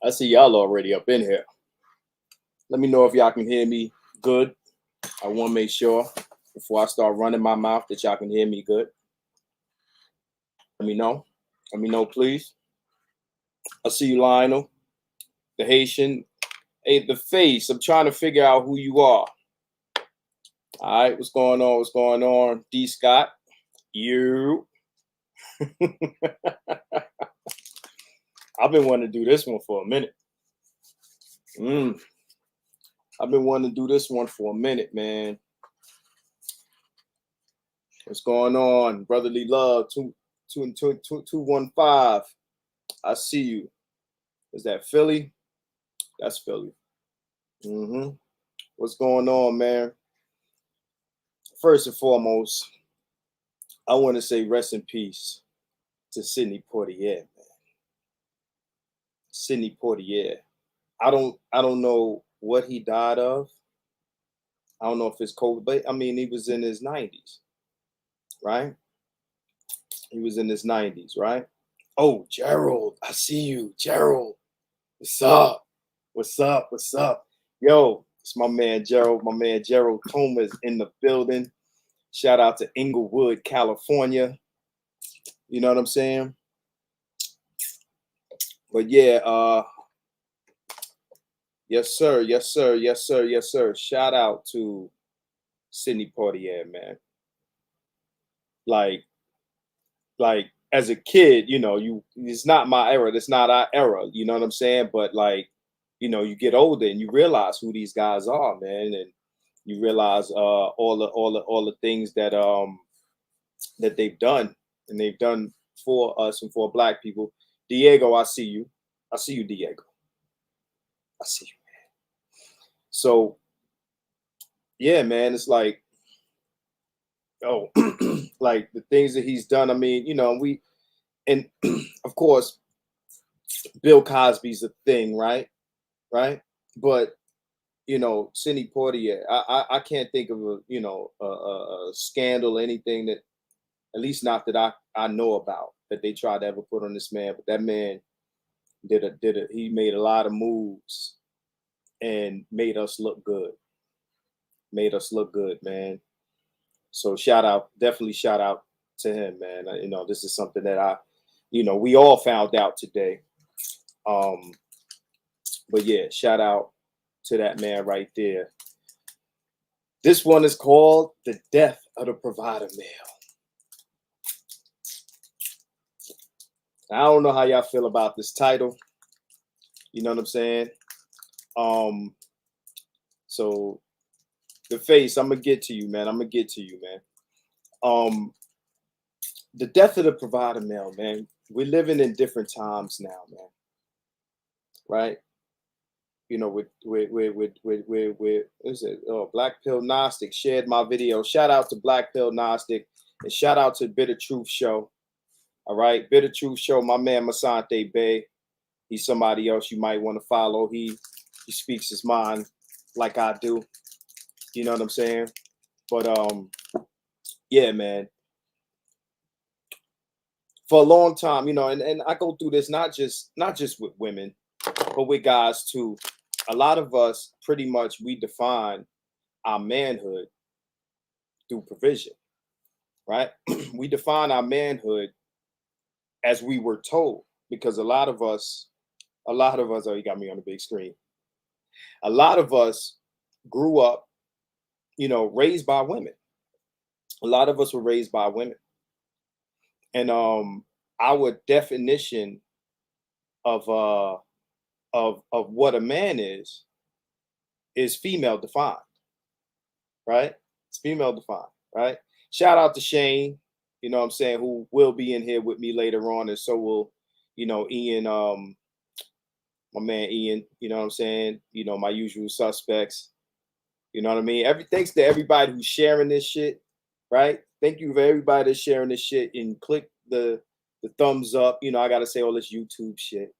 I see y'all already up in here. Let me know if y'all can hear me good. I want to make sure before I start running my mouth that y'all can hear me good. Let me know. Let me know, please. I see you, Lionel, the Haitian. Hey, the face. I'm trying to figure out who you are. All right, what's going on? What's going on? D. Scott, you. I've been wanting to do this one for a minute. I've been wanting to do this one for a minute, man. What's going on? Brotherly Love, 215. I see you. Is that Philly? That's Philly. What's going on, man? First and foremost, I want to say rest in peace to Sidney Poitier, man. Sidney Poitier. I don't know what he died of. I don't know if it's COVID, but I mean, he was in his 90s, right? He was in his 90s, right? Oh, Gerald, I see you. Gerald, what's up? What's up? What's up? Yo, it's my man Gerald. My man Gerald Thomas in the building. Shout out to Inglewood, California. You know what I'm saying? But yeah, yes, sir. Yes, sir. Yes, sir. Yes, sir. Shout out to Sidney Poitier, man. Like as a kid, you know, it's not my era. That's not our era. You know what I'm saying? But like, you know, you get older and you realize who these guys are, man, and you realize all the things that that they've done and they've done for us and for Black people. Diego, I see you. I see you, Diego. I see you, man. So, yeah, man, it's like, oh, like the things that he's done. I mean, you know, and of course, Bill Cosby's a thing, right? Right. But, you know, Sidney Poitier, I can't think of a scandal, anything that, at least not that I know about, that they tried to ever put on this man. But that man he made a lot of moves and made us look good. Made us look good, man. So definitely shout out to him, man. You know, this is something that we all found out today. But yeah, shout out to that man right there. This one is called The Death of the Provider Male. I don't know how y'all feel about this title. You know what I'm saying? So the face, I'm gonna get to you, man. The death of the provider male, man. We're living in different times now, man. Right? You know, with is it? Oh, Black Pill Gnostic shared my video. Shout out to Black Pill Gnostic and shout out to Bitter Truth Show. All right, Bitter Truth Show. My man Masante Bay. He's somebody else you might want to follow. He speaks his mind like I do. You know what I'm saying? But yeah, man. For a long time, you know, and I go through this not just with women, but with guys too. A lot of us pretty much we define our manhood through provision, right? We define our manhood as we were told, because a lot of us, oh, you got me on the big screen. A lot of us grew up, you know, raised by women. A lot of us were raised by women. And our definition of what a man is female defined, right? It's female defined, right? Shout out to Shane, you know what I'm saying, who will be in here with me later on, and so will, you know, Ian, my man Ian, you know what I'm saying, you know, my usual suspects, you know what I mean? Thanks to everybody who's sharing this shit, right? Thank you for everybody that's sharing this shit, and click the thumbs up. You know, I gotta say all this YouTube shit.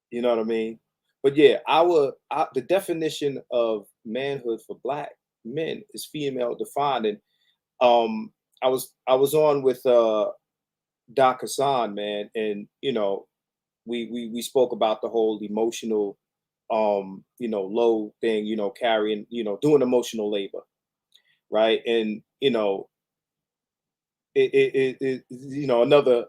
You know what I mean? But yeah, the definition of manhood for Black men is female defined. And I was on with Doc Hassan, man, and you know, we spoke about the whole emotional, low thing, carrying, doing emotional labor, right? And another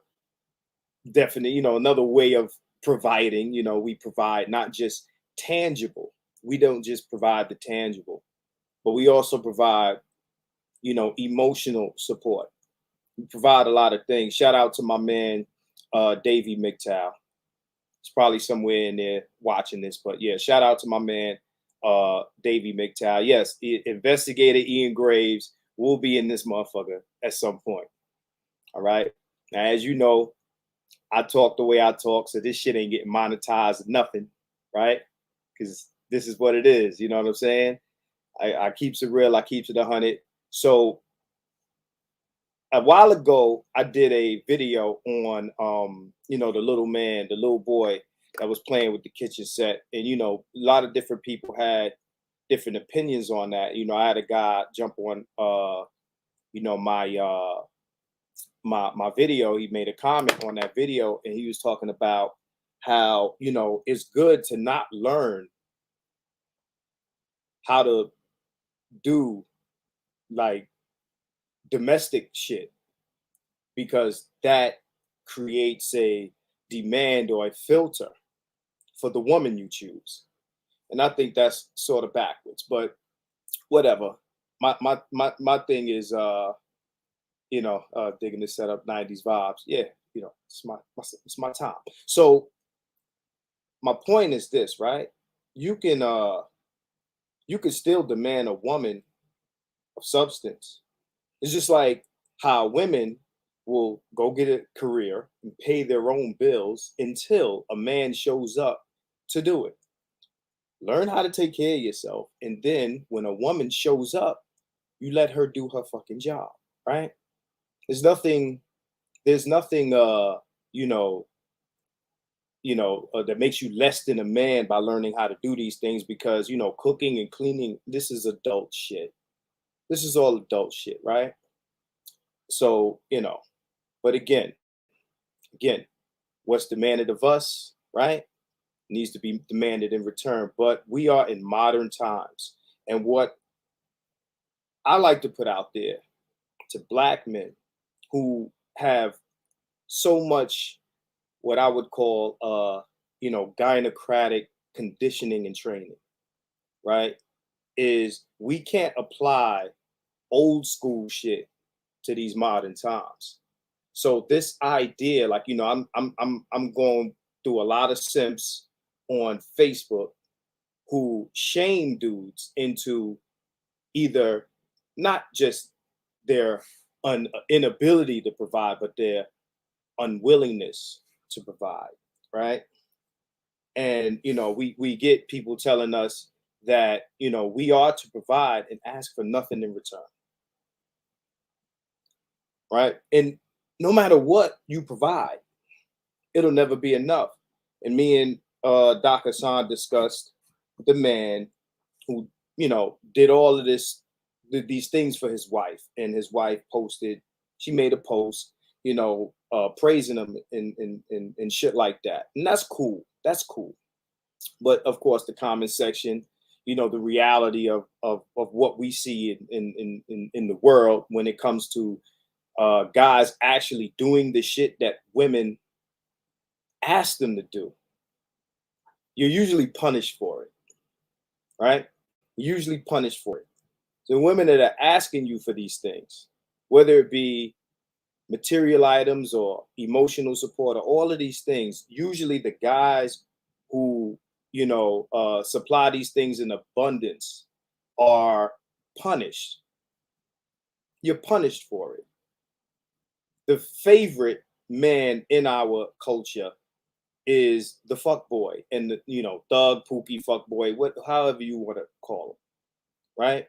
definite, another way of providing, we provide not just tangible. We don't just provide the tangible, but we also provide, emotional support. We provide a lot of things. Shout out to my man, Davey McTow. It's probably somewhere in there watching this, but yeah, shout out to my man, Davey McTow. Yes, investigator Ian Graves will be in this motherfucker at some point. All right. Now, as you know, I talk the way I talk, so this shit ain't getting monetized, nothing, right? Because this is what it is. You know what I'm saying? I keeps it real. I keeps it 100. So a while ago, I did a video on, the little man, the little boy that was playing with the kitchen set, and a lot of different people had different opinions on that. I had a guy jump on, my video. He made a comment on that video, and he was talking about how it's good to not learn how to do like domestic shit, because that creates a demand or a filter for the woman you choose. And I think that's sort of backwards, but whatever. My thing is digging this setup 90s vibes. Yeah, it's my time. So my point is this, right? You can still demand a woman of substance. It's just like how women will go get a career and pay their own bills until a man shows up to do it. Learn how to take care of yourself. And then when a woman shows up, you let her do her fucking job, right? There's nothing that makes you less than a man by learning how to do these things, because cooking and cleaning, this is adult shit. This is all adult shit, right? So, but again, what's demanded of us, right, needs to be demanded in return. But we are in modern times. And what I like to put out there to Black men who have so much what I would call, gynocratic conditioning and training, right, is we can't apply old school shit to these modern times. So this idea, like, I'm going through a lot of simps on Facebook who shame dudes into either not just their inability to provide, but their unwillingness to provide, right? And we get people telling us that we are to provide and ask for nothing in return, right? And no matter what you provide, it'll never be enough. And me and Doc Hassan discussed the man who did all of these things for his wife, and his wife posted, she made a post, praising him and shit like that, and that's cool. But of course, the comment section, the reality of what we see in the world when it comes to guys actually doing the shit that women ask them to do, you're usually punished for it, right? You're usually punished for it. So women that are asking you for these things, whether it be material items or emotional support or all of these things, usually the guys who supply these things in abundance are punished. You're punished for it. The favorite man in our culture is the fuck boy, and the thug, pookie, fuck boy, however you want to call him, right?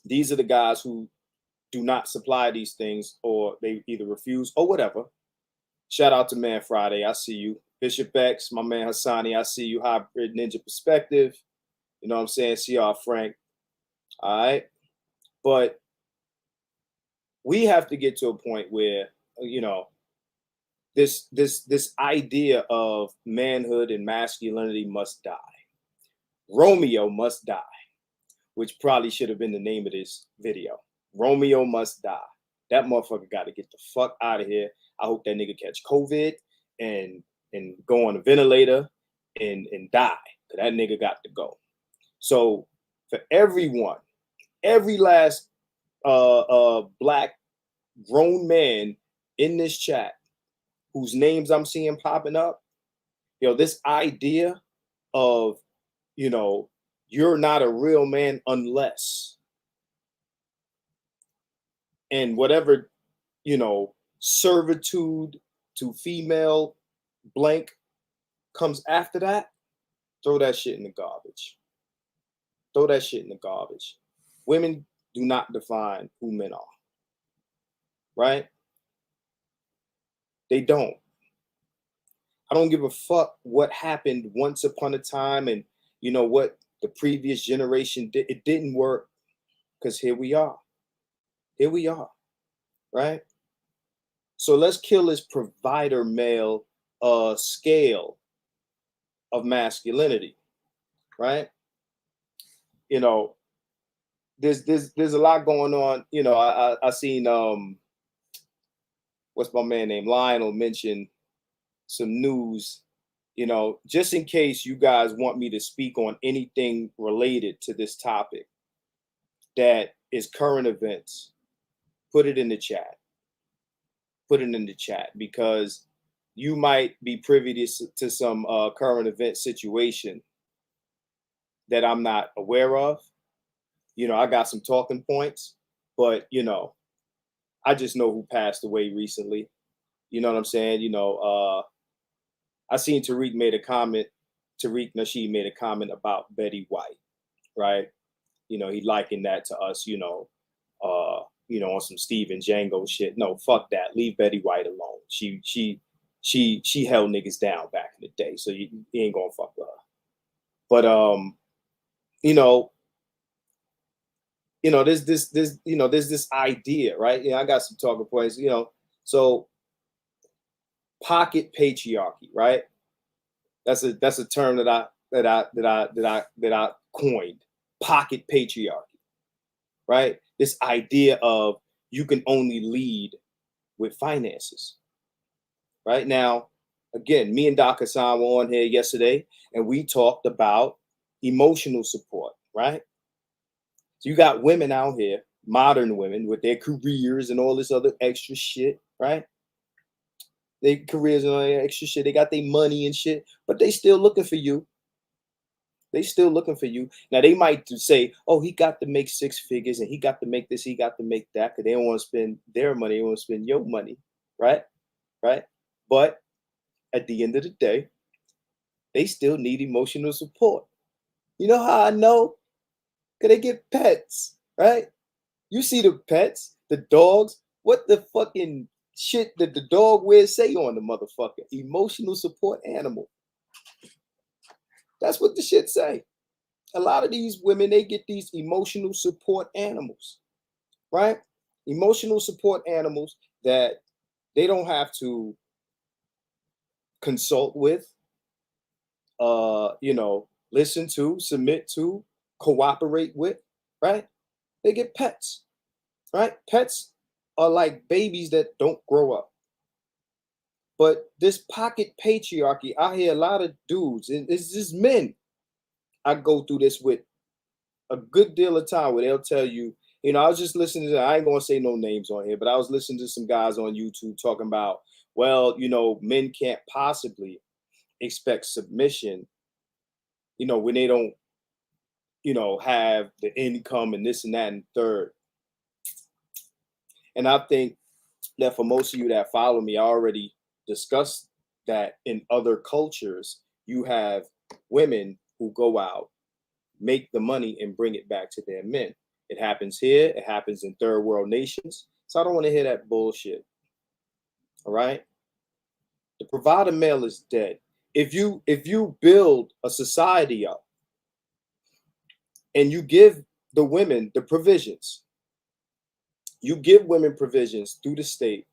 These are the guys who do not supply these things, or they either refuse or whatever. Shout out to Man Friday, I see you. Bishop X, my man Hassani, I see you. Hybrid Ninja Perspective, you know what I'm saying? CR Frank, all right? But we have to get to a point where, this idea of manhood and masculinity must die. Romeo must die, which probably should have been the name of this video. Romeo must die. That motherfucker got to get the fuck out of here. I hope that nigga catch COVID and go on a ventilator and die. Cause that nigga got to go. So for everyone, every last black grown man in this chat whose names I'm seeing popping up, this idea of, you're not a real man unless, and whatever, servitude to female blank comes after that, throw that shit in the garbage. Throw that shit in the garbage. Women do not define who men are, right? They don't. I don't give a fuck what happened once upon a time and what the previous generation did. It didn't work because here we are. Here we are, right? So let's kill this provider male scale of masculinity, right? There's a lot going on. I seen what's my man named Lionel mention some news, just in case you guys want me to speak on anything related to this topic that is current events, put it in the chat. Put it in the chat because you might be privy to some current event situation that I'm not aware of. I got some talking points, but I just know who passed away recently. You know what I'm saying? I seen Tariq made a comment. Tariq Nasheed made a comment about Betty White, right? He likened that to us, on some Steven Django shit. No, fuck that. Leave Betty White alone. She held niggas down back in the day, so you ain't gonna fuck with her. But there's this idea, right? I got some talking points, so pocket patriarchy, right? That's a term that I coined. Pocket patriarchy, right? This idea of you can only lead with finances. Right now, again, me and Doc Hassan were on here yesterday, and we talked about emotional support, right? So you got women out here, modern women with their careers and all this other extra shit, right? Their careers and all that extra shit. They got their money and shit, but they still looking for you. They still looking for you. Now they might say, "Oh, he got to make six figures, and he got to make this, he got to make that," because they don't want to spend their money, they want to spend your money, right? Right? But at the end of the day, they still need emotional support. You know how I know? Because they get pets, right? You see the pets, the dogs. What the fucking shit did the dog wear say on the motherfucker? Emotional support animal. That's what the shit say. A lot of these women, they get these emotional support animals, right? Emotional support animals that they don't have to consult with, listen to, submit to, cooperate with, right? They get pets, right? Pets are like babies that don't grow up. But this pocket patriarchy, I hear a lot of dudes, and it's just men. I go through this with a good deal of time where they'll tell you, I was just listening to, I ain't gonna say no names on here, but I was listening to some guys on YouTube talking about, well, men can't possibly expect submission, when they don't, have the income and this and that and third. And I think that for most of you that follow me, I already discussed that in other cultures, you have women who go out, make the money, and bring it back to their men. It happens here. It happens in third world nations. So I don't want to hear that bullshit. All right. The provider male is dead. If you build a society up and you give the women the provisions, you give women provisions through the state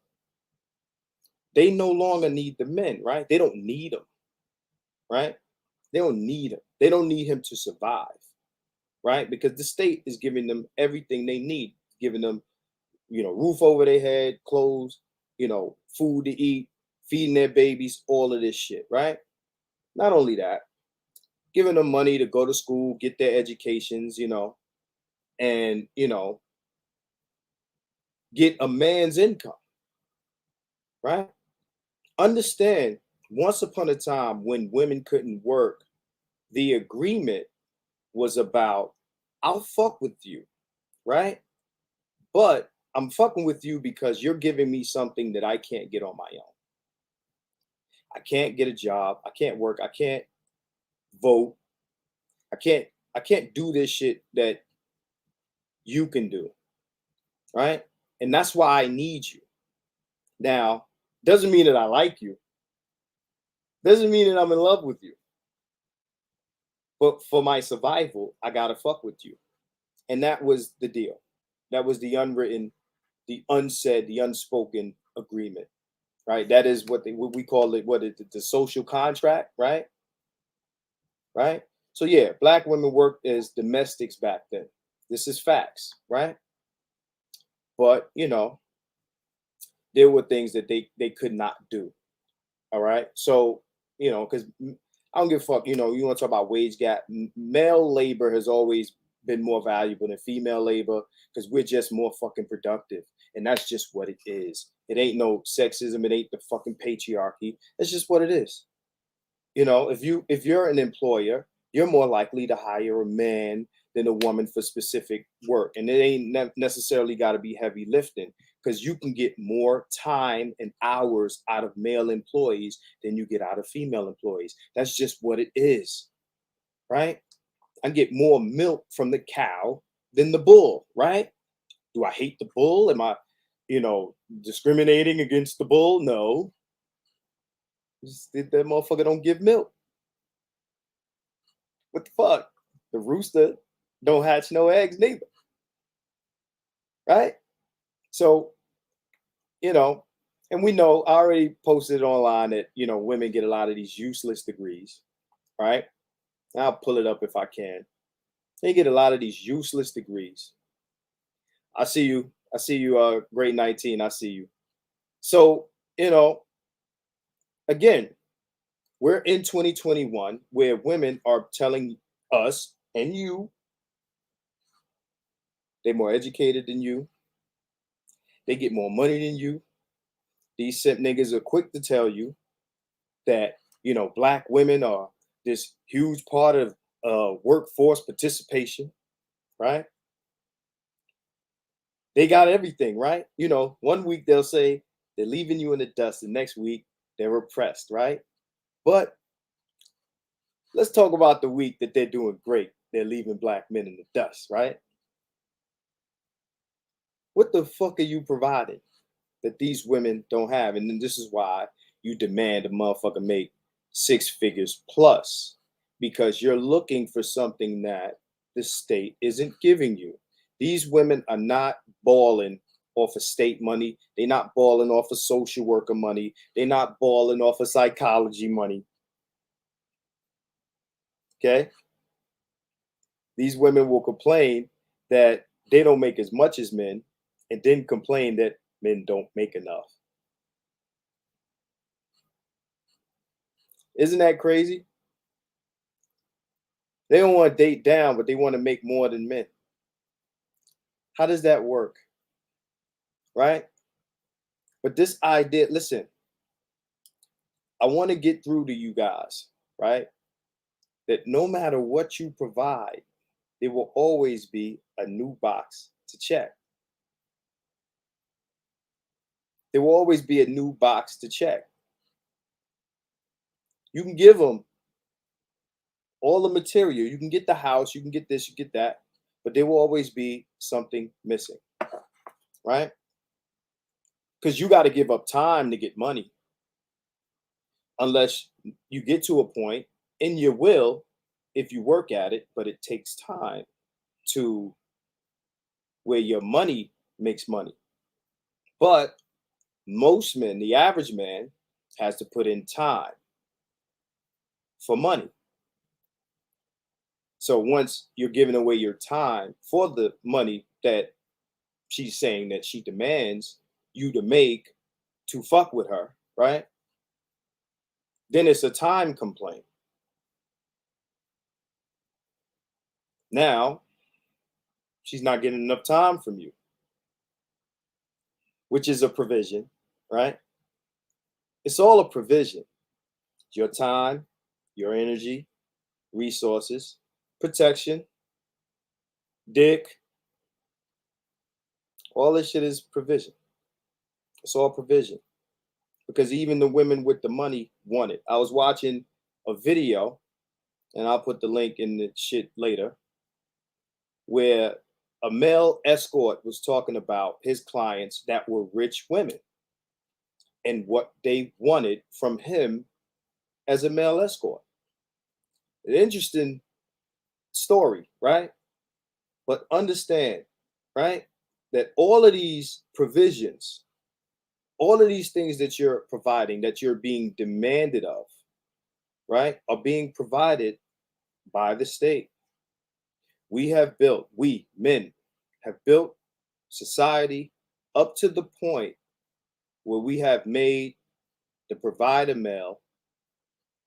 they no longer need the men, right? They don't need them, right? They don't need him. They don't need him to survive, right? Because the state is giving them everything they need, giving them, roof over their head, clothes, food to eat, feeding their babies, all of this shit, right? Not only that, giving them money to go to school, get their educations, and, get a man's income, right? Understand, once upon a time when women couldn't work, the agreement was about, I'll fuck with you, right? But I'm fucking with you because you're giving me something that I can't get on my own. I can't get a job. I can't work. I can't vote. I can't I can't do this shit that you can do, right? And that's why I need you. Now, doesn't mean that I like you. Doesn't mean that I'm in love with you. But for my survival, I gotta fuck with you. And that was the deal. That was the unwritten, the unsaid, the unspoken agreement, right? That is what we call it, the social contract, right? Right? So yeah, black women worked as domestics back then. This is facts, right? But there were things that they could not do. All right. So, because I don't give a fuck, you want to talk about wage gap. Male labor has always been more valuable than female labor because we're just more fucking productive. And that's just what it is. It ain't no sexism, it ain't the fucking patriarchy. It's just what it is. If you're an employer, you're more likely to hire a man than a woman for specific work. And it ain't necessarily got to be heavy lifting because you can get more time and hours out of male employees than you get out of female employees. That's just what it is, right? I get more milk from the cow than the bull, right? Do I hate the bull? Am I, discriminating against the bull? No. Just that motherfucker don't give milk. What the fuck? The rooster don't hatch no eggs neither, right? So, and we know I already posted online that women get a lot of these useless degrees, right? I'll pull it up if I can. They get a lot of these useless degrees. I see you. I see you, grade 19. I see you. So, again, we're in 2021 where women are telling us and you they're more educated than you. They get more money than you. These simp niggas are quick to tell you that, black women are this huge part of workforce participation, right? They got everything, right? One week they'll say they're leaving you in the dust. The next week they're oppressed, right? But let's talk about the week that they're doing great. They're leaving black men in the dust, right? What the fuck are you providing that these women don't have? And then this is why you demand a motherfucker make 6 figures plus, because you're looking for something that the state isn't giving you. These women are not balling off of state money. They're not balling off of social worker money. They're not balling off of psychology money. Okay? These women will complain that they don't make as much as men and then complain that men don't make enough. Isn't that crazy? They don't want to date down, but they want to make more than men. How does that work? Right? But this idea, listen, I want to get through to you guys, right? That no matter what you provide, there will always be a new box to check. There will always be a new box to check. You can give them all the material. You can get the house, you can get this, you get that, but there will always be something missing, right? Because you got to give up time to get money. Unless you get to a point in your will, if you work at it, but it takes time to where your money makes money. But Most men, the average man, has to put in time for money. So once you're giving away your time for the money that she's saying that she demands you to make to fuck with her, right? Then it's a time complaint. Now she's not getting enough time from you, which is a provision, right? It's all a provision. Your time, your energy, resources, protection, dick, all this shit is provision. It's all provision. Because even the women with the money want it. I was watching a video, and I'll put the link in the shit later, where a male escort was talking about his clients that were rich women and what they wanted from him as a male escort. An interesting story, right? But understand, right, that all of these provisions, all of these things that you're providing, that you're being demanded of, right, are being provided by the state. We men have built society up to the point where we have made the provider male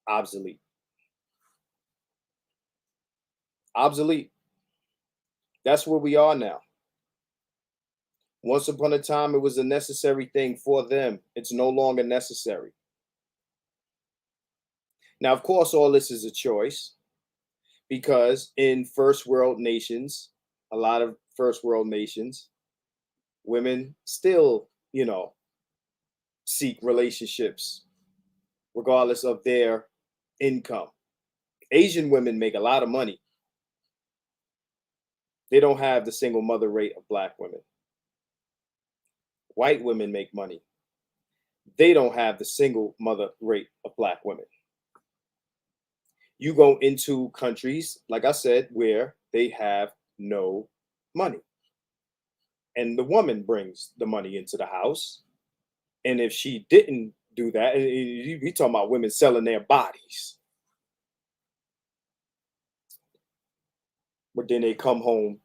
obsolete. Obsolete. That's where we are now. Once upon a time, it was a necessary thing for them. It's no longer necessary. Now, of course, all this is a choice because in first world nations, a lot of first world nations, women still, seek relationships regardless of their income. Asian women make a lot of money. They don't have the single mother rate of Black women. White women make money. They don't have the single mother rate of Black women. You go into countries, like I said, where they have no money. And the woman brings the money into the house. And if she didn't do that, we talking about women selling their bodies. But then they come home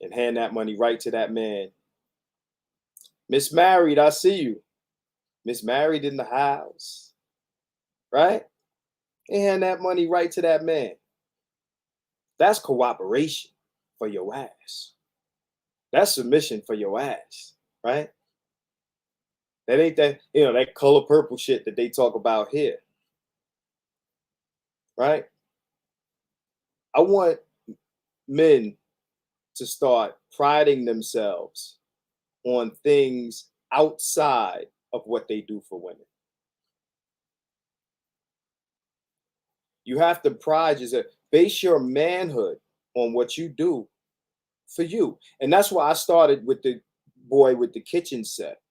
and hand that money right to that man. Miss Married, I see you. Miss Married in the house. Right? They hand that money right to that man. That's cooperation for your ass. That's submission for your ass, right? That ain't that color purple shit that they talk about here, right? I want men to start priding themselves on things outside of what they do for women. You have to pride yourself, base your manhood on what you do for you. And that's why I started with the boy with the kitchen set.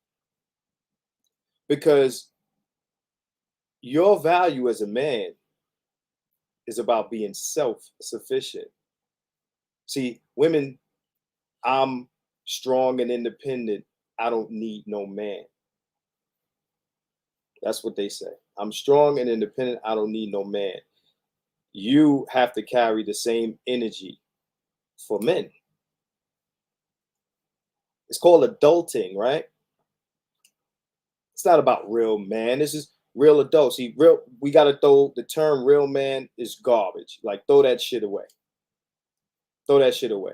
Because your value as a man is about being self-sufficient. See, women, I'm strong and independent. I don't need no man. That's what they say. I'm strong and independent. I don't need no man. You have to carry the same energy for men. It's called adulting, right? It's not about real man. This is real adult. See, we got to throw the term real man is garbage. Like, throw that shit away. Throw that shit away,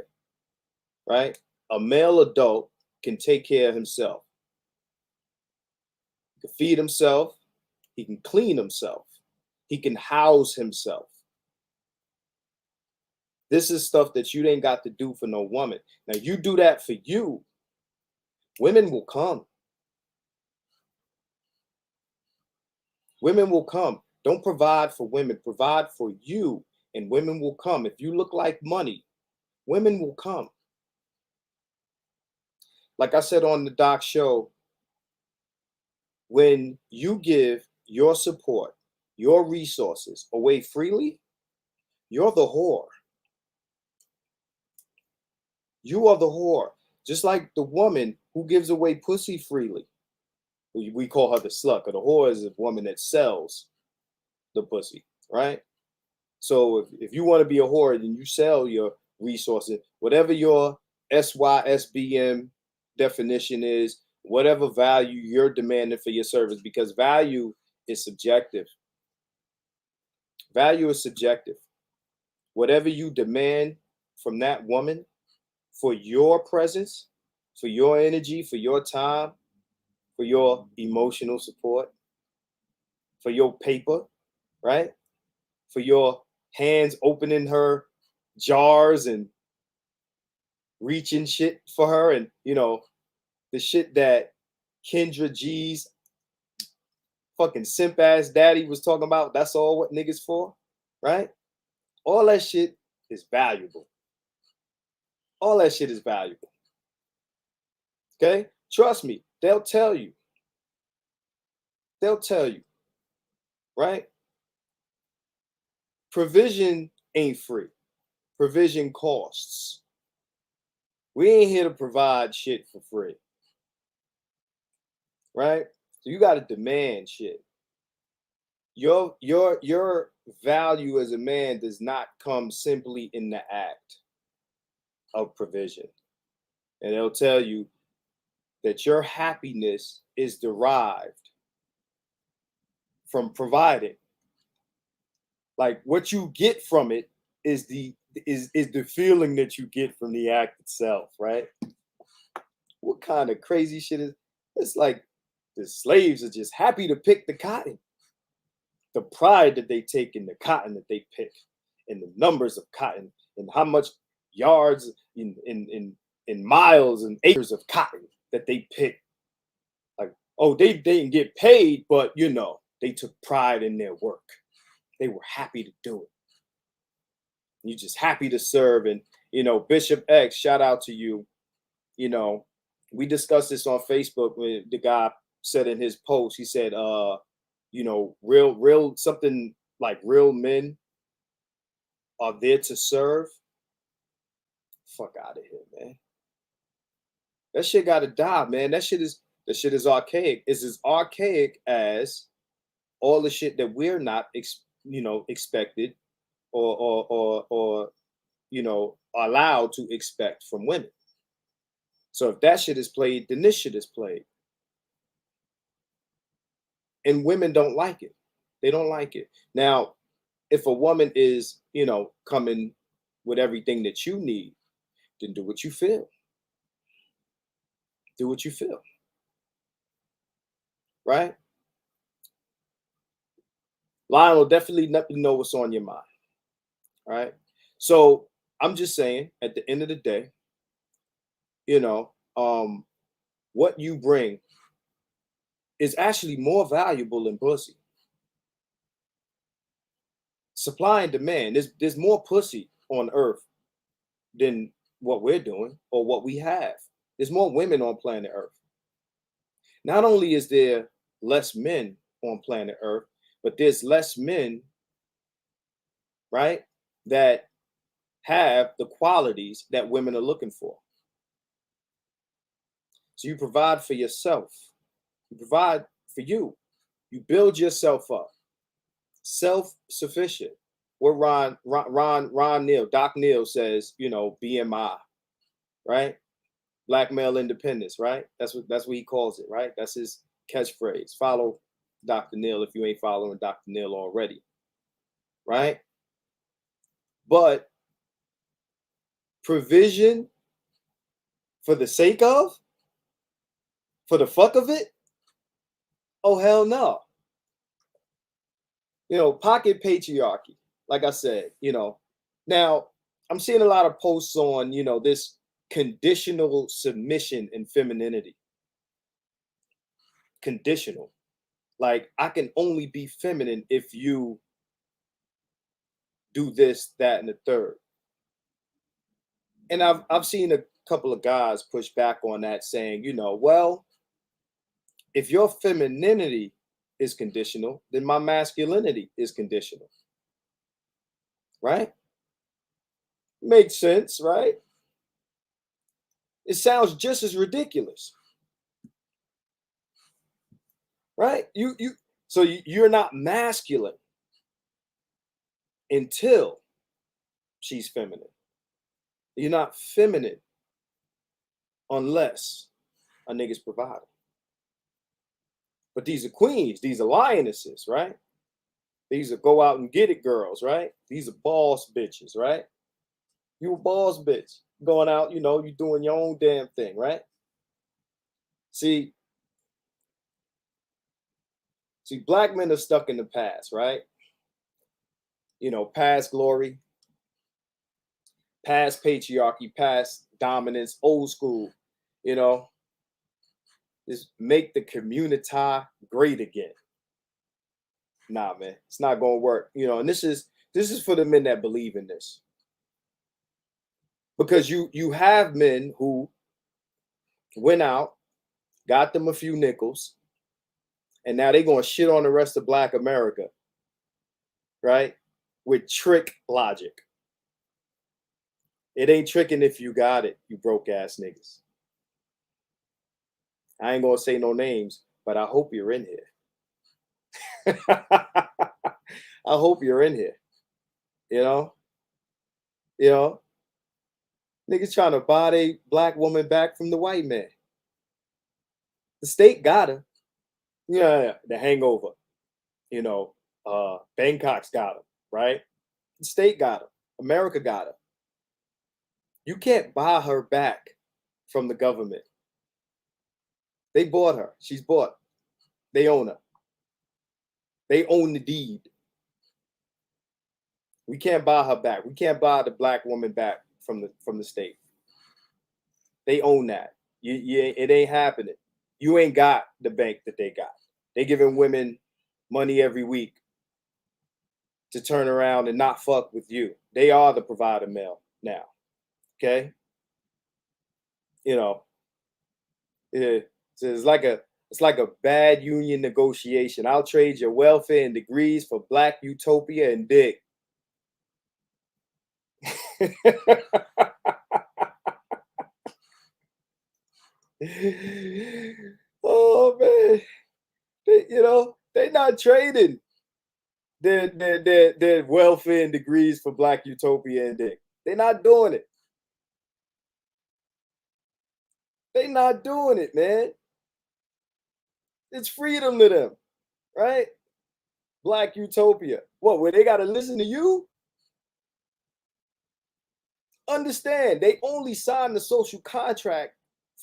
right? A male adult can take care of himself. He can feed himself. He can clean himself. He can house himself. This is stuff that you ain't got to do for no woman. Now, you do that for you, women will come. Women will come. Don't provide for women. Provide for you, and women will come. If you look like money, women will come. Like I said on the Doc show, when you give your support, your resources away freely, you're the whore. You are the whore. Just like the woman who gives away pussy freely. We call her the slut, or the whore is a woman that sells the pussy, right? So if you want to be a whore, then you sell your resources, whatever your SYSBM definition is, whatever value you're demanding for your service, because value is subjective. Value is subjective. Whatever you demand from that woman for your presence, for your energy, for your time, for your emotional support, for your paper, right? For your hands opening her jars and reaching shit for her, and the shit that Kendra G's fucking simp ass daddy was talking about. That's all what niggas for, right? All that shit is valuable. All that shit is valuable. Okay? Trust me, they'll tell you. They'll tell you, right? Provision ain't free. Provision costs. We ain't here to provide shit for free. Right? So you got to demand shit. Your value as a man does not come simply in the act of provision. And they'll tell you that your happiness is derived from providing. Like what you get from it is the feeling that you get from the act itself, right? What kind of crazy shit is it's like the slaves are just happy to pick the cotton. The pride that they take in the cotton that they pick, and the numbers of cotton, and how much yards in miles and acres of cotton that they pick. Like, oh, they didn't get paid, but they took pride in their work. They were happy to do it. You're just happy to serve. And Bishop X, shout out to you. We discussed this on Facebook when the guy said in his post, he said, real something like real men are there to serve. Fuck out of here, man. That shit gotta die, man. That shit is archaic. It's as archaic as all the shit that we're not expected or allowed to expect from women. So if that shit is played, then this shit is played. And women don't like it. They don't like it. Now, if a woman is, coming with everything that you need, then do what you feel. Do what you feel. Right? Lionel, definitely let me know what's on your mind. Right? So I'm just saying, at the end of the day, what you bring is actually more valuable than pussy. Supply and demand. There's more pussy on earth than what we're doing or what we have. There's more women on planet Earth. Not only is there less men on planet Earth, but there's less men, right, that have the qualities that women are looking for. So you provide for yourself. You provide for you. You build yourself up. Self-sufficient. What Ron Neal, Doc Neal says, BMI, right? Black male independence, right? That's what he calls it, right? That's his catchphrase. Follow Dr. Neal if you ain't following Dr. Neal already, right? But provision for the sake of, for the fuck of it, oh hell no. Pocket patriarchy, like I said, Now, I'm seeing a lot of posts on, this conditional submission and femininity. Conditional. Like, I can only be feminine if you do this, that, and the third. And I've seen a couple of guys push back on that, saying, well, if your femininity is conditional, then my masculinity is conditional. Right? Makes sense, right? It sounds just as ridiculous. right? You're not masculine until she's feminine. You're not feminine unless a nigga's providing. But these are queens, these are lionesses, right? These are go out and get it girls, right? These are boss bitches, right? You a boss bitch going out, you doing your own damn thing, right? See, black men are stuck in the past, right? Past glory, past patriarchy, past dominance, old school, you know, just make the community great again. Nah, man, it's not gonna work. And this is for the men that believe in this. Because you have men who went out, got them a few nickels, and now they're gonna shit on the rest of Black America, right? With trick logic. It ain't tricking if you got it, you broke ass niggas. I ain't gonna say no names, but I hope you're in here. I hope you're in here. You know, niggas trying to buy a black woman back from the white man. The state got her. Yeah, the hangover. Bangkok's got her, right? The state got her. America got her. You can't buy her back from the government. They bought her. She's bought. They own her. They own the deed. We can't buy her back. We can't buy the black woman back from the state. They own that. It ain't happening. You ain't got the bank that they got. They giving women money every week to turn around and not fuck with you. They are the provider male now. Okay? It's like a bad union negotiation. I'll trade your welfare and degrees for black utopia and dick. Oh man, they're not trading their welfare and degrees for black utopia and dick. They're not doing it. They're not doing it, man. It's freedom to them, right? Black utopia. What? Where they gotta listen to you? Understand, they only signed the social contract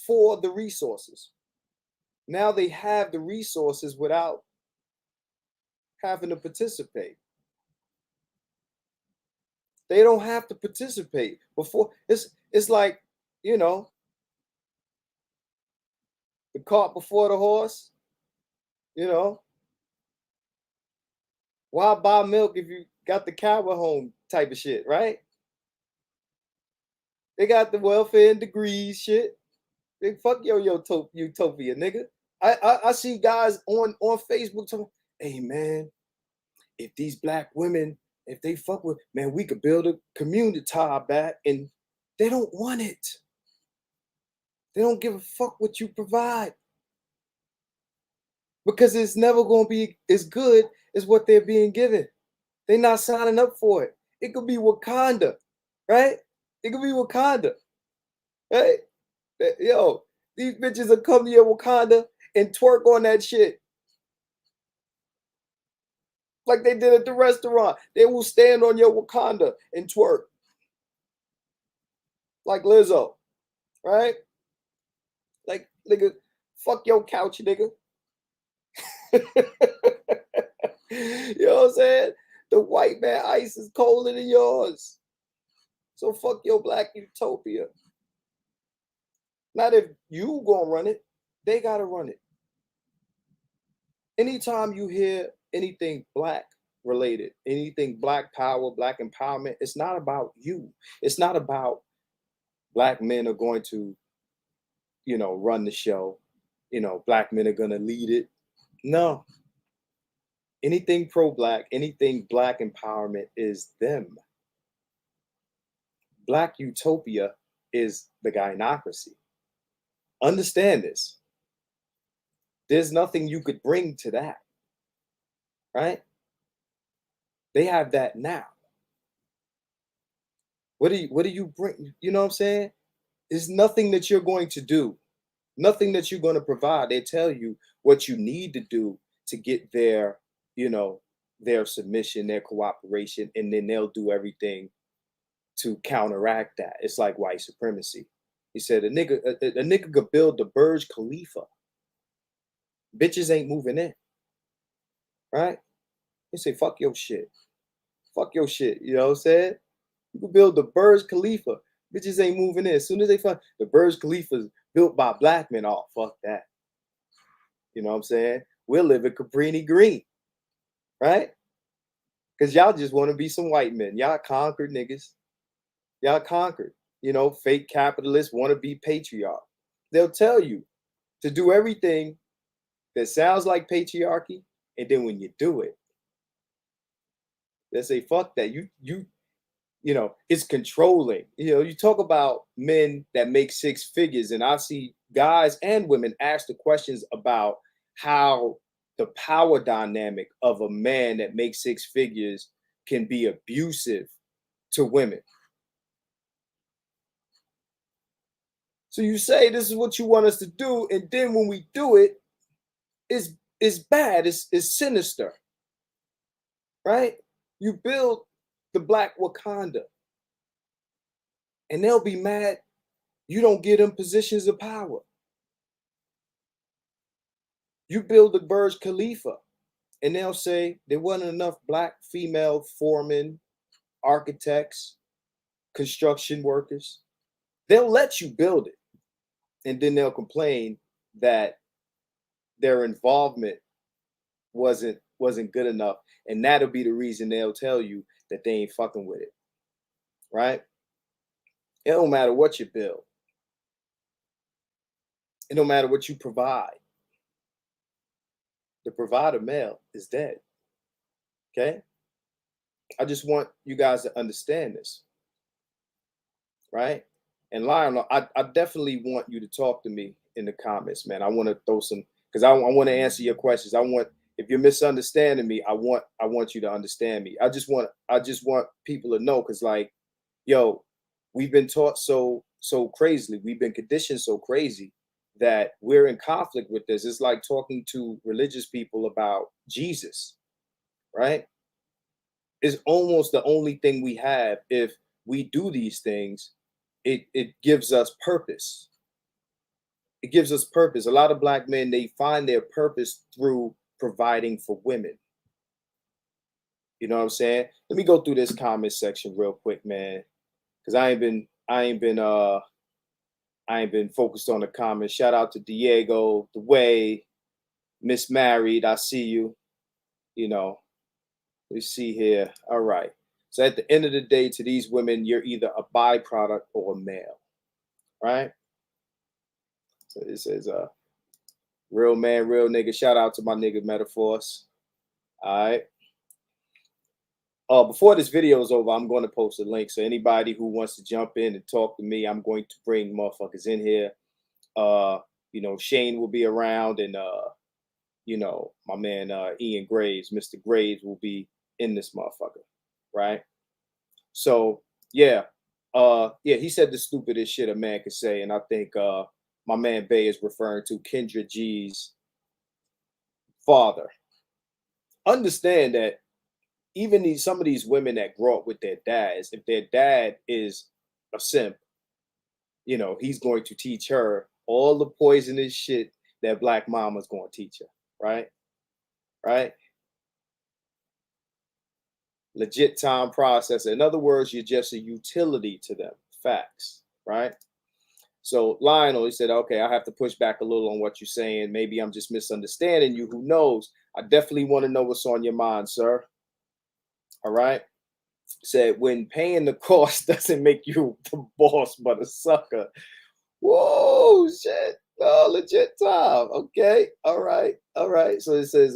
for the resources. Now they have the resources without having to participate. They don't have to participate before. It's like, the cart before the horse. Why buy milk if you got the cow at home type of shit, right? They got the welfare and degrees shit. They fuck your utopia, nigga. I see guys on Facebook talking, hey man, if these black women, if they fuck with, man, we could build a community back, and they don't want it. They don't give a fuck what you provide. Because it's never gonna be as good as what they're being given. They're not signing up for it. It could be Wakanda, right? It could be Wakanda, right? Yo, these bitches will come to your Wakanda and twerk on that shit. Like they did at the restaurant. They will stand on your Wakanda and twerk. Like Lizzo, right? Like, nigga, fuck your couch, nigga. You know what I'm saying? The white man ice is colder than yours. So fuck your black utopia. Not if you gonna run it, they gotta run it. Anytime you hear anything black related, anything black power, black empowerment, it's not about you. It's not about black men are going to, run the show. Black men are gonna lead it. No. Anything pro-black, anything black empowerment is them. Black utopia is the gynocracy. Understand this. There's nothing you could bring to that, right? They have that now. What do you bring? You know what I'm saying? There's nothing that you're going to do, nothing that you're going to provide. They tell you what you need to do to get their, you know, their submission, their cooperation, and then they'll do everything to counteract that. It's like white supremacy. He said a nigga could build the Burj Khalifa. Bitches ain't moving in, right? They say, fuck your shit. Fuck your shit. You know what I'm saying? You can build the Burj Khalifa. Bitches ain't moving in. As soon as they find the Burj Khalifa's built by black men, oh, fuck that. You know what I'm saying? We'll live in Cabrini Green, right? Because y'all just want to be some white men. Y'all conquered niggas. Y'all conquered. You know, fake capitalists want to be patriarch. They'll tell you to do everything that sounds like patriarchy, and then when you do it, they say, fuck that. You know, it's controlling. You know, you talk about men that make six figures, and I see guys and women ask the questions about how the power dynamic of a man that makes six figures can be abusive to women. So you say this is what you want us to do, and then when we do it, it's bad, it's sinister, right? You build the Black Wakanda, and they'll be mad you don't give them positions of power. You build the Burj Khalifa, and they'll say there wasn't enough black female foremen, architects, construction workers. They'll let you build it, and then they'll complain that their involvement wasn't good enough, and that'll be the reason they'll tell you that they ain't fucking with it, right? It don't matter what you build. It don't matter what you provide. The provider male is dead. Okay? I just want you guys to understand this, right? And Lionel, I definitely want you to talk to me in the comments, man. I want to throw some, because I want to answer your questions. I want, if you're misunderstanding me, I want you to understand me. I just want people to know, because like, yo, we've been taught so crazily, we've been conditioned so crazy that we're in conflict with this. It's like talking to religious people about Jesus, right? It's almost the only thing we have. If we do these things, it gives us purpose. It gives us purpose. A lot of black men, they find their purpose through providing for women. You know what I'm saying? Let me go through this comment section real quick, man, because I ain't been focused on the comments. Shout out to Diego, the way, Miss Married, I see you. You know, let's see here. All right. So at the end of the day, to these women, you're either a byproduct or a male, right? So it says, real man, real nigga. Shout out to my nigga Metaphors. All right. Before this video is over, I'm going to post a link. So anybody who wants to jump in and talk to me, I'm going to bring motherfuckers in here. You know, Shane will be around, and you know, my man Ian Graves, Mr. Graves, will be in this motherfucker, right? So yeah, he said the stupidest shit a man could say, and I think my man Bay is referring to Kendra G's father. Understand that even some of these women that grow up with their dads, if their dad is a simp, you know, he's going to teach her all the poisonous shit that black mama's going to teach her, right? Right? Legit time processor. In other words, you're just a utility to them. Facts, right? So Lionel, he said, okay, I have to push back a little on what you're saying. Maybe I'm just misunderstanding you. Who knows? I definitely want to know what's on your mind, sir. All right. Said, when paying the cost doesn't make you the boss, but a sucker. Whoa, shit. Oh, legit time. Okay. All right. All right. So it says,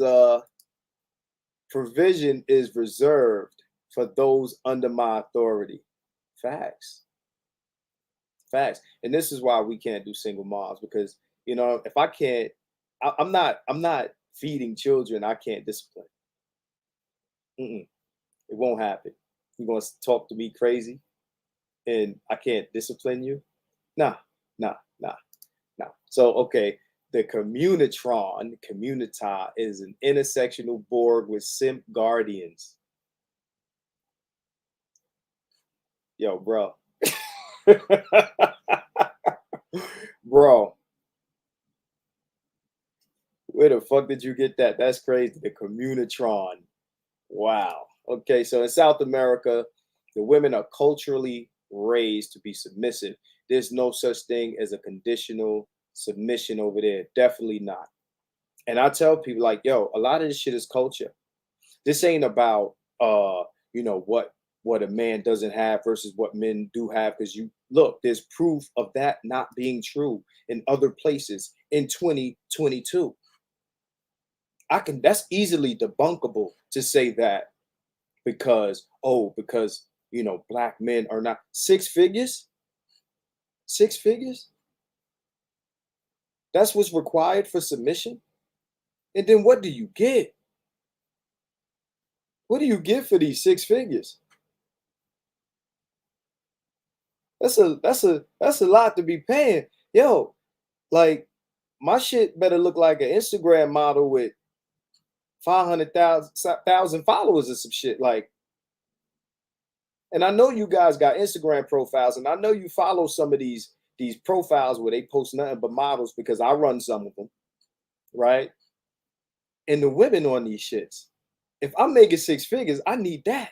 provision is reserved for those under my authority. Facts. Facts. And this is why we can't do single moms, because, you know, if I can't I'm not feeding children I can't discipline. Mm-mm, it won't happen. You gonna talk to me crazy and I can't discipline you? Nah, nah, nah, nah. So okay, the communita is an intersectional Borg with simp guardians. Yo, bro. Bro, where the fuck did you get that? That's crazy. The communitron. Wow. Okay, so in South America, the women are culturally raised to be submissive. There's no such thing as a conditional submission over there. Definitely not. And I tell people like, yo, a lot of this shit is culture. This ain't about what a man doesn't have versus what men do have. Because you look, there's proof of that not being true in other places in 2022. That's easily debunkable to say that because black men are not six figures. Six figures, that's what's required for submission. And then what do you get? What do you get for these six figures? That's a lot to be paying. Yo, like my shit better look like an Instagram model with 500,000 followers or some shit. Like, and I know you guys got Instagram profiles, and I know you follow some of these profiles where they post nothing but models because I run some of them, right? And the women on these shits, if I'm making six figures, I need that.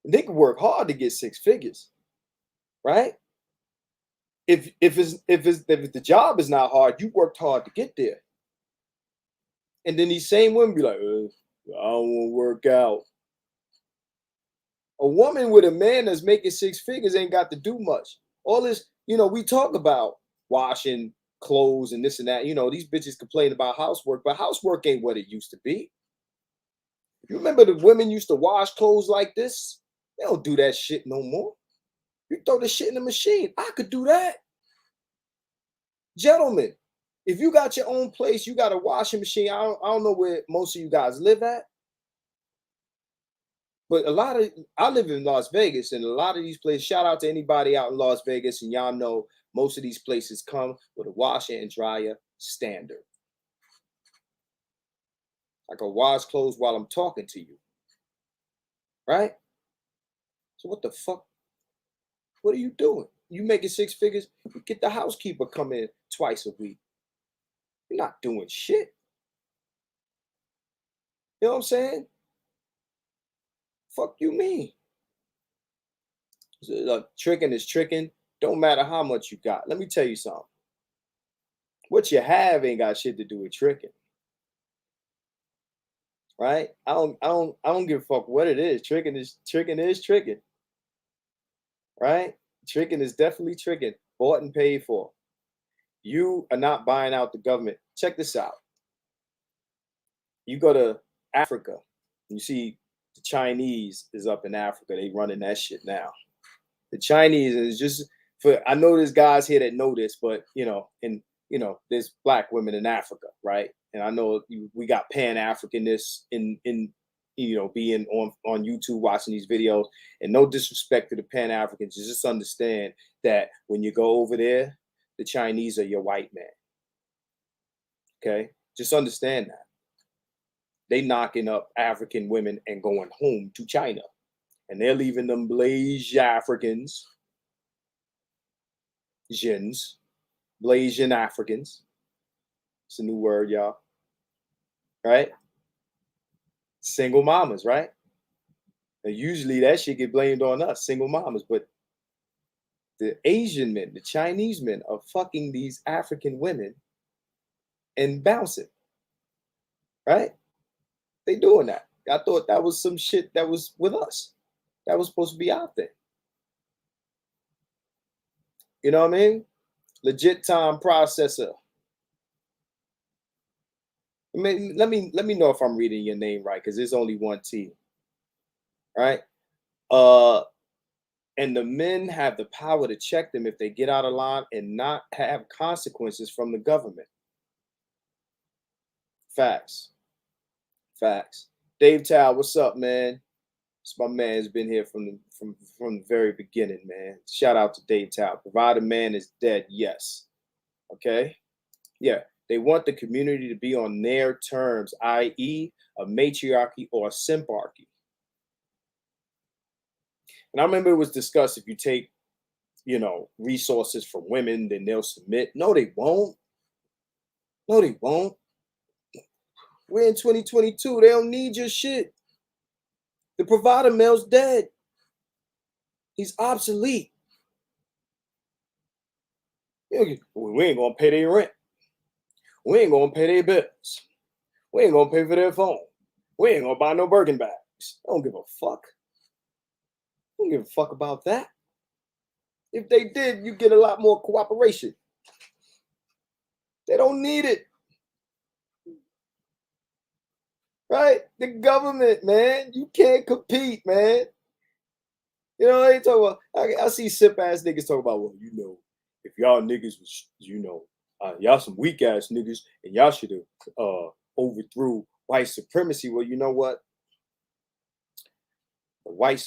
They can work hard to get six figures, right? If the job is not hard, you worked hard to get there. And then these same women be like, I don't want to work out. A woman with a man that's making six figures ain't got to do much. All this, we talk about washing clothes and this and that. These bitches complain about housework, but housework ain't what it used to be. You remember the women used to wash clothes like this? They don't do that shit no more. You throw the shit in the machine. I could do that. Gentlemen, if you got your own place, you got a washing machine. I don't know where most of you guys live at, but I live in Las Vegas, and a lot of these places, shout out to anybody out in Las Vegas, and y'all know most of these places come with a washer and dryer standard. I can wash clothes while I'm talking to you, right? So what the fuck? What are you doing? You making six figures? Get the housekeeper come in twice a week. You're not doing shit. You know what I'm saying? Fuck you mean? So, look, tricking is tricking. Don't matter how much you got. Let me tell you something. What you have ain't got shit to do with tricking. Right? I don't give a fuck what it is. Tricking is tricking. Right? Tricking is definitely tricking. Bought and paid for. You are not buying out the government. Check this out. You go to Africa, you see the Chinese is up in Africa. They running that shit now. The Chinese is just I know there's guys here that know this, but there's black women in Africa, right? And I know we got Pan-Africanists in being on YouTube watching these videos. And no disrespect to the Pan-Africans, just understand that when you go over there, the Chinese are your white man. Okay, just understand that. They knocking up African women and going home to China. And they're leaving them Blasian Africans, Blasian Africans. It's a new word, y'all. Right? Single mamas, right? And usually that shit get blamed on us, single mamas. But the Asian men, the Chinese men are fucking these African women and bouncing. Right? They doing that. I thought that was some shit that was with us. That was supposed to be out there. You know what I mean? Legit time processor. Let me know if I'm reading your name right, because there's only one T. Right? And the men have the power to check them if they get out of line and not have consequences from the government. Facts. Facts. Dave Tow, what's up, man? It's my man has been here from the very beginning, man. Shout out to Dave Tow. Provide a man is dead. Yes. Okay. Yeah. They want the community to be on their terms, i.e., a matriarchy or a simparchy. And I remember it was discussed if you take, resources from women, then they'll submit. No, they won't. No, they won't. We're in 2022. They don't need your shit. The provider male's dead. He's obsolete. We ain't gonna pay their rent. We ain't gonna pay their bills. We ain't gonna pay for their phone. We ain't gonna buy no Birkin bags. I don't give a fuck. I don't give a fuck about that. If they did, you get a lot more cooperation. They don't need it. Right? The government, man. You can't compete, man. They talk about, I see sip ass niggas talk about, well, if y'all niggas was, y'all some weak ass niggas and y'all should have overthrew white supremacy. Well, you know what? The white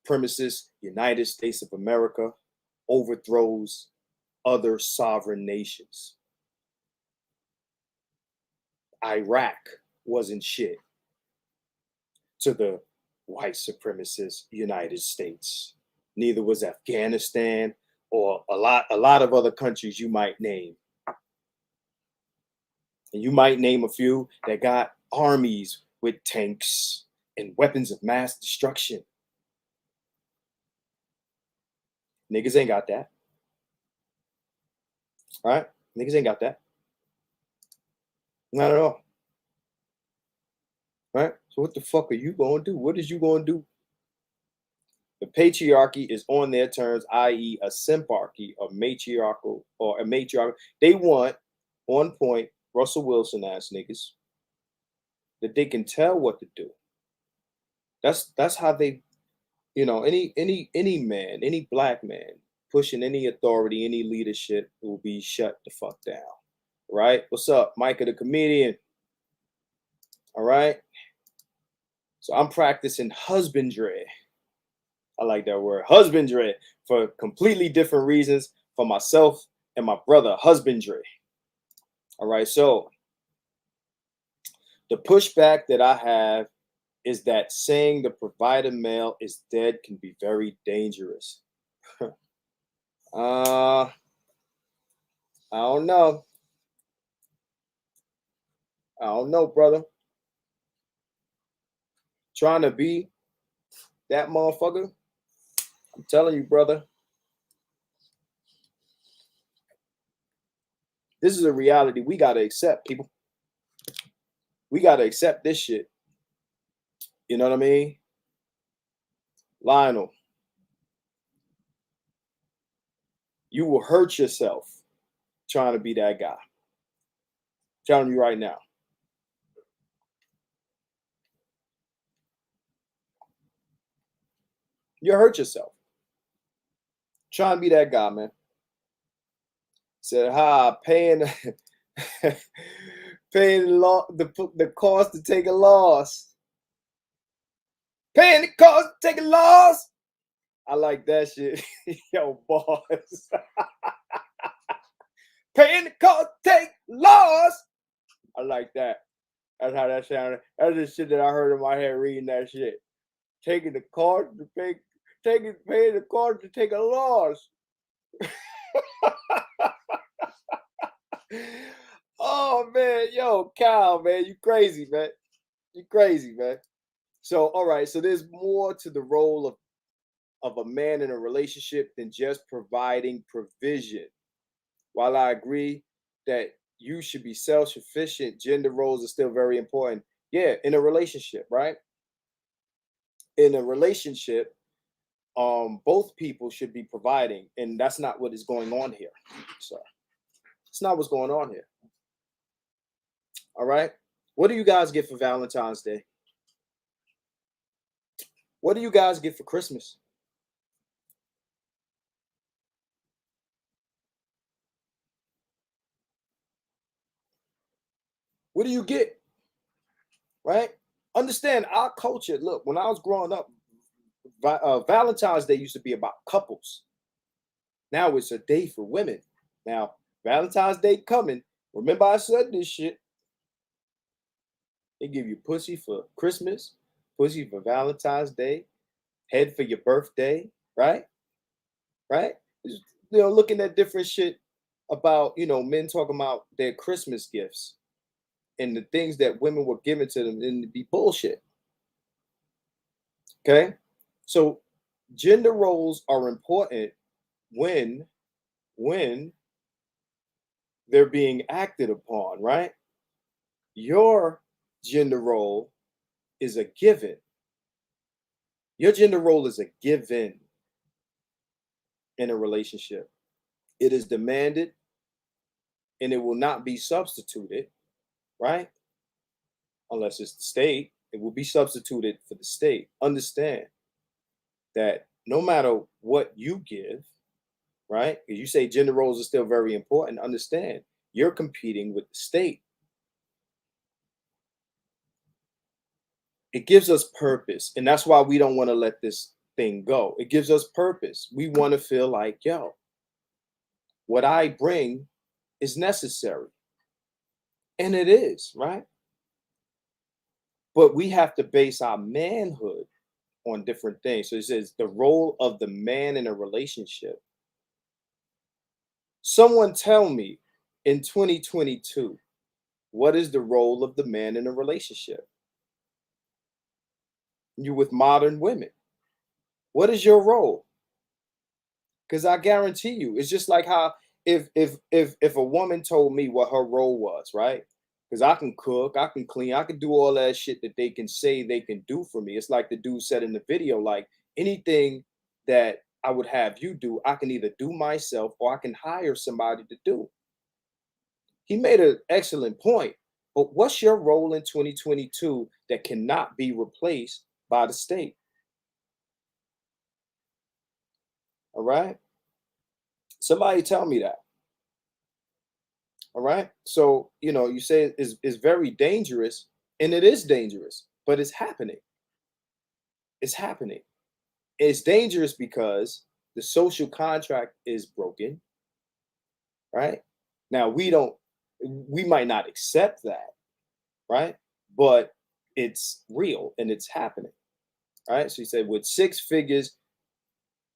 supremacist United States of America overthrows other sovereign nations. Iraq wasn't shit to the white supremacist United States. Neither was Afghanistan or a lot of other countries you might name. And you might name a few that got armies with tanks and weapons of mass destruction. Niggas ain't got that. All right? Niggas ain't got that. Not at all. Right? So what the fuck are you going to do? What is you going to do? The patriarchy is on their terms, i.e. a simparchy, a matriarchal, or a matriarch. They want, on point, Russell Wilson ass niggas, that they can tell what to do. That's how they, any man, any black man pushing any authority, any leadership will be shut the fuck down. Right? What's up, Micah the comedian? All right. So I'm practicing husbandry. I like that word, husbandry, for completely different reasons for myself and my brother, husbandry. All right. So the pushback that I have is that saying the provider male is dead can be very dangerous. I don't know. I don't know, brother. Trying to be that motherfucker. I'm telling you, brother. This is a reality we got to accept, people. We got to accept this shit. You know what I mean? Lionel, you will hurt yourself trying to be that guy. I'm telling you right now. You hurt yourself trying to be that guy, man. Said, paying paying the cost to take a loss. Paying the cost to take a loss. I like that shit. Yo, boss. Paying the cost to take loss. I like that. That's how that sounded. That's the shit that I heard in my head reading that shit. Taking the cost to paying the cost to take a loss. Oh man, yo, Kyle, man, you crazy, man. You crazy, man. So, all right, so there's more to the role of a man in a relationship than just providing provision. While I agree that you should be self-sufficient, gender roles are still very important. Yeah, in a relationship, right? In a relationship, both people should be providing, and that's not what is going on here. So it's not what's going on here. All right. What do you guys get for Valentine's Day? What do you guys get for Christmas? What do you get? right? Understand our culture. Look, when I was growing up, Valentine's Day used to be about couples. Now it's a day for women. Now, Valentine's Day coming. Remember I said this shit. They give you pussy for Christmas, pussy for Valentine's Day, head for your birthday, right? Right? Looking at different shit about, men talking about their Christmas gifts and the things that women were giving to them and to be bullshit. Okay? So gender roles are important when they're being acted upon, right? Your gender role is a given. Your gender role is a given in a relationship. It is demanded and it will not be substituted, right? Unless it's the state, it will be substituted for the state. Understand that no matter what you give, right? Because you say gender roles are still very important. Understand you're competing with the state. It gives us purpose. And that's why we don't want to let this thing go. It gives us purpose. We want to feel like, yo, what I bring is necessary. And it is, right? But we have to base our manhood on different things. So it says the role of the man in a relationship. Someone tell me in 2022, what is the role of the man in a relationship? You with modern women. What is your role? Because I guarantee you, it's just like how if a woman told me what her role was, right? Because I can cook, I can clean, I can do all that shit that they can say they can do for me. It's like the dude said in the video, like anything that I would have you do, I can either do myself or I can hire somebody to do. He made an excellent point. But what's your role in 2022 that cannot be replaced by the state? All right. Somebody tell me that. All right. So, you say it's very dangerous, and it is dangerous, but it's happening. It's happening. It's dangerous because the social contract is broken. Right. Now, we might not accept that. Right. But it's real and it's happening. Right. So he said, with 6 figures,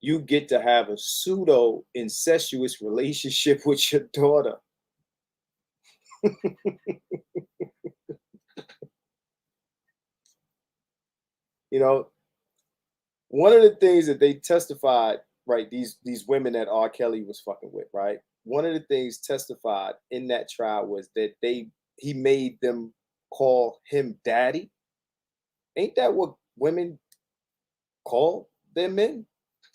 you get to have a pseudo incestuous relationship with your daughter. You know, one of the things that they testified, right? These women that R. Kelly was fucking with, right? One of the things testified in that trial was that he made them call him daddy. Ain't that what women call their men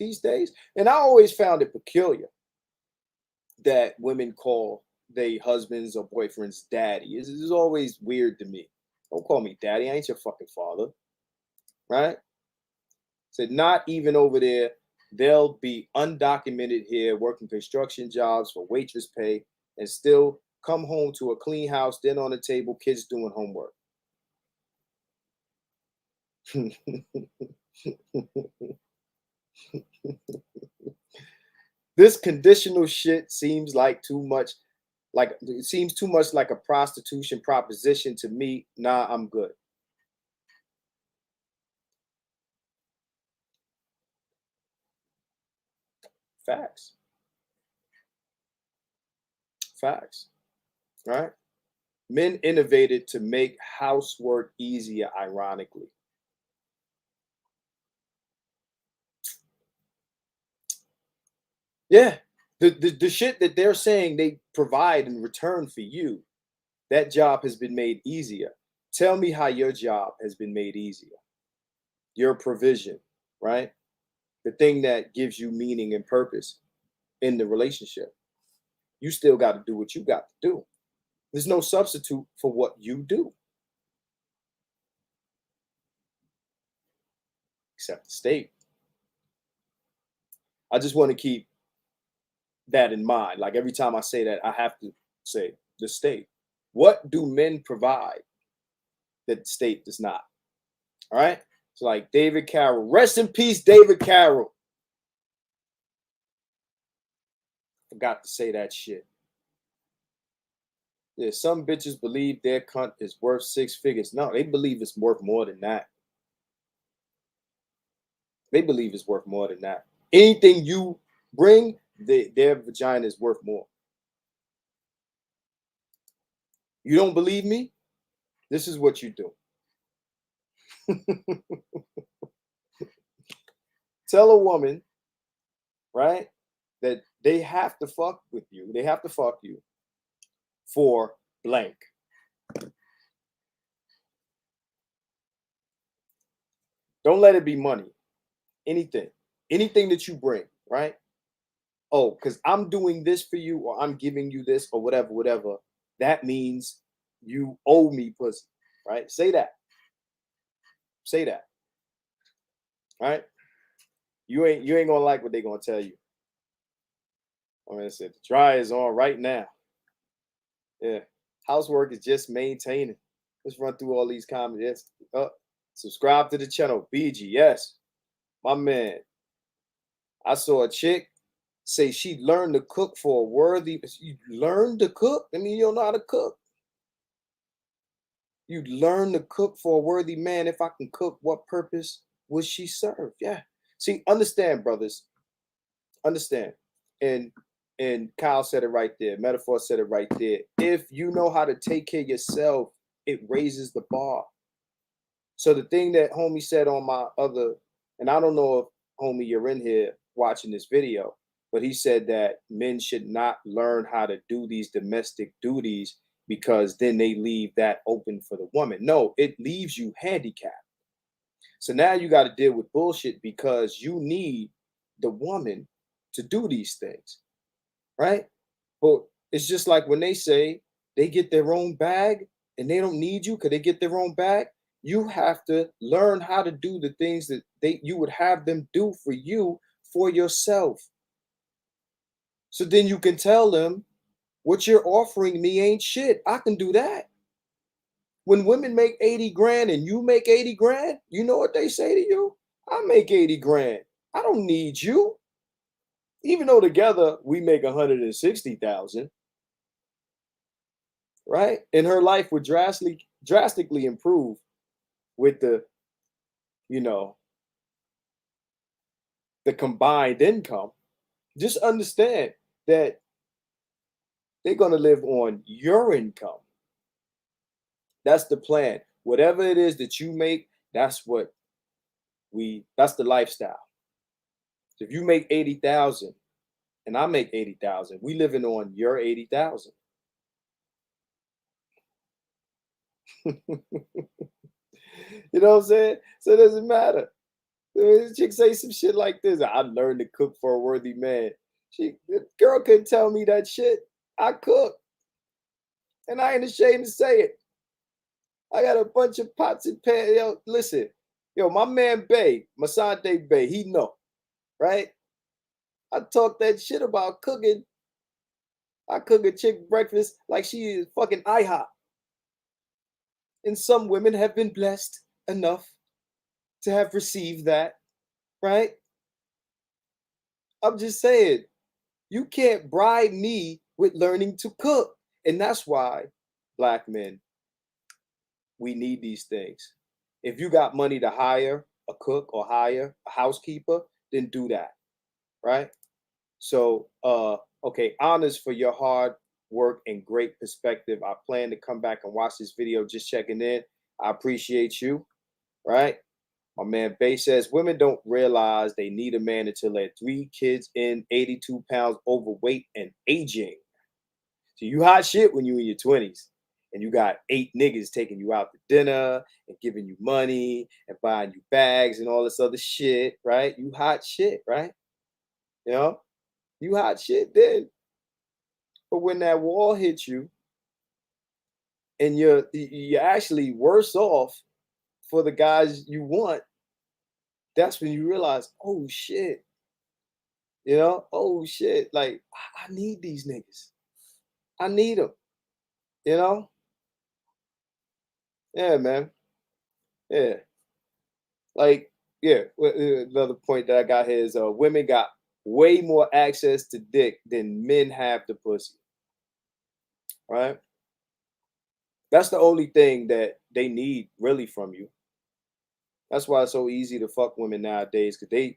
these days? And I always found it peculiar that women call their husbands or boyfriends daddy. It's always weird to me. Don't call me daddy. I ain't your fucking father, right? Said not even over there. They'll be undocumented here, working construction jobs for waitress pay, and still come home to a clean house, dinner on the table, kids doing homework. This conditional shit seems like too much, like it seems too much like a prostitution proposition to me. Nah, I'm good. Facts. Facts. Right? Men innovated to make housework easier, ironically. Yeah. The shit that they're saying they provide in return for you, that job has been made easier. Tell me how your job has been made easier. Your provision, right? The thing that gives you meaning and purpose in the relationship. You still got to do what you got to do. There's no substitute for what you do, except the state. I just want to keep that in mind. Like every time I say that, I have to say the state. What do men provide? that the state does not. All right. It's like David Carroll. Rest in peace, David Carroll. Forgot to say that shit. Yeah, some bitches believe their cunt is worth 6 figures. No, they believe it's worth more than that. They believe it's worth more than that. Anything you bring, their vagina is worth more. You don't believe me? This is what you do. Tell a woman, right, that they have to fuck with you. They have to fuck you for blank. Don't let it be money. Anything that you bring, right? Oh, because I'm doing this for you, or I'm giving you this, or whatever. That means you owe me pussy, right? Say that. Say that. Right? You ain't gonna like what they gonna tell you. I mean, I said the dryer is on right now. Yeah. Housework is just maintaining. Let's run through all these comments. Yes. Subscribe to the channel. BG. Yes. My man. I saw a chick say she learned to cook for a worthy. You learned to cook? I mean, you don't know how to cook. You learn to cook for a worthy man. If I can cook, what purpose would she serve? Yeah. See, understand, brothers. Understand. And Kyle said it right there. Metaphor said it right there. If you know how to take care of yourself, it raises the bar. So the thing that homie said on my other, and I don't know if homie you're in here watching this video, but he said that men should not learn how to do these domestic duties because then they leave that open for the woman. No, it leaves you handicapped. So now you got to deal with bullshit because you need the woman to do these things, right? But it's just like when they say they get their own bag and they don't need you because they get their own bag. You have to learn how to do the things that you would have them do for you for yourself. So then you can tell them, what you're offering me ain't shit. I can do that. When women make 80 grand and you make 80 grand, you know what they say to you? I make 80 grand. I don't need you. Even though together we make 160,000, right? And her life would drastically improve with the, you know, the combined income. Just understand that they're going to live on your income. That's the plan. Whatever it is that you make, that's the lifestyle. So if you make 80,000 and I make 80,000, we living on your 80,000. You know what I'm saying? So it doesn't matter. This chick say some shit like this. I learned to cook for a worthy man. The girl couldn't tell me that shit. I cook. And I ain't ashamed to say it. I got a bunch of pots and pans. Yo, listen. Yo, my man Bay, Masante Bay, he know, right? I talk that shit about cooking. I cook a chick breakfast like she is fucking IHOP. And some women have been blessed enough to have received that, right? I'm just saying, you can't bribe me with learning to cook. And that's why, Black men, we need these things. If you got money to hire a cook or hire a housekeeper, then do that, right? So, okay, honors for your hard work and great perspective. I plan to come back and watch this video, just checking in. I appreciate you, right? My man Bay says women don't realize they need a man until they're 3 kids in, 82 pounds overweight and aging. So you hot shit when you in your 20s and you got 8 niggas taking you out to dinner and giving you money and buying you bags and all this other shit, right? You hot shit, right? You know, you hot shit then. But when that wall hits you and you're actually worse off for the guys you want, that's when you realize, oh shit, you know, oh shit, like I need these niggas. I need them, you know? Yeah, man. Yeah. Like, yeah. Another point that I got here is women got way more access to dick than men have to pussy. Right? That's the only thing that they need really from you. That's why it's so easy to fuck women nowadays, because they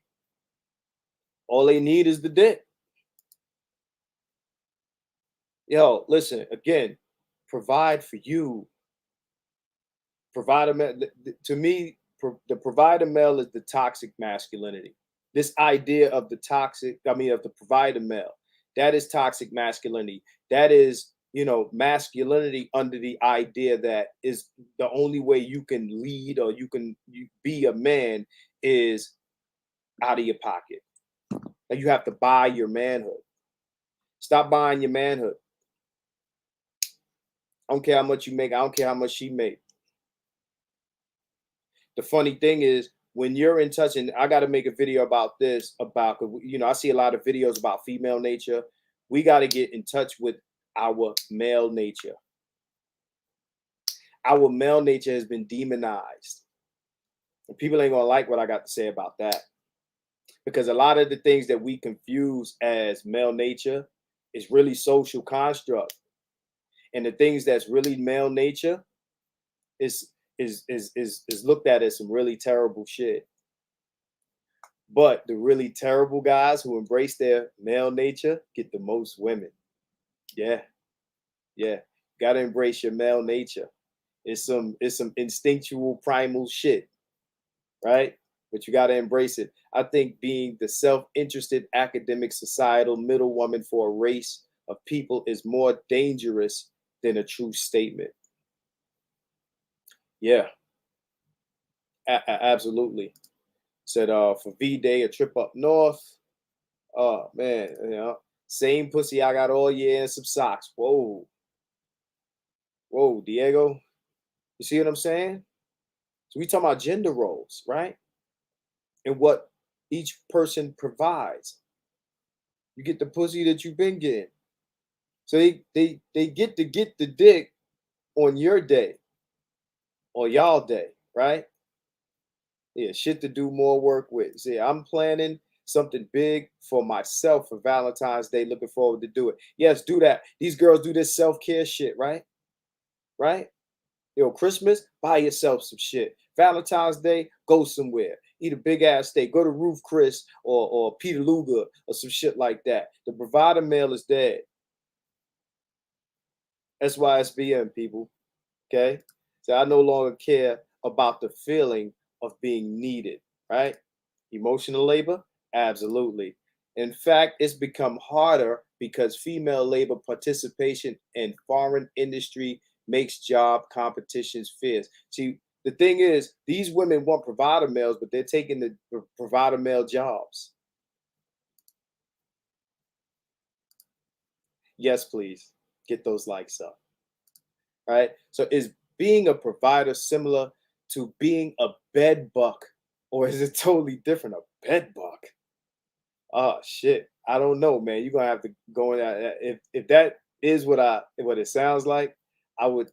all they need is the dick. Yo, listen, again, provide for you. Provider to me, the provider male is the toxic masculinity. This idea of the toxic, I mean, of the provider male, that is toxic masculinity. That is, masculinity under the idea that is the only way you can lead or you be a man is out of your pocket. Like you have to buy your manhood. Stop buying your manhood. I don't care how much you make. I don't care how much she make. The funny thing is, when you're in touch, and I got to make a video about this, about, I see a lot of videos about female nature. We got to get in touch with our male nature. Our male nature has been demonized. And people ain't gonna like what I got to say about that. Because a lot of the things that we confuse as male nature is really social construct. And the things that's really male nature is is looked at as some really terrible shit. But the really terrible guys who embrace their male nature get the most women. Yeah, yeah. Gotta embrace your male nature. It's some instinctual primal shit, right? But you gotta embrace it. I think being the self-interested academic societal middle woman for a race of people is more dangerous than a true statement. Yeah, absolutely. Said for V-Day, a trip up north. Oh man, same pussy I got all year and some socks. Whoa, whoa, Diego. You see what I'm saying? So we talking about gender roles, right? And what each person provides. You get the pussy that you've been getting. So they get to get the dick on your day or y'all day, right? Yeah, shit to do more work with. See, I'm planning something big for myself for Valentine's Day. Looking forward to do it. Yes, do that. These girls do this self-care shit, right? Right? Christmas, buy yourself some shit. Valentine's Day, go somewhere. Eat a big ass steak. Go to Roof Chris or Peter Luger or some shit like that. The provider male is dead. SYSBM, people. Okay? So I no longer care about the feeling of being needed, right? Emotional labor? Absolutely. In fact, it's become harder because female labor participation in foreign industry makes job competitions fierce. See, the thing is, these women want provider males, but they're taking the provider male jobs. Yes, please get those likes up. Right? So is being a provider similar to being a bed buck, or is it totally different? A bed buck? Oh shit. I don't know, man. You're gonna have to go in that. If that is what it sounds like, I would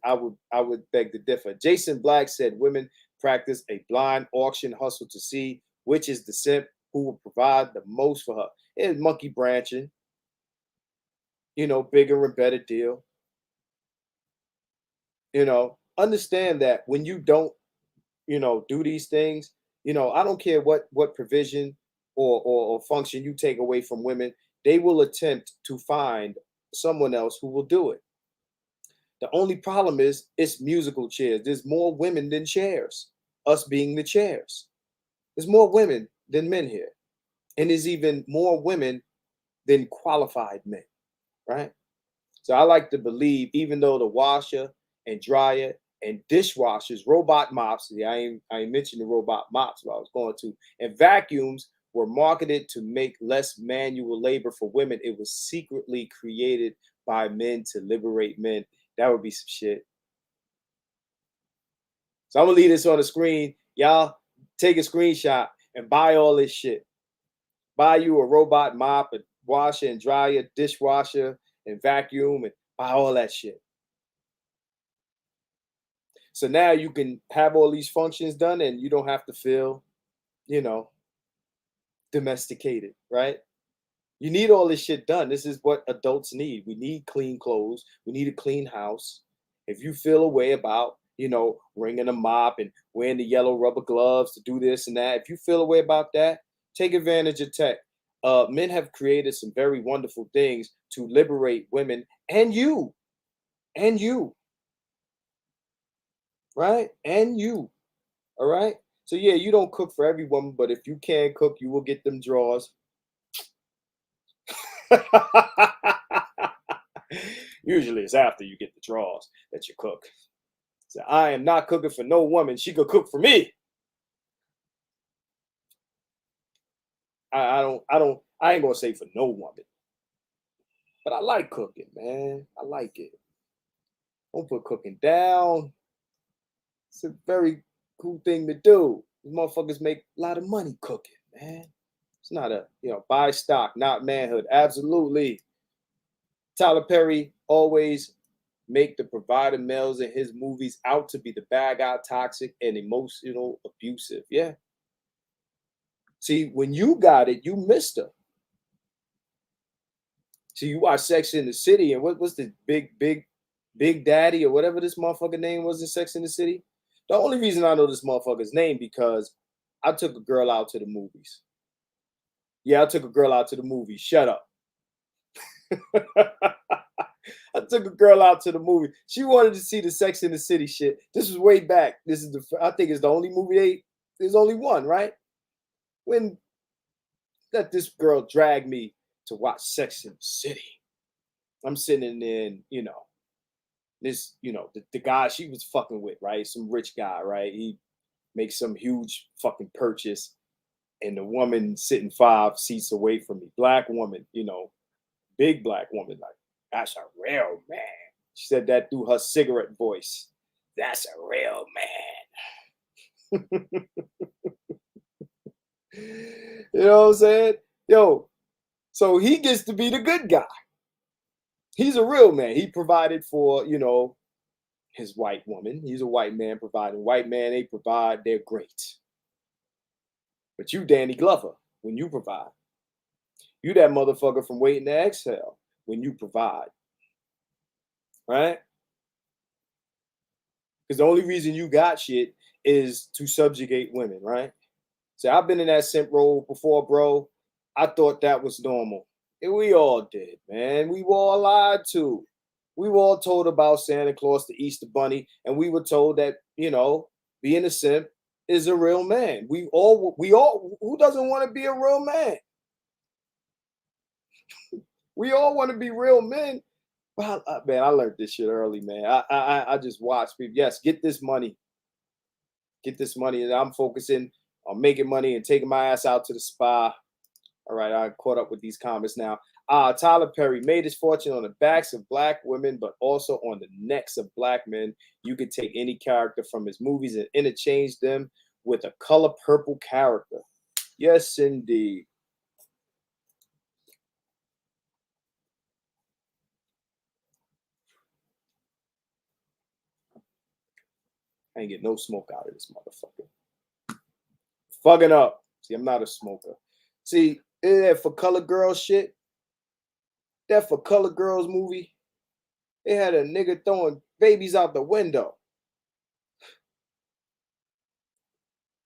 beg to differ. Jason Black said women practice a blind auction hustle to see which is the simp who will provide the most for her. It's monkey branching, bigger and better deal. Understand that when you don't, do these things, I don't care what provision or function you take away from women, they will attempt to find someone else who will do it. The only problem is it's musical chairs. There's more women than chairs, us being the chairs. There's more women than men here. And there's even more women than qualified men, right? So I like to believe, even though the washer and dryer and dishwashers, robot mops, yeah, I ain't mentioned the robot mops, but I was going to, and vacuums were marketed to make less manual labor for women. It was secretly created by men to liberate men. That would be some shit. So I'm gonna leave this on the screen. Y'all take a screenshot and buy all this shit. Buy you a robot mop, a washer and dryer, dishwasher and vacuum, and buy all that shit. So now you can have all these functions done and you don't have to feel, you know, domesticated, right? You need all this shit done. This is what adults need. We need clean clothes. We need a clean house. If you feel a way about, ringing a mop and wearing the yellow rubber gloves to do this and that, if you feel a way about that, take advantage of tech. Men have created some very wonderful things to liberate women and you, right? And you, all right? So yeah, you don't cook for every woman, but if you can cook, you will get them drawers. Usually it's after you get the drawers that you cook. So I am not cooking for no woman. She could cook for me. I ain't gonna say for no woman. But I like cooking, man. I like it. Don't put cooking down. It's a very cool thing to do. These motherfuckers make a lot of money cooking, man. It's not a, buy stock, not manhood. Absolutely. Tyler Perry always make the provider males in his movies out to be the bad guy, toxic and emotional, abusive. Yeah. See, when you got it, you missed her. See, you watch Sex in the City, and what's the Big Daddy or whatever this motherfucker name was in Sex in the City? The only reason I know this motherfucker's name because I took a girl out to the movies. Yeah, I took a girl out to the movies. Shut up. I took a girl out to the movie. She wanted to see the Sex in the City shit. This was way back. I think it's the only movie there's only one, right? When let this girl drag me to watch Sex in the City. I'm sitting in, this, the guy she was fucking with, right? Some rich guy, right? He makes some huge fucking purchase, and the woman sitting 5 seats away from me, black woman, big black woman, like, that's a real man. She said that through her cigarette voice. That's a real man. You know what I'm saying? Yo, so he gets to be the good guy. He's a real man. He provided for, his white woman. He's a white man providing. White man, they provide, they're great. But you, Danny Glover, when you provide, you that motherfucker from Waiting to Exhale when you provide, right? Because the only reason you got shit is to subjugate women, right? So I've been in that simp role before, bro. I thought that was normal. And we all did, man. We were all lied to. We were all told about Santa Claus, the Easter Bunny, and we were told that, being a simp is a real man. We all, who doesn't want to be a real man? We all want to be real men. But man, I learned this shit early, man. I just watched people. Yes, get this money. Get this money. And I'm focusing on making money and taking my ass out to the spa. All right, I caught up with these comments now. Tyler Perry made his fortune on the backs of black women, but also on the necks of black men. You could take any character from his movies and interchange them with a color purple character. Yes, indeed. I ain't get no smoke out of this motherfucker. Fucking up. See, I'm not a smoker. See, that For Color Girls shit, that For Color Girls movie, they had a nigga throwing babies out the window.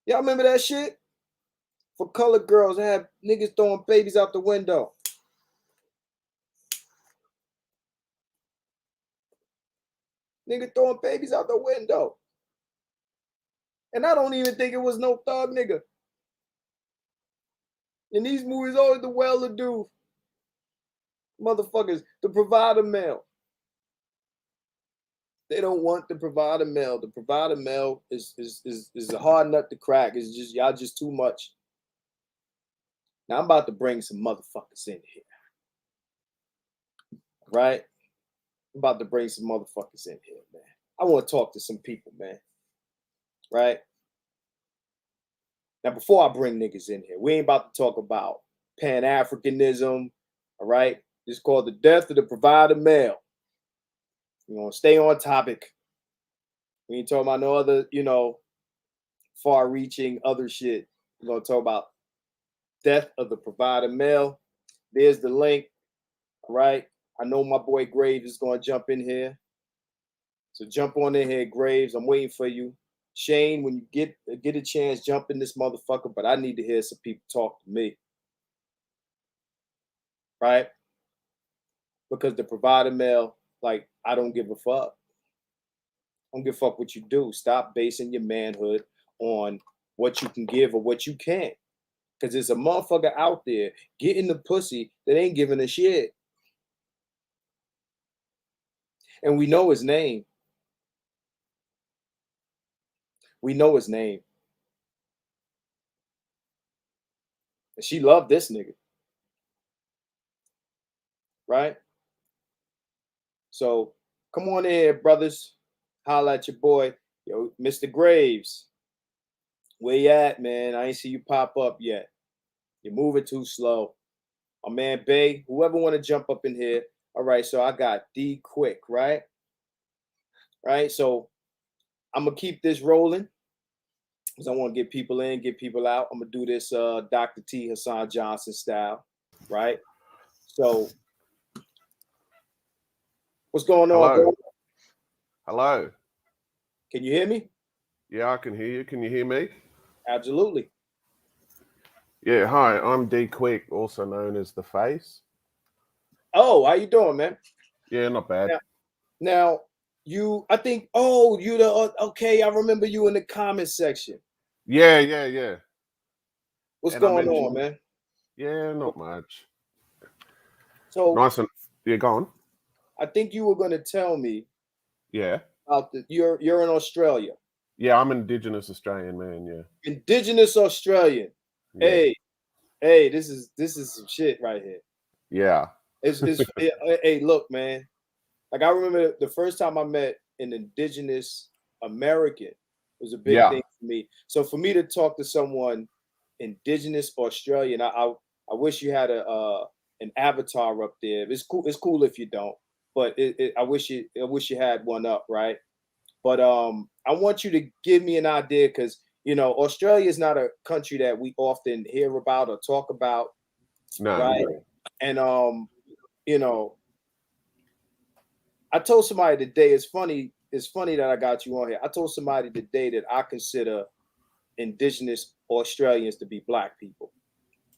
Y'all remember that shit? For Color Girls, they had niggas throwing babies out the window. Nigga throwing babies out the window. And I don't even think it was no thug nigga. In these movies, always the well-to-do motherfuckers, the provider male. They don't want the provider male. The provider male is a hard nut to crack. It's just y'all just too much. Now I'm about to bring some motherfuckers in here. Right? I'm about to bring some motherfuckers in here, man. I want to talk to some people, man. Right? Now, before I bring niggas in here, we ain't about to talk about Pan-Africanism. All right? It's called the death of the provider male. We're going to stay on topic. We ain't talking about no other, far-reaching other shit. We're gonna talk about death of the provider male. There's the link. All right. I know my boy Graves is gonna jump in here. So jump on in here, Graves. I'm waiting for you. Shane, when you get a chance, jump in this motherfucker. But I need to hear some people talk to me. Right? Because the provider male, like, I don't give a fuck. I don't give a fuck what you do. Stop basing your manhood on what you can give or what you can't. Because there's a motherfucker out there getting the pussy that ain't giving a shit. And we know his name. We know his name. And she loved this nigga. Right? So come on in here, brothers. Holla at your boy. Yo, Mr. Graves. Where you at, man? I ain't see you pop up yet. You're moving too slow. My man Bay, whoever want to jump up in here. All right, so I got D Quick, right? Right, so I'm gonna keep this rolling because I want to get people in, get people out. I'm gonna do this Dr. T. Hassan Johnson style, right? So what's going on, bro? Hello. Can you hear me? Yeah, I can hear you. Can you hear me? Absolutely. Yeah, hi. I'm D Quick, also known as The Face. Oh, how you doing, man? Yeah, not bad. Now you, I think, okay, I remember you in the comment section. Yeah. What's And I going on, mentioned, man? yeah, not much. So Nice and you're gone. I think you were going to tell me Yeah. about you're in Australia. Yeah, I'm Indigenous Australian man. Yeah. Indigenous Australian. Yeah. Hey, this is some shit right here. Yeah. Hey, look, man. Like I remember the first time I met an Indigenous American, it was a big Yeah. thing for me. So for me to talk to someone Indigenous Australian, I wish you had an avatar up there. It's cool. It's cool if you don't, but I wish you had one up, right? But I want you to give me an idea because Australia is not a country that we often hear about or talk about, No. right? And you know, I told somebody today. It's funny. It's funny that I got you on here. I told somebody today that I consider Indigenous Australians to be Black people.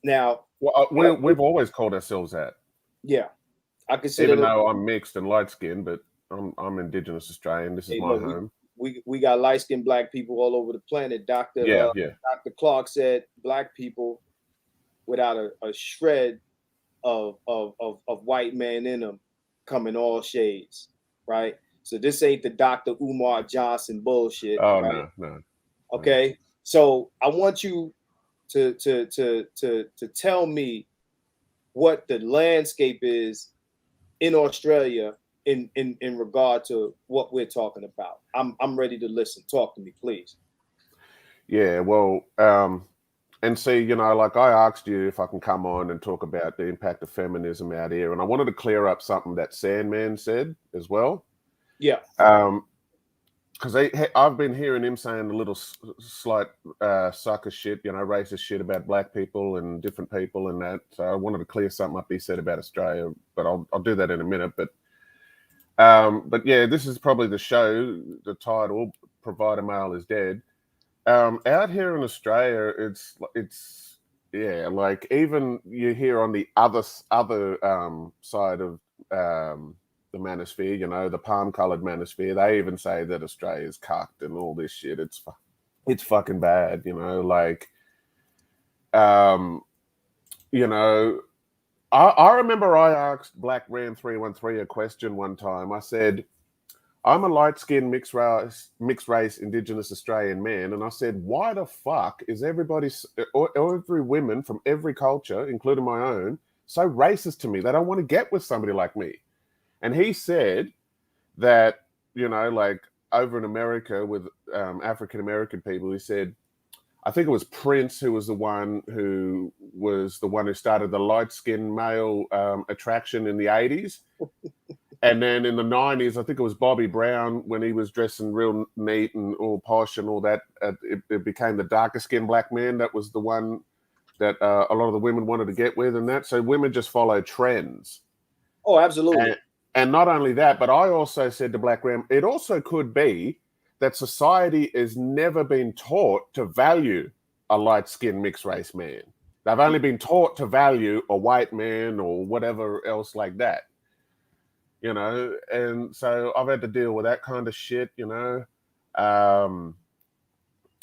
Now, Well, we've always called ourselves that. yeah, I consider Even them. though I'm mixed and light skinned, but I'm Indigenous Australian. This is Hey, my look, home. we got light skinned Black people all over the planet. Yeah. Dr. Clark said Black people without a shred of white man in them come in all shades, right? So this ain't the Dr. Umar Johnson bullshit, Oh right? no. Okay, so I want you to tell me what the landscape is in Australia in regard to what we're talking about. I'm ready to listen. Talk to me, please. Yeah. Well, and see, like I asked you if I can come on and talk about the impact of feminism out here, and I wanted to clear up something that Sandman said as well. Yeah. Because I've been hearing him saying a little slight sucker shit, racist shit about black people and different people and that. So I wanted to clear something up he said about Australia, but I'll do that in a minute. But yeah, this is probably the show. The title, "Provider Male is Dead." Out here in Australia, it's yeah, like even you hear on the other side of the manosphere, the palm-colored manosphere, they even say that Australia's cucked and all this shit. It's fucking bad, like um, you know. I remember I asked Black Ram 313 a question one time. I said, I'm a light-skinned mixed race Indigenous Australian man, and I said, why the fuck is every woman from every culture, including my own, so racist to me? They don't want to get with somebody like me. And he said that, like over in America with African American people, he said, I think it was Prince who was the one who started the light-skinned male attraction in the 80s. And then in the 90s, I think it was Bobby Brown, when he was dressing real neat and all posh and all that, it became the darker skinned black man. That was the one that a lot of the women wanted to get with and that. So women just follow trends. Oh, absolutely. And not only that, but I also said to Black Ram, it also could be that society has never been taught to value a light-skinned mixed race man. They've only been taught to value a white man or whatever else like that. You know, and so I've had to deal with that kind of shit, you know.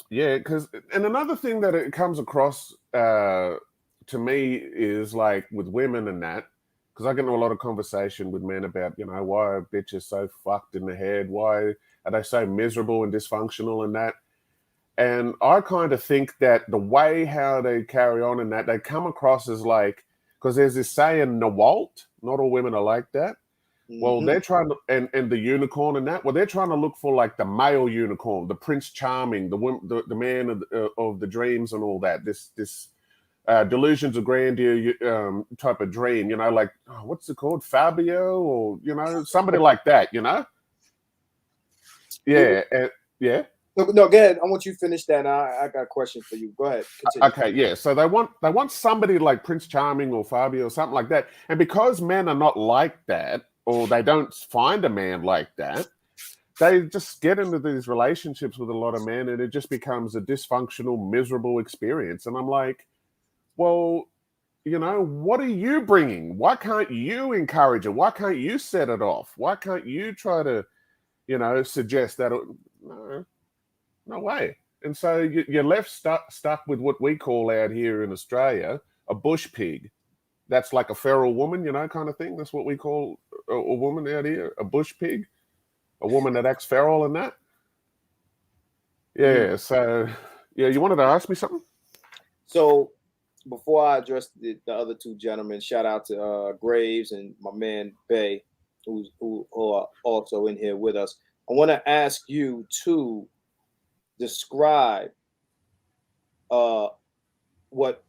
Yeah, because, and another thing that it comes across to me is like with women and that, because I get into a lot of conversation with men about, you know, why are bitches so fucked in the head? Why are they so miserable and dysfunctional and that? And I kind of think that the way how they carry on in that, they come across as like, because there's this saying, Nawalt, not all women are like that. Well, they're trying to, and the unicorn and that, well, they're trying to look for like the male unicorn, the Prince Charming, the man of the dreams and all that. This delusions of grandeur type of dream, you know, like, oh, what's it called, Fabio, or you know, somebody like that, you know. Yeah, yeah. No, go ahead. I want you to finish that. I got a question for you. Go ahead. Continue. Okay, yeah. So they want somebody like Prince Charming or Fabio or something like that, and because men are not like that, or they don't find a man like that, they just get into these relationships with a lot of men, and it just becomes a dysfunctional, miserable experience. And I'm like, well, you know, what are you bringing? Why can't you encourage it? Why can't you set it off? Why can't you try to, you know, suggest that? No way. And so you're left stuck with what we call out here in Australia a bush pig. That's like a feral woman, you know, kind of thing. That's what we call a woman out here, a bush pig, a woman that acts feral and that. Yeah. So, yeah, you wanted to ask me something? So, before I address the other two gentlemen, shout out to Graves and my man Bay, who are also in here with us. I want to ask you to describe what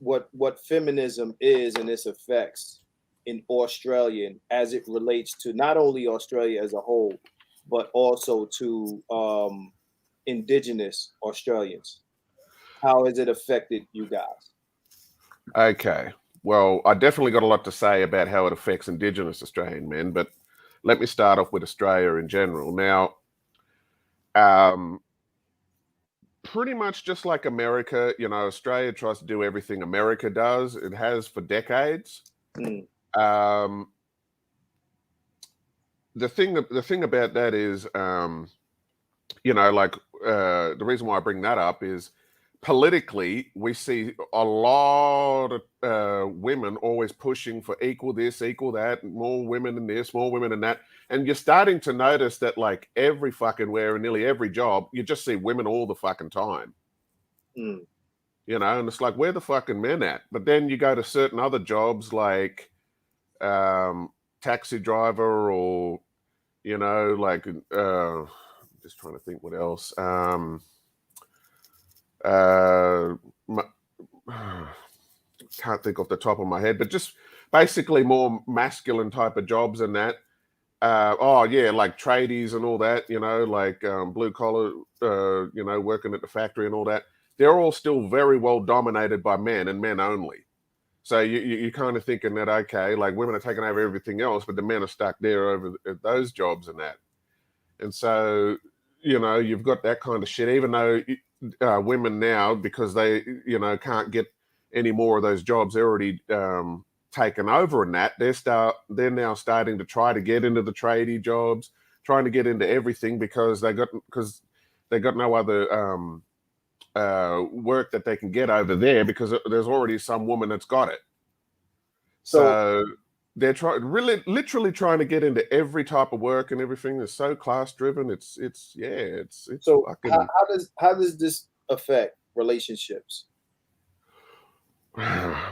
feminism is and its effects in Australian as it relates to not only Australia as a whole, but also to Indigenous Australians. How has it affected you guys? Okay. Well, I definitely got a lot to say about how it affects Indigenous Australian men, but let me start off with Australia in general. Now, pretty much just like America, you know, Australia tries to do everything America does. It has for decades. The thing about that is, you know, like the reason why I bring that up is politically we see a lot of women always pushing for equal this, equal that, more women in this, more women in that. And you're starting to notice that like every fucking where in nearly every job, you just see women all the fucking time. You know, and it's like, where the fucking men at? But then you go to certain other jobs like taxi driver or, you know, like just trying to think what else. Can't think off the top of my head, but just basically more masculine type of jobs and that. Oh yeah, like tradies and all that, you know, like blue collar, you know, working at the factory and all that. They're all still very well dominated by men and men only. So you're kind of thinking that, okay, like women are taking over everything else, but the men are stuck there over at those jobs and that. And so, you know, you've got that kind of shit, even though women now, because they, you know, can't get any more of those jobs, they're already taken over in that. They're now starting to try to get into the tradie jobs, trying to get into everything because they got no other work that they can get over there because there's already some woman that's got it. So they're literally trying to get into every type of work and everything. Is so class driven. It's so fucking... how does this affect relationships?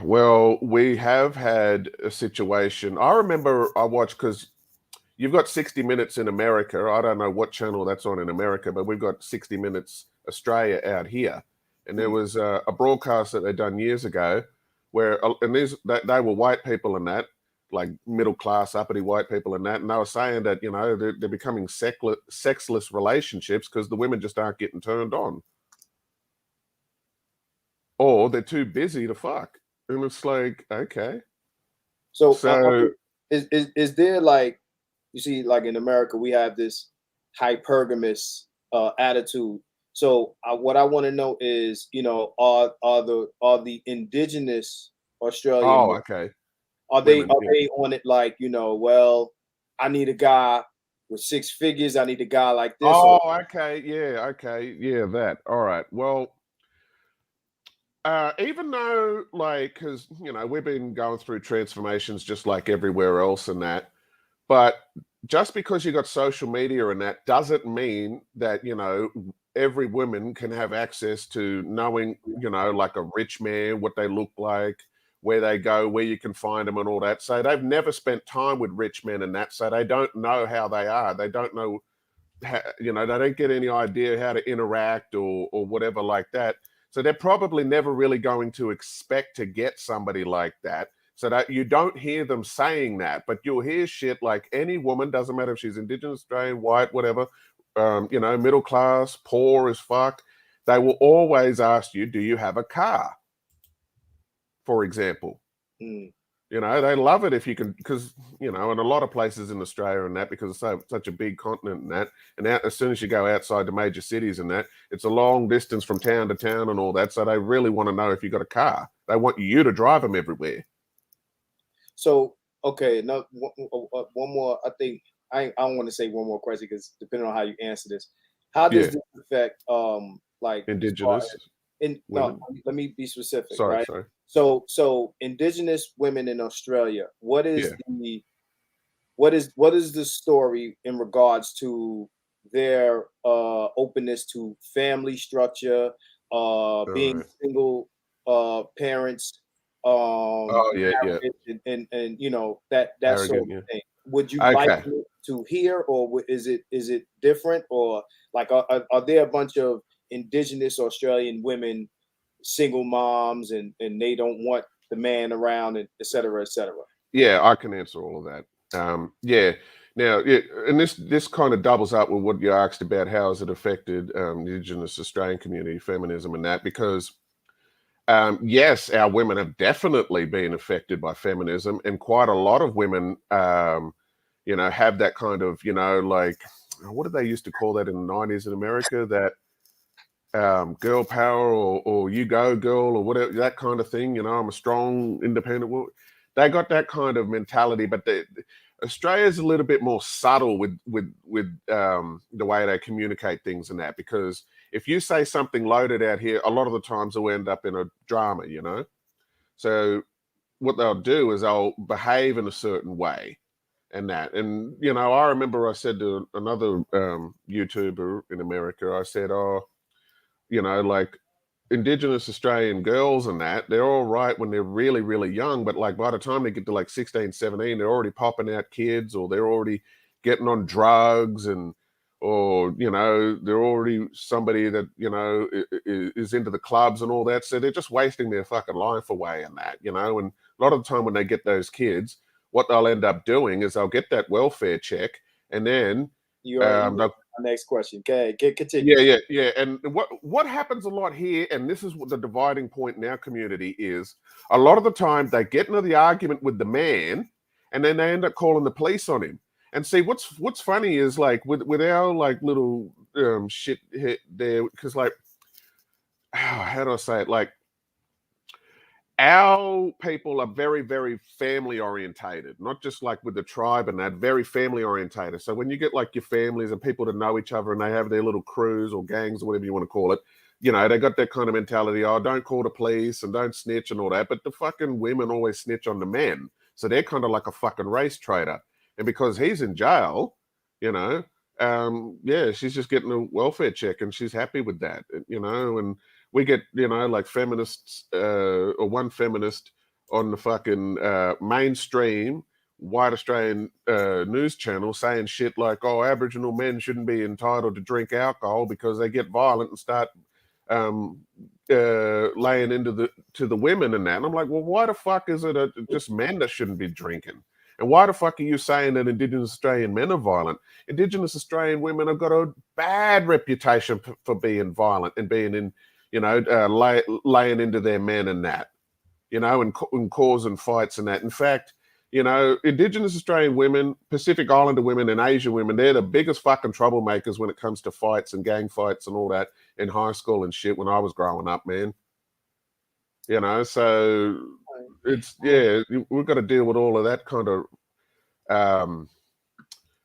Well, we have had a situation. I remember I watched, because you've got 60 Minutes in America. I don't know what channel that's on in America, but we've got 60 Minutes Australia out here. And there was a broadcast that they'd done years ago where, and they were white people in that, like middle class, uppity white people and that. And they were saying that, you know, they're becoming sexless relationships because the women just aren't getting turned on. Or they're too busy to fuck. And it's like, okay. So, So is there like, you see, like in America, we have this hypergamous attitude. So, what I want to know is, you know, are the indigenous Australian oh, women, okay. are Women, yeah. they on it like, you know, well, I need a guy with 6 figures, I need a guy like this, or Oh, okay. Yeah, okay. Yeah, that. All right. Well, even though, like, because, you know, we've been going through transformations just like everywhere else and that, but just because you got social media and that doesn't mean that, you know, every woman can have access to knowing, you know, like a rich man, what they look like, where they go, where you can find them and all that. So they've never spent time with rich men and that. So they don't know how they are. They don't know, you know, they don't get any idea how to interact or whatever like that. So they're probably never really going to expect to get somebody like that. So that you don't hear them saying that, but you'll hear shit like any woman, doesn't matter if she's Indigenous, Australian, white, whatever, you know, middle class, poor as fuck. They will always ask you, do you have a car? For example. mm, You know, they love it if you can, because, you know, in a lot of places in Australia and that, because it's such a big continent and that, and as soon as you go outside the major cities and that, it's a long distance from town to town and all that. So they really want to know if you got a car. They want you to drive them everywhere. so okay. Now, one more. I think I don't want to say one more question because depending on how you answer this, how does Yeah, this affect like as far Indigenous in no, women. let me be specific, Sorry, right? sorry. So indigenous women in Australia, Yeah. what is the story in regards to their openness to family structure, All being right. single parents, Oh, yeah, yeah. marriage, and you know that sort Arrogant, of yeah. thing. Would you like Okay. it to hear, or is it different, or like are there a bunch of indigenous Australian women, single moms, and they don't want the man around, and et cetera, et cetera? Yeah, I can answer all of that. Yeah. Now, yeah, and this kind of doubles up with what you asked about how has it affected the Indigenous Australian community, feminism, and that, because yes, our women have definitely been affected by feminism, and quite a lot of women, you know, have that kind of, you know, like what did they used to call that in the 90s in America? That girl power or you go girl or whatever, that kind of thing. You know, I'm a strong, independent woman. They got that kind of mentality, but Australia's a little bit more subtle with the way they communicate things and that, because if you say something loaded out here, a lot of the times it'll end up in a drama, you know. So what they'll do is they'll behave in a certain way and that. And you know, I remember I said to another YouTuber in America, I said, oh, you know, like Indigenous Australian girls and that, they're all right when they're really, really young. But like by the time they get to like 16, 17, they're already popping out kids, or they're already getting on drugs, and, or, you know, they're already somebody that, you know, is into the clubs and all that. So they're just wasting their fucking life away in that, you know. And a lot of the time when they get those kids, what they'll end up doing is they'll get that welfare check, and then You already know they'll my next question. Okay, continue. yeah, yeah, yeah. And what happens a lot here, and this is what the dividing point in our community is, a lot of the time they get into the argument with the man, and then they end up calling the police on him. And see, what's funny is like with our like little shit hit there, because like how do I say it? Like our people are very, very family orientated, not just like with the tribe and that, very family orientated. So when you get like your families and people to know each other and they have their little crews or gangs or whatever you want to call it, you know, they got that kind of mentality. Oh, don't call the police and don't snitch and all that. But the fucking women always snitch on the men. So they're kind of like a fucking race traitor. And because he's in jail, you know, yeah, she's just getting a welfare check and she's happy with that, you know. And we get, you know, like feminists or one feminist on the fucking mainstream white Australian news channel saying shit like, oh, Aboriginal men shouldn't be entitled to drink alcohol because they get violent and start um, laying into the women and that. And I'm like, well, why the fuck is it just men that shouldn't be drinking? And why the fuck are you saying that Indigenous Australian men are violent? Indigenous Australian women have got a bad reputation for being violent and being in, you know, laying into their men and that, you know, and causing fights and that. In fact, you know, Indigenous Australian women, Pacific Islander women, and Asian women, they're the biggest fucking troublemakers when it comes to fights and gang fights and all that in high school and shit when I was growing up, man. You know, so it's, yeah, we've got to deal with all of that kind of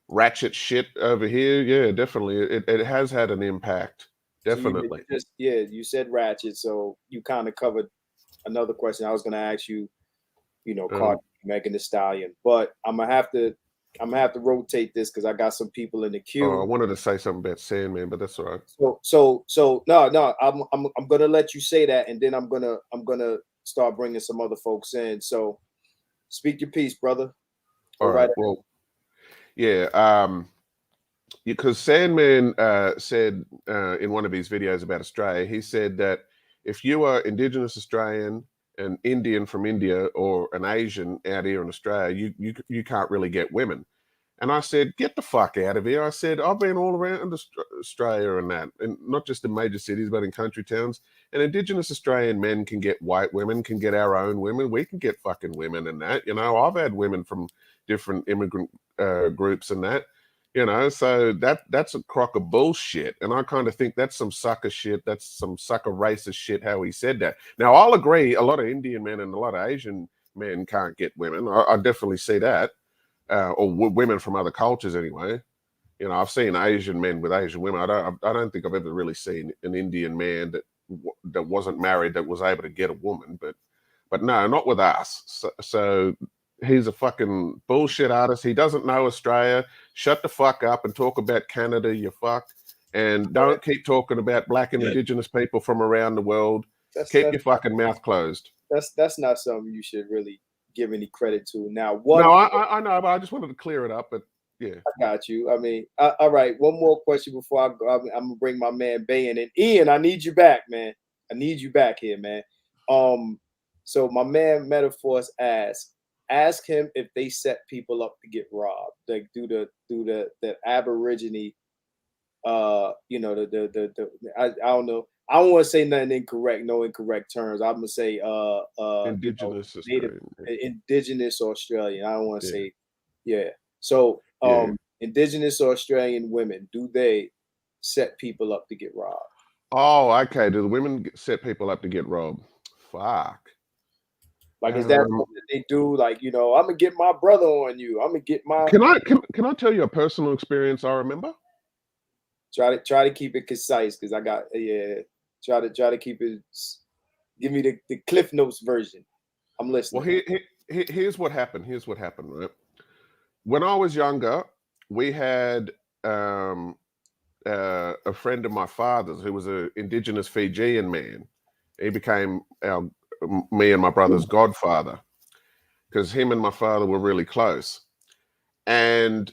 ratchet shit over here. Yeah, definitely. It has had an impact. Definitely. So you said ratchet, so you kind of covered another question I was going to ask you. You know, Cardi, Megan Thee Stallion, but I'm gonna have to rotate this because I got some people in the queue. I wanted to say something about Sandman, but that's all right. So no, I'm gonna let you say that, and then I'm gonna start bringing some other folks in. So speak your piece, brother. All right. Well, yeah. Because Sandman said in one of his videos about Australia, he said that if you are Indigenous Australian, an Indian from India, or an Asian out here in Australia, you can't really get women. And I said, get the fuck out of here. I said, I've been all around Australia and that, and not just in major cities, but in country towns. And Indigenous Australian men can get white women, can get our own women. We can get fucking women and that. You know, I've had women from different immigrant groups and that. You know, so that's a crock of bullshit. And I kind of think that's some sucker shit. That's some sucker racist shit, how he said that. Now, I'll agree, a lot of Indian men and a lot of Asian men can't get women. I definitely see that. Or women from other cultures anyway. You know, I've seen Asian men with Asian women. I don't think I've ever really seen an Indian man that wasn't married that was able to get a woman. But no, not with us. So he's a fucking bullshit artist. He doesn't know Australia. Shut the fuck up and talk about Canada, you fuck. And don't keep talking about black and Indigenous people from around the world. Keep your fucking mouth closed. That's not something you should really give any credit to. Now, I know, but I just wanted to clear it up. But yeah, I got you. I mean, all right. One more question before I go. I'm gonna bring my man Bay in. And Ian, I need you back, man. I need you back here, man. So my man Metaphors ask him if they set people up to get robbed, like do the Aborigine, you know, I don't know. I don't want to say nothing incorrect, no incorrect terms. I'm gonna say Indigenous Native, Australian. Indigenous Australian. I don't want to say, yeah. So Indigenous Australian women, do they set people up to get robbed? Oh, okay. Do the women set people up to get robbed? Fuck. Like, is that something that they do? Like, you know, I'm gonna get my brother on you. I'm gonna get my. Can I tell you a personal experience I remember? Try to keep it concise because I got Try to keep it. Give me the Cliff Notes version. I'm listening. Well, here's what happened. Here's what happened. Right, when I was younger, we had a friend of my father's who was an Indigenous Fijian man. He became me and my brother's godfather because him and my father were really close. And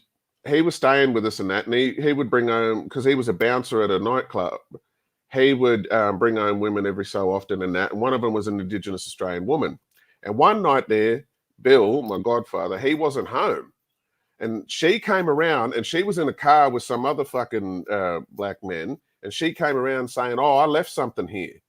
he was staying with us and that, and he would bring home, because he was a bouncer at a nightclub, he would bring home women every so often and that, and one of them was an Indigenous Australian woman. And one night there, Bill, my godfather, he wasn't home. And she came around, and she was in a car with some other fucking black men, and she came around saying, oh, I left something here.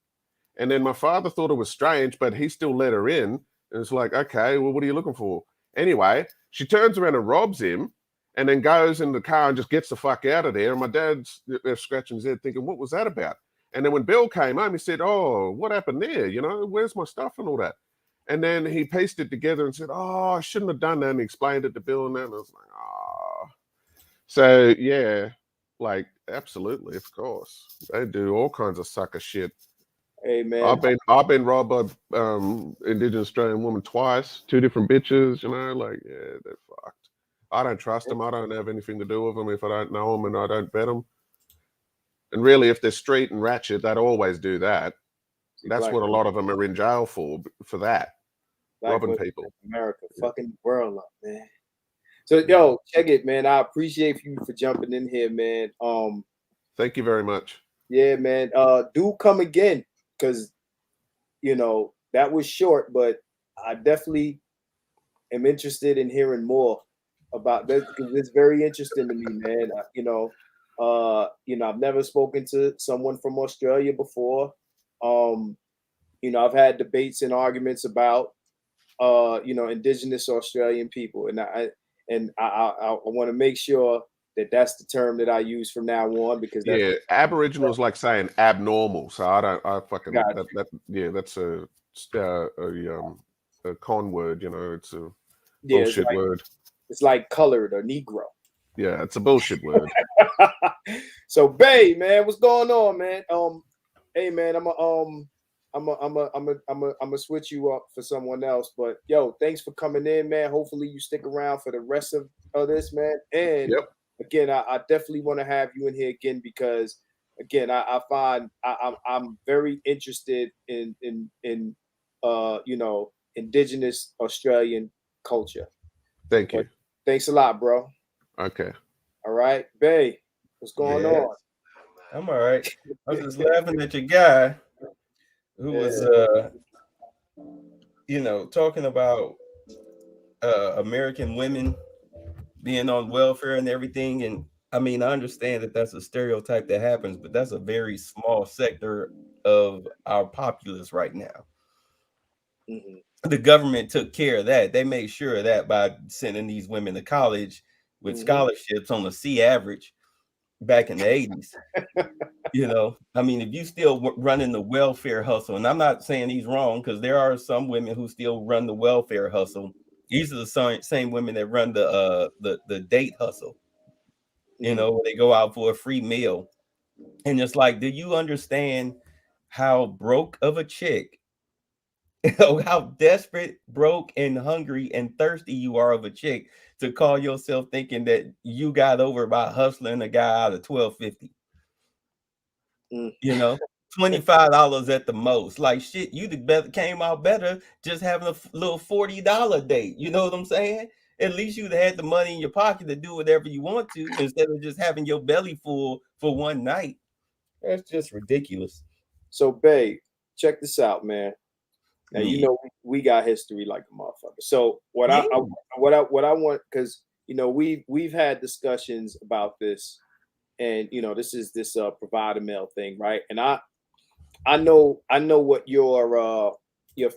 And then my father thought it was strange, but he still let her in. And it's like, okay, well, what are you looking for? Anyway, she turns around and robs him, and then goes in the car and just gets the fuck out of there. And my dad's scratching his head thinking, what was that about? And then when Bill came home, he said, oh, what happened there? You know, where's my stuff and all that? And then he pieced it together and said, oh, I shouldn't have done that. And he explained it to Bill and that. And I was like, oh. So, yeah, like, absolutely, of course. They do all kinds of sucker shit. Hey, man. I've been robbed by Indigenous Australian woman twice, 2 different bitches, you know, like, yeah, they're fucked. I don't trust them. I don't have anything to do with them if I don't know them and I don't bet them. And really, if they're street and ratchet, they'd always do that. That's what a lot of them are in jail for that. Robbing people. America, fucking the world up, man. So, yo, check it, man. I appreciate you for jumping in here, man. Thank you very much. Yeah, man. Do come again, because, you know, that was short, but I definitely am interested in hearing more about that because it's very interesting to me, man. I've never spoken to someone from Australia before. Um, I've had debates and arguments about Indigenous Australian people, and I want to make sure that that's the term that I use from now on because that's Yeah, Aboriginal is like saying abnormal. So I fucking got that's a con word. It's a yeah, bullshit word. it's like colored or Negro. Yeah, it's a bullshit word. So, Bay, man, what's going on, man? Hey, man, I'm a switch you up for someone else. But yo, thanks for coming in, man. Hopefully, you stick around for the rest of this, man. And Yep. again, I definitely want to have you in here again because again, I find I'm very interested in Indigenous Australian culture. Thank But you. thanks a lot, bro. Okay. All right, Bay, what's going Yes, on? I'm all right. I was just laughing at your guy who was, talking about American women being on welfare and everything. And I mean, I understand that that's a stereotype that happens, but that's a very small sector of our populace right now. Mm-hmm. The government took care of that. They made sure of that by sending these women to college with scholarships on the C average back in the 80s. I mean, if you still running the welfare hustle, and I'm not saying he's wrong because there are some women who still run the welfare hustle. These are the same women that run the date hustle. Where they go out for a free meal, and it's like, do you understand how broke of a chick, how desperate, broke, and hungry and thirsty you are of a chick to call yourself thinking that you got over by hustling a guy out of $12.50? $25 at the most. Like shit, came out better just having a little $40 date. You know what I'm saying? At least you'd had the money in your pocket to do whatever you want to instead of just having your belly full for one night. That's just ridiculous. So, Bay, check this out, man. Now Yeah. we got history like a motherfucker. So what Yeah. I want because we've had discussions about this, and this is this provider mail thing, right? And I know what your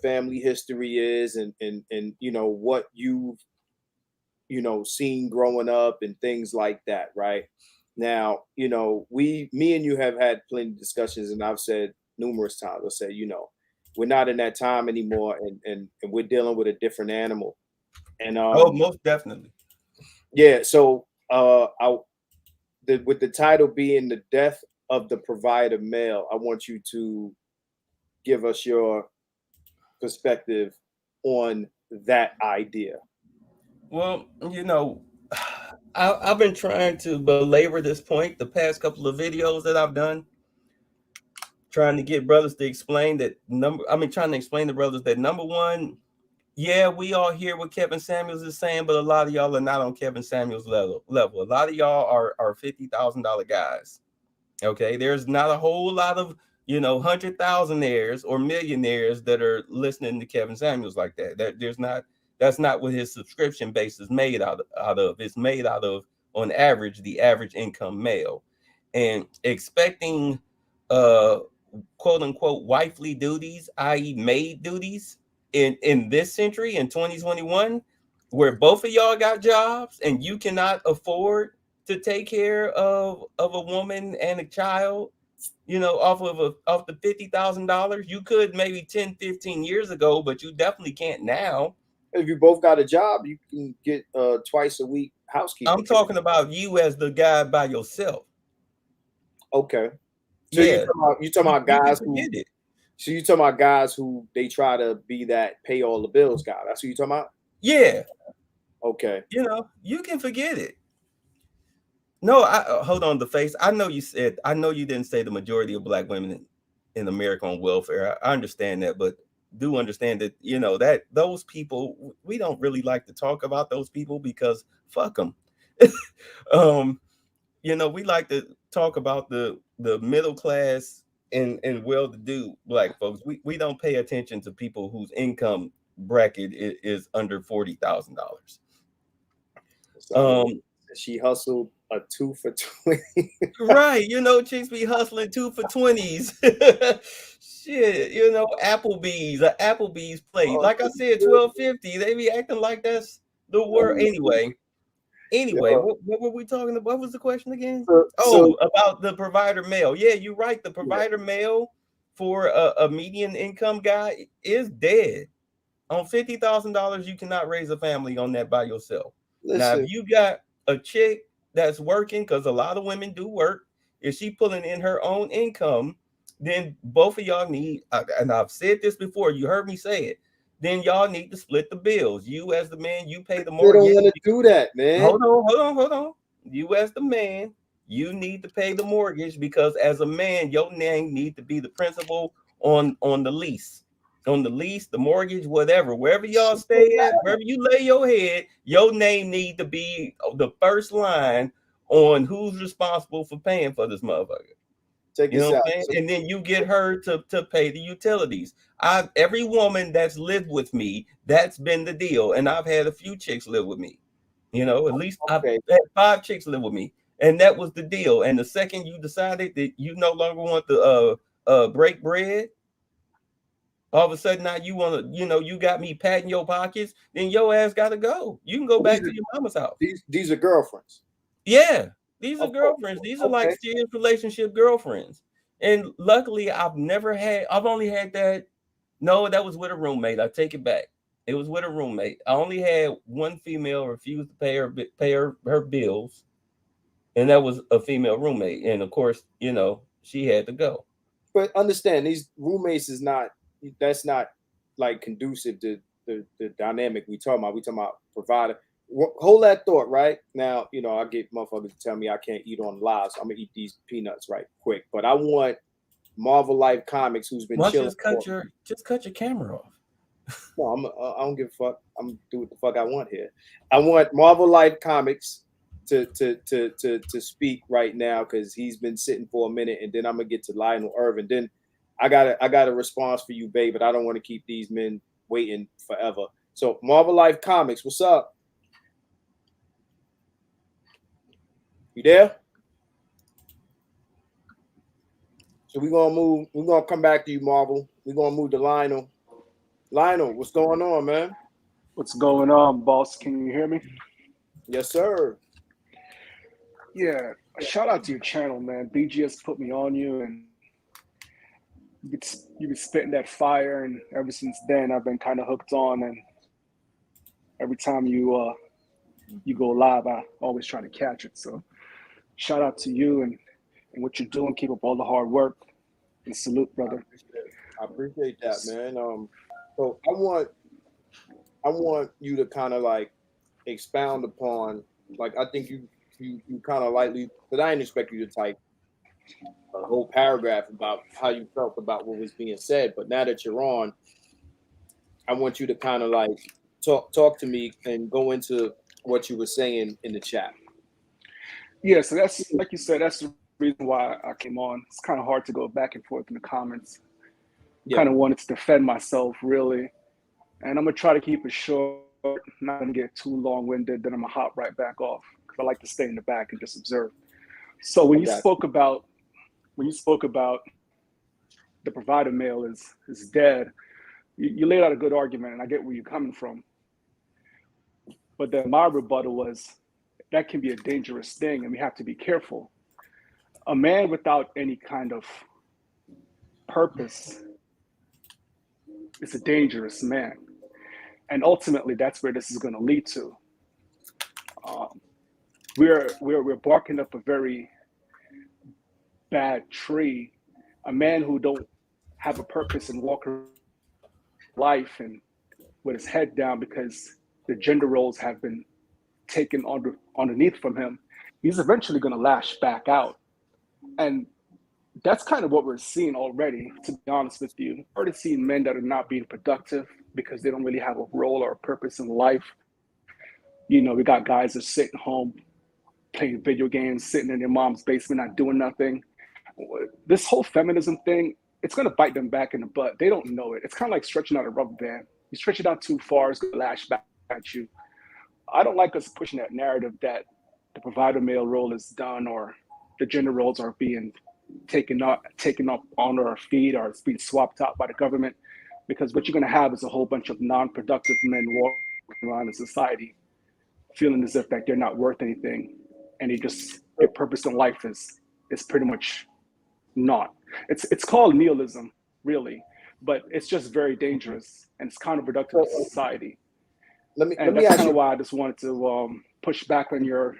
family history is, and what you've seen growing up and things like that, right? Now, me and you have had plenty of discussions, and I've said numerous times, I said, we're not in that time anymore, and we're dealing with a different animal. And Oh, most definitely. yeah, so with the title being the death of the provider male, I want you to give us your perspective on that idea. Well, I've been trying to belabor this point the past couple of videos that I've done, trying to get brothers to explain that trying to explain to brothers that number one, yeah, we all hear what Kevin Samuels is saying, but a lot of y'all are not on Kevin Samuels level. A lot of y'all are $50,000 guys. Okay, there's not a whole lot of 100,000aires or millionaires that are listening to Kevin Samuels like that. That's not what his subscription base is made out of. It's made out of, on average, the average income male, and expecting quote unquote wifely duties, i.e. maid duties, in this century in 2021, where both of y'all got jobs and you cannot afford to take care of a woman and a child, off the $50,000. You could maybe 10, 15 years ago, but you definitely can't now. If you both got a job, you can get twice a week housekeeping. I'm talking about you as the guy by yourself. Okay. So Yeah. you talking about guys who forget it. So you talking about guys who they try to be that pay all the bills guy. That's what you talking about? Yeah. Okay. You can forget it. No, hold on, the face. I know you didn't say the majority of black women in America on welfare. I understand that, but do understand that, that those people, we don't really like to talk about those people because fuck them. We like to talk about the middle class and well-to-do black folks. We don't pay attention to people whose income bracket is under $40,000. She hustled a 2 for 20. Right, chicks be hustling 2 for 20s. Shit, Applebee's plate. Like I said, $12.50. They be acting like that's the word. Anyway, what were we talking about? What was the question again? About the provider male. Yeah, you're right. The provider male for a median income guy is dead. On $50,000, you cannot raise a family on that by yourself. Now, if you got a chick that's working, because a lot of women do work, if she pulling in her own income, then both of y'all need, and I've said this before, you heard me say it, then y'all need to split the bills. You as the man, you pay the mortgage. They don't want to do that, man. Hold on. You as the man, you need to pay the mortgage, because as a man, your name need to be the principal on the lease. On the lease, the mortgage, whatever, wherever y'all stay at, wherever you lay your head, your name need to be the first line on who's responsible for paying for this motherfucker. Check this out. And then you get her to pay the utilities. Every woman that's lived with me, that's been the deal. And I've had a few chicks live with me. At least I've had 5 chicks live with me. And that was the deal. And the second you decided that you no longer want to break bread, all of a sudden now you want to, you got me patting your pockets, then your ass got to go. You can go back to your mama's house. These are girlfriends. Yeah, these are girlfriends. These are like serious relationship girlfriends. And luckily, I've only had that. No, that was with a roommate. I take it back. It was with a roommate. I only had one female refuse to pay her bills. And that was a female roommate. And of course, she had to go. But understand, these roommates that's not like conducive to the dynamic we talking about. We talking about provider. Hold that thought right now. I get motherfuckers to tell me I can't eat on live, so I'm gonna eat these peanuts right quick. But I want Marvel Life Comics, who's been chilling. Just cut your camera off. No, I don't give a fuck. I'm gonna do what the fuck I want here. I want Marvel Life Comics to speak right now, because he's been sitting for a minute, and then I'm gonna get to Lionel Irvin. Then I got a response for you, babe, but I don't want to keep these men waiting forever. So Marvel Life Comics, what's up? You there? So we're gonna come back to you, Marvel. We're gonna move to Lionel. Lionel, what's going on, man? What's going on, boss? Can you hear me? Yes, sir. Yeah, shout out to your channel, man. BGS put me on you, and you've been spitting that fire, and ever since then I've been kind of hooked on. And every time you go live, I always try to catch it. So shout out to you and what you're doing. Keep up all the hard work, and salute, brother. I appreciate that, man. So I want you to kind of like expound upon, like, I think you kind of lightly, because I didn't expect you to type a whole paragraph about how you felt about what was being said. But now that you're on, I want you to kind of like talk to me and go into what you were saying in the chat. Yeah, so that's, like you said, that's the reason why I came on. It's kind of hard to go back and forth in the comments. Kind of wanted to defend myself, really. And I'm going to try to keep it short, not going to get too long-winded, then I'm going to hop right back off, because I like to stay in the back and just observe. So when you spoke about the provider male is dead, you laid out a good argument, and I get where you're coming from. But then my rebuttal was, that can be a dangerous thing, and we have to be careful. A man without any kind of purpose is a dangerous man. And ultimately, that's where this is going to lead to. We're barking up a very bad tree. A man who don't have a purpose and walk life and with his head down because the gender roles have been taken underneath from him, he's eventually going to lash back out. And that's kind of what we're seeing already, to be honest with you. We're already seeing men that are not being productive because they don't really have a role or a purpose in life. We got guys that are sitting home playing video games, sitting in their mom's basement, not doing nothing. This whole feminism thing, it's going to bite them back in the butt. They don't know it. It's kind of like stretching out a rubber band. you stretch it out too far, it's gonna lash back at you. I don't like us pushing that narrative that the provider male role is done, or the gender roles are being taken up on our feet, or it's being swapped out by the government, because what you're going to have is a whole bunch of non-productive men walking around in society feeling as if that they're not worth anything, and their purpose in life is pretty much not. It's called nihilism, really, but it's just very dangerous, and it's counterproductive to society. That's kind of why I just wanted to push back on your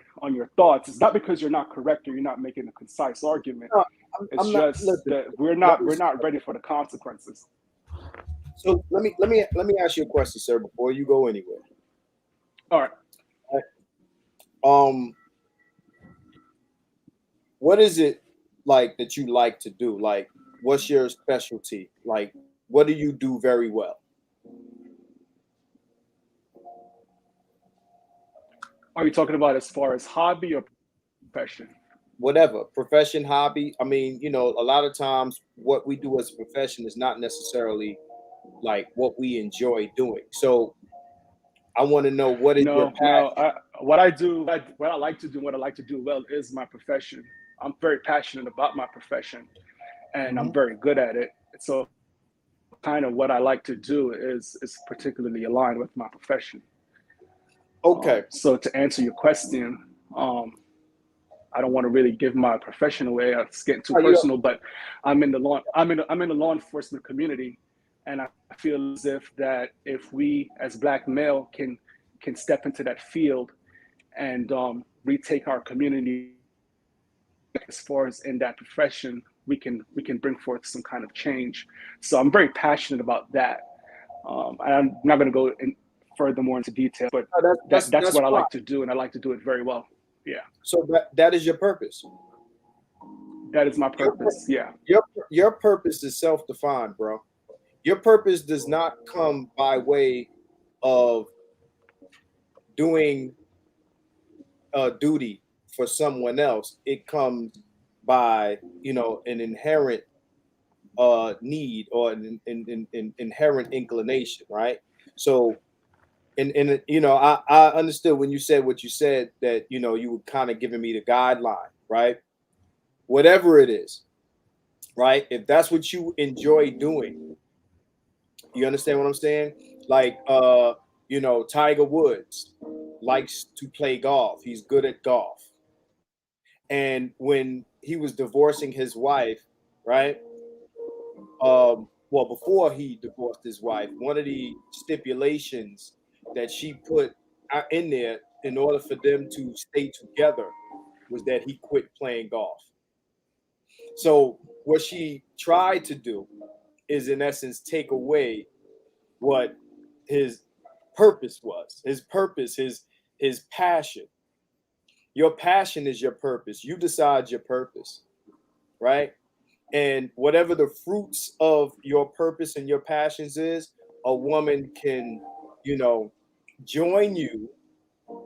thoughts. It's not because you're not correct or you're not making a concise argument. No, it's just that we're not ready for the consequences. So let me ask you a question, sir, before you go anywhere. All right. What is it like that you like to do? Like, what's your specialty? Like, what do you do very well? Are you talking about as far as hobby or profession? Whatever, profession, hobby. I mean, a lot of times what we do as a profession is not necessarily like what we enjoy doing. So I want to know what is your passion? What I do, what I like to do, what I like to do well is my profession. I'm very passionate about my profession, and I'm very good at it. So kind of what I like to do is particularly aligned with my profession. Okay. So to answer your question, I don't want to really give my profession away. It's getting too personal, but I'm in the law enforcement community, and I feel as if we as Black male can step into that field and retake our community as far as in that profession, we can bring forth some kind of change. So I'm very passionate about that. I'm not going to go furthermore into detail, but that's what I like to do, and I like to do it very well. Yeah. So that is your purpose. That is my purpose. Yeah. Your purpose is self-defined, bro. Your purpose does not come by way of doing a duty for someone else. It comes by, an inherent need or an inherent inclination, right? So, and I understood when you said what you said, that you were kind of giving me the guideline, right? Whatever it is, right? If that's what you enjoy doing, you understand what I'm saying? Like, Tiger Woods likes to play golf. He's good at golf. And when he was divorcing his wife, right? Well, before he divorced his wife, one of the stipulations that she put in there in order for them to stay together was that he quit playing golf. So what she tried to do is, in essence, take away what his purpose was. His purpose, his passion. Your passion is your purpose. You decide your purpose, right? And whatever the fruits of your purpose and your passions is, a woman can, join you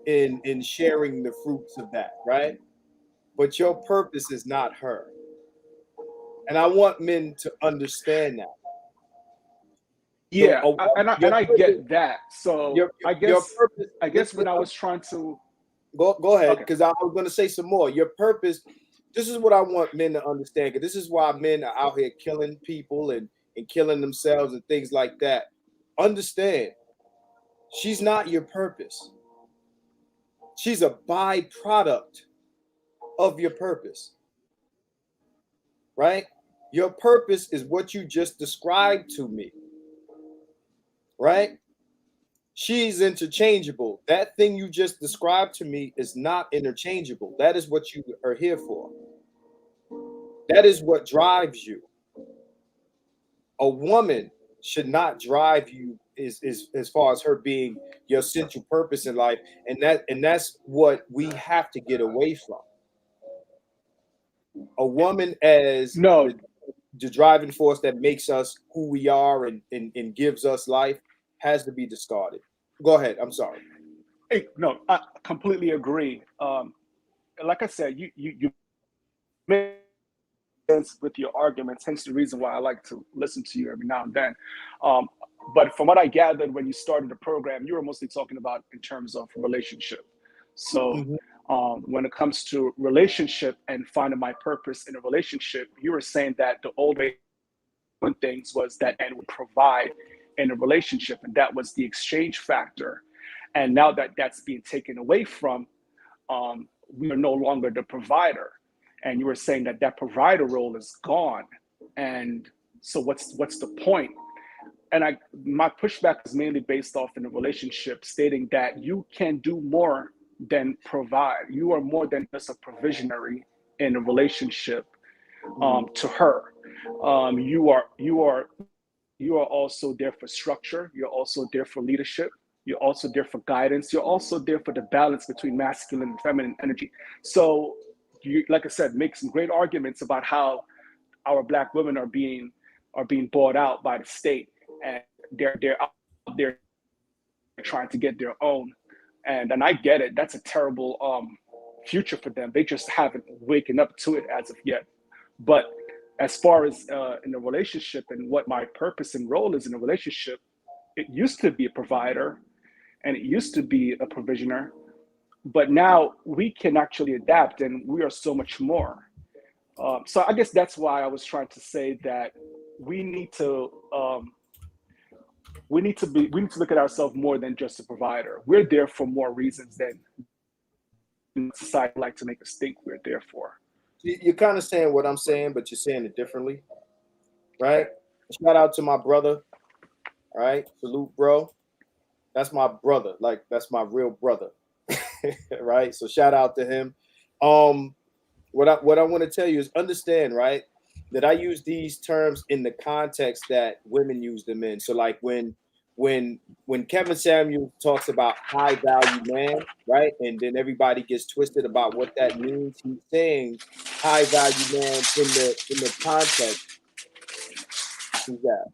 in sharing the fruits of that, right? But your purpose is not her. And I want men to understand that. Yeah, so, and I get that. So I guess when I was trying to go ahead, because I was going to say some more. Your purpose. This is what I want men to understand, because this is why men are out here killing people and killing themselves and things like that. Understand, she's not your purpose. She's a byproduct of your purpose, right? Your purpose is what you just described to me, right? She's interchangeable. That thing you just described to me is not interchangeable. That is what you are here for. That is what drives you. A woman should not drive you as far as her being your central purpose in life. And that's what we have to get away from. A woman as the driving force that makes us who we are and gives us life has to be discarded. Go ahead. I'm sorry. Hey, no, I completely agree. Like I said, you make sense with your arguments, hence the reason why I like to listen to you every now and then. But from what I gathered when you started the program, you were mostly talking about in terms of relationship. So when it comes to relationship and finding my purpose in a relationship, you were saying that the old way of doing things was that and would provide in a relationship, and that was the exchange factor. And now that that's being taken away from, we are no longer the provider. And you were saying that that provider role is gone. And so what's the point? And my pushback is mainly based off in a relationship, stating that you can do more than provide. You are more than just a provisionary in a relationship to her. You are also there for structure. You're also there for leadership. You're also there for guidance. You're also there for the balance between masculine and feminine energy. So you, like I said, make some great arguments about how our Black women are being bought out by the state, and they're out there trying to get their own. And I get it. That's a terrible future for them. They just haven't waken up to it as of yet. But as far as in a relationship and what my purpose and role is in a relationship, it used to be a provider and it used to be a provisioner, but now we can actually adapt and we are so much more. So I guess that's why I was trying to say that we need to look at ourselves more than just a provider. We're there for more reasons than society like to make us think we're there for. You're kind of saying what I'm saying, but you're saying it differently, right? Shout out to my brother. All right, salute, bro. That's my brother. Like, that's my real brother. Right? So shout out to him. What I want to tell you is understand, right, that I use these terms in the context that women use them in. So like when Kevin Samuel talks about high value man, right, and then everybody gets twisted about what that means, he's saying high value man in the context. Who's that?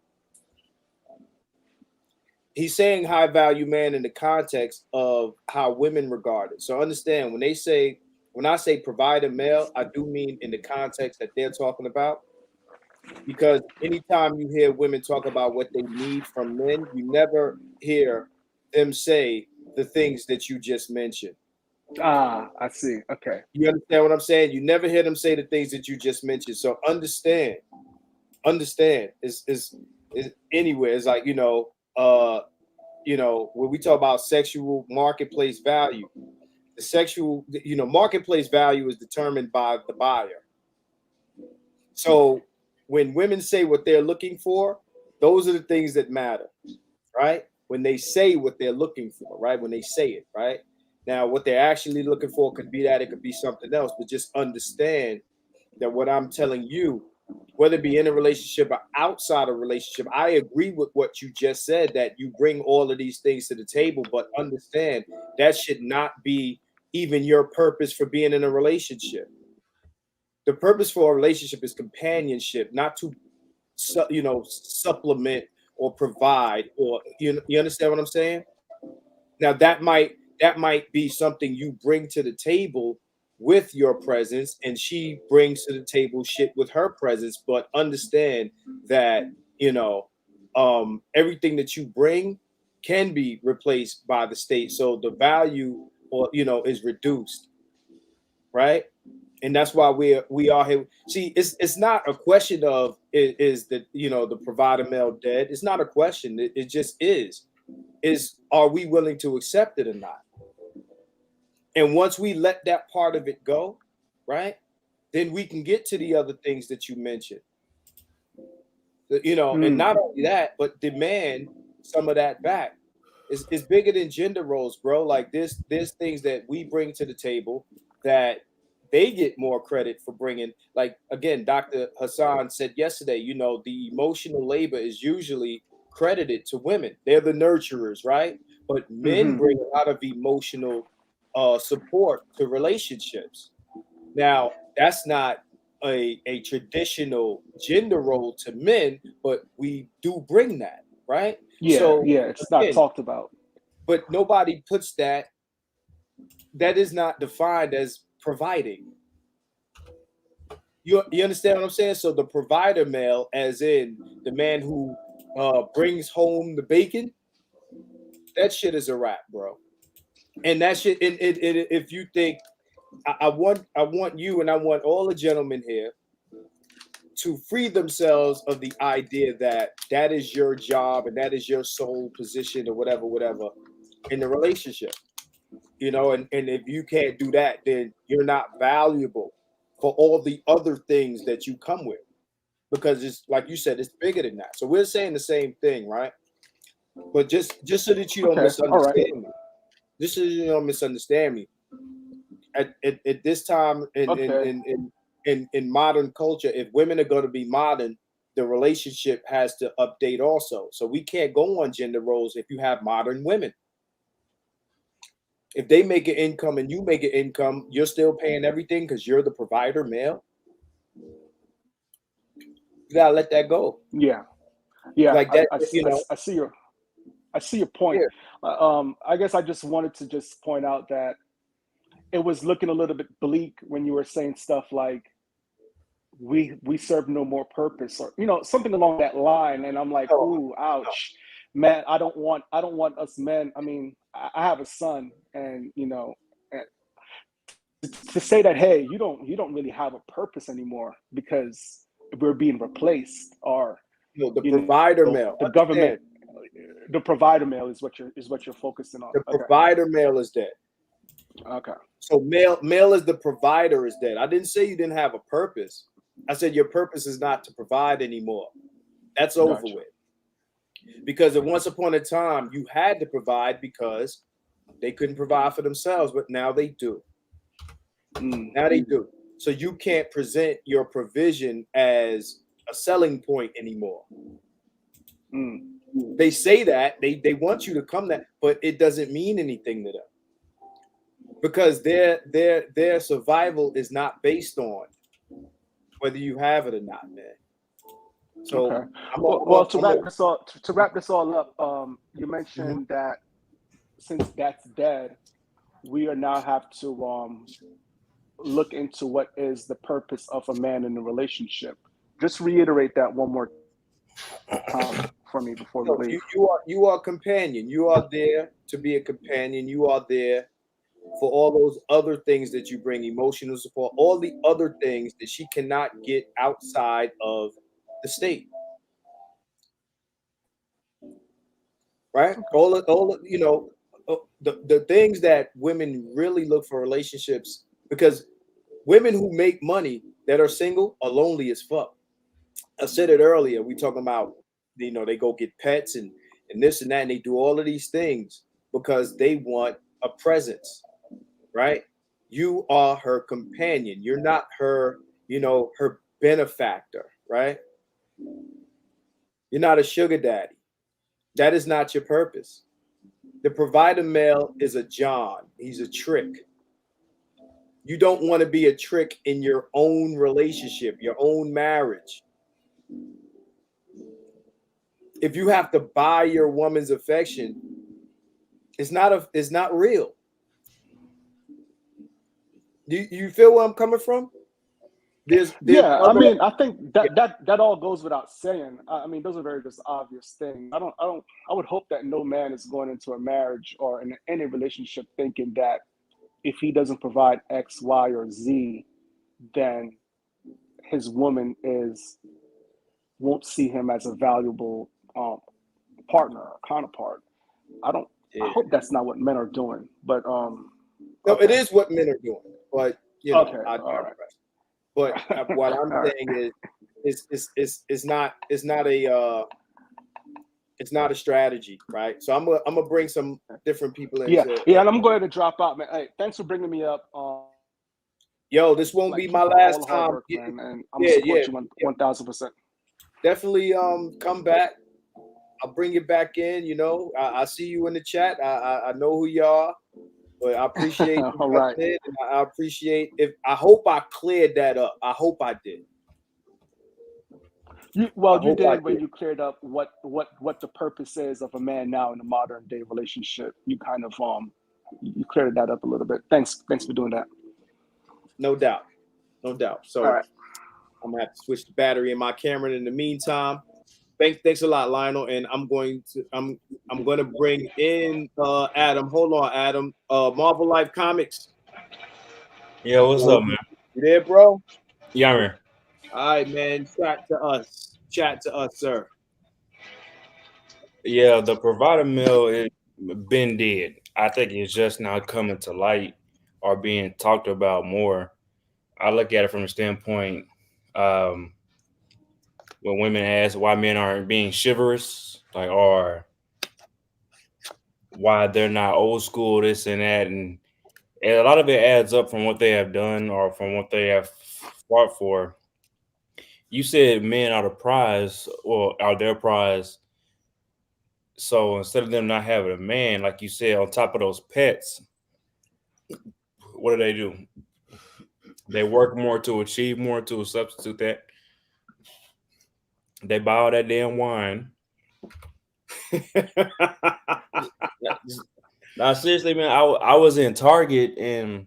He's saying high value man in the context of how women regard it. So understand when I say provider male, I do mean in the context that they're talking about. Because anytime you hear women talk about what they need from men, you never hear them say the things that you just mentioned. Ah, I see. Okay. You understand what I'm saying? You never hear them say the things that you just mentioned. So understand is anywhere. It's like, when we talk about sexual marketplace value, the sexual, marketplace value is determined by the buyer. So when women say what they're looking for, those are the things that matter, right? When they say what they're looking for, right? When they say it, right? Now, what they're actually looking for could be that, it could be something else, but just understand that what I'm telling you, whether it be in a relationship or outside a relationship, I agree with what you just said, that you bring all of these things to the table, but understand that should not be even your purpose for being in a relationship. The purpose for a relationship is companionship, not to, supplement or provide, or you understand what I'm saying? Now that might be something you bring to the table with your presence, and she brings to the table shit with her presence. But understand that everything that you bring can be replaced by the state, so the value is reduced, right? And that's why we are here. See, it's not a question of is the the provider male dead. It's not a question. It just is are we willing to accept it or not? And once we let that part of it go, right, then we can get to the other things that you mentioned. And not only that, but demand some of that back. It's bigger than gender roles, bro. Like there's things that we bring to the table that they get more credit for bringing. Like, again, Dr. Hassan said yesterday, the emotional labor is usually credited to women. They're the nurturers, right? But men bring a lot of emotional support to relationships. Now, that's not a traditional gender role to men, but we do bring that, right? Yeah, so it's not talked about. But nobody puts that is not defined as providing. You understand what I'm saying? So the provider male, as in the man who brings home the bacon, that shit is a wrap, bro. And that shit, if you think, I want you and I want all the gentlemen here to free themselves of the idea that that is your job and that is your sole position or whatever in the relationship. You know, and if you can't do that, then you're not valuable for all the other things that you come with. Because it's like you said, it's bigger than that. So we're saying the same thing, right? But just so that you don't misunderstand me, just so you don't misunderstand me, at this time in modern culture, if women are going to be modern, the relationship has to update also. So we can't go on gender roles if you have modern women. If they make an income and you make an income, you're still paying everything because you're the provider male. You gotta let that go. Yeah. Like that, I see your point. Yeah. I guess I just wanted to just point out that it was looking a little bit bleak when you were saying stuff like we serve no more purpose, or something along that line, and I'm like, ooh, ouch, man. I don't want us men. I mean, I have a son, and to say that, hey, you don't really have a purpose anymore because we're being replaced, or the provider male, the government, the provider male is what you're focusing on. The provider male is dead. Okay. So male is the provider is dead. I didn't say you didn't have a purpose. I said your purpose is not to provide anymore. That's over with. Because at once upon a time you had to provide because they couldn't provide for themselves, but now they do. Now they do. So you can't present your provision as a selling point anymore. They say that they want you to come that, but it doesn't mean anything to them because their survival is not based on whether you have it or not, man. So to wrap this all up, you mentioned that since that's dead, we are now have to look into what is the purpose of a man in a relationship. Just reiterate that one more time for me before we leave. You are a companion. You are there to be a companion. You are there for all those other things that you bring, emotional support, all the other things that she cannot get outside of the state. Right? The things that women really look for relationships, because women who make money that are single are lonely as fuck. I said it earlier. We talking about, they go get pets and this and that, and they do all of these things because they want a presence. Right? You are her companion. You're not her, her benefactor, right? You're not a sugar daddy. That is not your purpose. The provider male is a John. He's a trick. You don't want to be a trick in your own relationship, your own marriage. If you have to buy your woman's affection, it's not real. You feel where I'm coming from? I mean, I think that all goes without saying. I mean, those are very just obvious things. I would hope that no man is going into a marriage or in any relationship thinking that if he doesn't provide X, Y, or Z, then his woman won't see him as a valuable partner or counterpart. I hope that's not what men are doing, but no, it is what men are doing. But But what I'm saying is it's not a strategy, right? So I'm gonna bring some different people in. And I'm going to drop out, man. Hey, thanks for bringing me up. Yo, this won't be my last time. Work, man, and I'm support you 1,000%. Definitely come back. I'll bring you back in. I see you in the chat. I know who you are. But I appreciate you coming in, and I appreciate I hope I cleared that up. I hope I did. You did when you cleared up what the purpose is of a man now in a modern day relationship. You kind of you cleared that up a little bit. Thanks for doing that. No doubt. So I'm gonna have to switch the battery in my camera in the meantime. Thanks a lot, Lionel. And I'm going to bring in Adam. Hold on, Adam. Marvel Life Comics. Yeah, what's up, man? You there, bro? Yeah, I'm here. All right, man. Chat to us, sir. Yeah, the provider mill is been dead. I think it's just now coming to light or being talked about more. I look at it from the standpoint when women ask why men aren't being chivalrous, like, or why they're not old school, this and that, and a lot of it adds up from what they have done or from what they have fought for. You said men are the prize or are their prize. So instead of them not having a man, like you said, on top of those pets, what do? They work more to achieve more to substitute that. They buy all that damn wine. Now, seriously, man, I was in Target and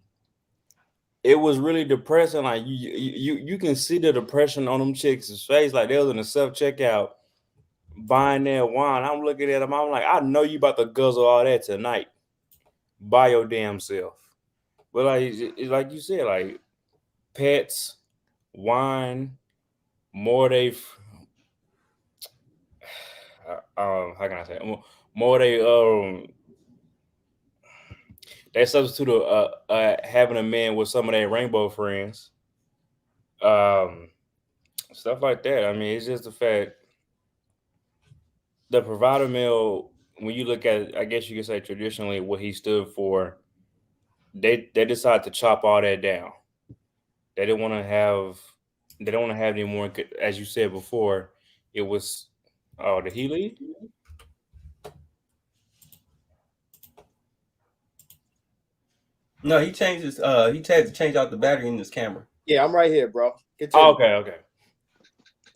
it was really depressing. Like you can see the depression on them chicks' face. Like they was in the self-checkout buying their wine. I'm looking at them. I'm like, I know you about to guzzle all that tonight by your damn self. But like you said, like pets, wine, more how can I say it? More they substitute having a man with some of their rainbow friends, stuff like that. I mean, it's just the fact the provider male. When you look at it, I guess you could say traditionally what he stood for, they decided to chop all that down. They didn't want to have any more. As you said before, it was. Oh, did he leave? No, he changed his. He had to change out the battery in his camera. Yeah, I'm right here, bro. Oh, okay.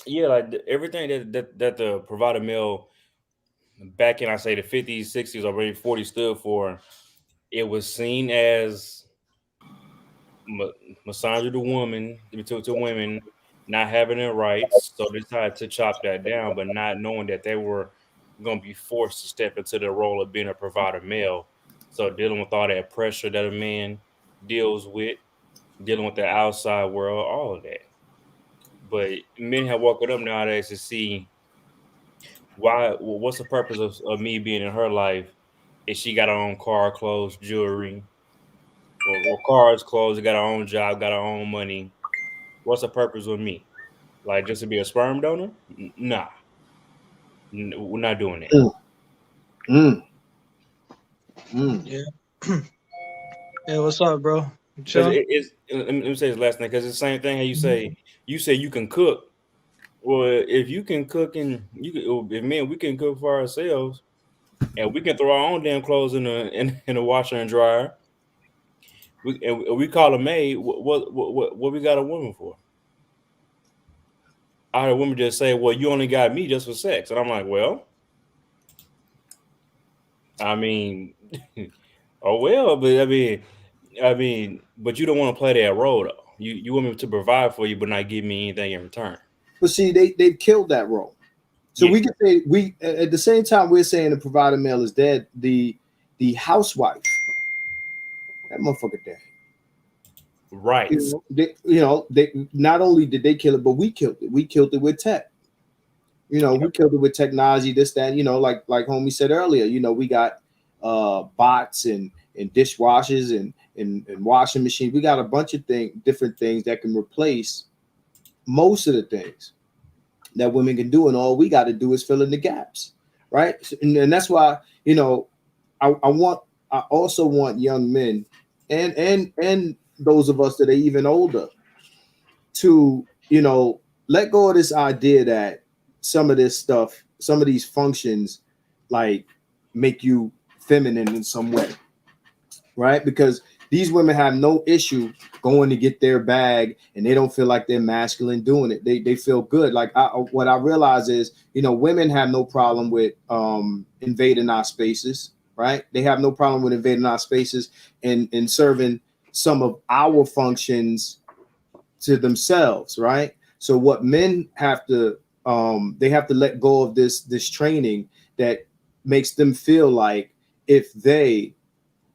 Yeah, like everything that the provider mill back in, I say, the 50s, 60s, or maybe 40s stood for, it was seen as misogyny to women, to women not having their rights. So they decided to chop that down, but not knowing that they were going to be forced to step into the role of being a provider male. So dealing with all that pressure that a man deals with, dealing with the outside world, all of that. But men have woken up nowadays to see what's the purpose of me being in her life if she got her own car, clothes, jewelry, or cars, clothes, got her own job, got her own money. What's the purpose of me? Like just to be a sperm donor? Nah. We're not doing that. Yeah. Hey, what's up, bro? Let me say this last thing, because it's the same thing. How you say you can cook. Well, if you can cook and if men we can cook for ourselves, and we can throw our own damn clothes in the washer and dryer. We call a maid. What we got a woman for? I heard a woman just say, "Well, you only got me just for sex," and I'm like, "Well, I mean, oh well, but I mean, but you don't want to play that role though. You want me to provide for you, but not give me anything in return." But see, they've killed that role. So we can say at the same time we're saying the provider male is dead. The housewife, that motherfucker dead. Right. They not only did they kill it, but we killed it. We killed it with tech. We killed it with technology. This, that. Like homie said earlier. We got bots and dishwashers and washing machines. We got a bunch of different things that can replace most of the things that women can do, and all we got to do is fill in the gaps, right? And that's why I also want young men and those of us that are even older to let go of this idea that some of this stuff, some of these functions, like make you feminine in some way, right? Because these women have no issue going to get their bag, and they don't feel like they're masculine doing it. They feel good. Like what I realize is, women have no problem with invading our spaces, right? They have no problem with invading our spaces and serving some of our functions to themselves, right? So what men have to They have to let go of this training that makes them feel like if they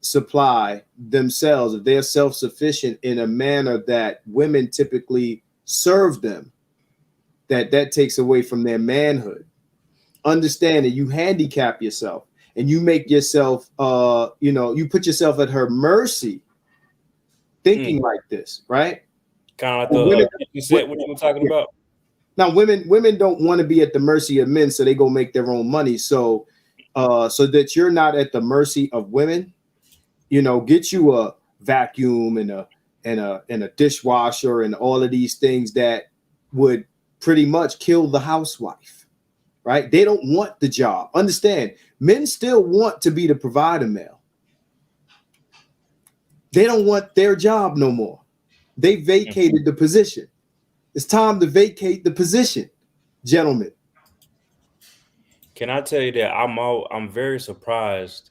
supply themselves, if they're self-sufficient in a manner that women typically serve them, that takes away from their manhood. Understand that you handicap yourself and you make yourself, you put yourself at her mercy, thinking like this, right? Kind of like you said what you were talking about. Now, women don't want to be at the mercy of men, so they go make their own money. So that you're not at the mercy of women, get you a vacuum and a dishwasher and all of these things that would pretty much kill the housewife, right? They don't want the job. Understand, men still want to be the provider male. They don't want their job no more. They vacated the position. It's time to vacate the position, gentlemen. Can I tell you that I'm very surprised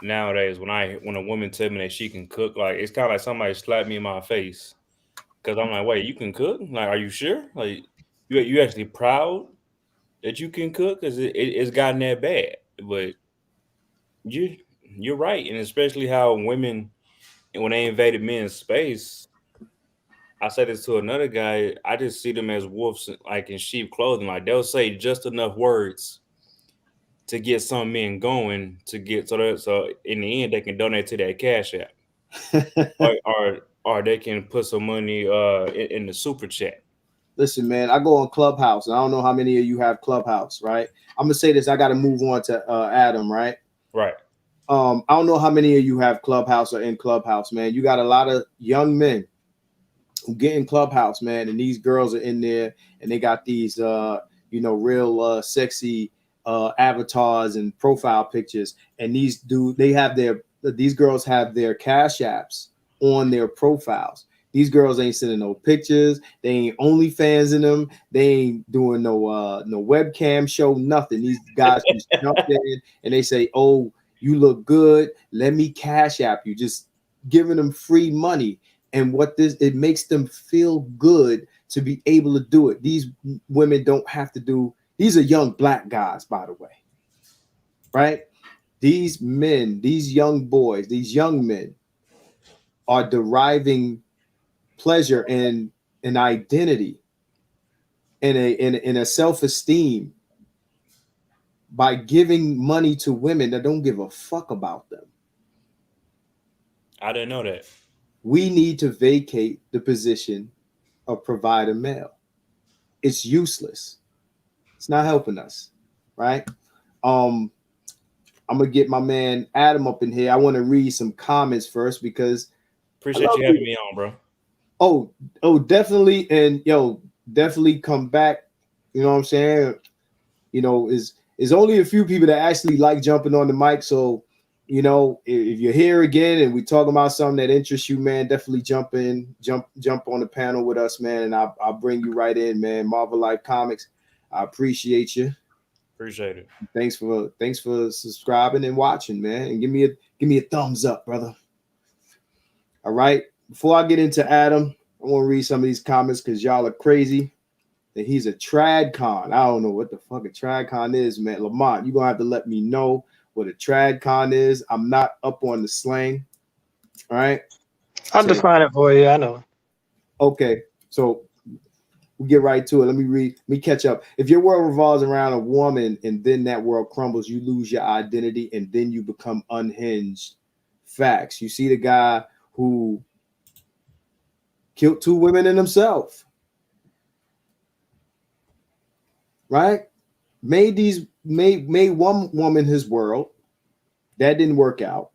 nowadays when a woman tell me that she can cook. Like, it's kind of like somebody slapped me in my face, because I'm like, wait, you can cook? Like, are you sure? Like, you actually proud that you can cook? Because it's gotten that bad. But you're right, and especially how women, when they invaded men's space. I said this to another guy. I just see them as wolves, like in sheep clothing. Like, they'll say just enough words to get some men going, to get so in the end they can donate to that Cash App, or they can put some money in the super chat. Listen, man, I go on Clubhouse, and I don't know how many of you have Clubhouse, right? I'm gonna say this. I got to move on to Adam, right? Right. I don't know how many of you have Clubhouse or in Clubhouse, man. You got a lot of young men who get in Clubhouse, man, and these girls are in there, and they got these, real sexy avatars and profile pictures, and these girls have their Cash Apps on their profiles. These girls ain't sending no pictures. They ain't OnlyFans in them. They ain't doing no webcam show, nothing. These guys just jump in and they say, "Oh, you look good. Let me Cash App you." Just giving them free money. And it makes them feel good to be able to do it. These women don't have to do. These are young black guys, by the way, right? These men, these young boys, these young men are deriving pleasure and an identity and a self-esteem by giving money to women that don't give a fuck about them. I didn't know that. We need to vacate the position of provider male. It's useless. It's not helping us, right? I'm gonna get my man Adam up in here. I want to read some comments first because appreciate you having me on, bro. Oh, definitely, and definitely come back. You know what I'm saying? Is only a few people that actually like jumping on the mic. So, if you're here again and we talking about something that interests you, man, definitely jump on the panel with us, man, and I'll bring you right in, man. Marvel Life Comics, I appreciate you. Appreciate it. Thanks for subscribing and watching, man, and give me a thumbs up, brother. All right. Before I get into Adam, I want to read some of these comments because y'all are crazy. That he's a tradcon. I don't know what the fuck a tradcon is, man. Lamont, you're gonna have to let me know what a tradcon is. I'm not up on the slang. All right. I'll define it for you. I know. Okay. So we get right to it. Let me catch up. If your world revolves around a woman and then that world crumbles, you lose your identity and then you become unhinged. Facts. You see the guy who killed 2 women in himself, right? Made one woman his world. That didn't work out.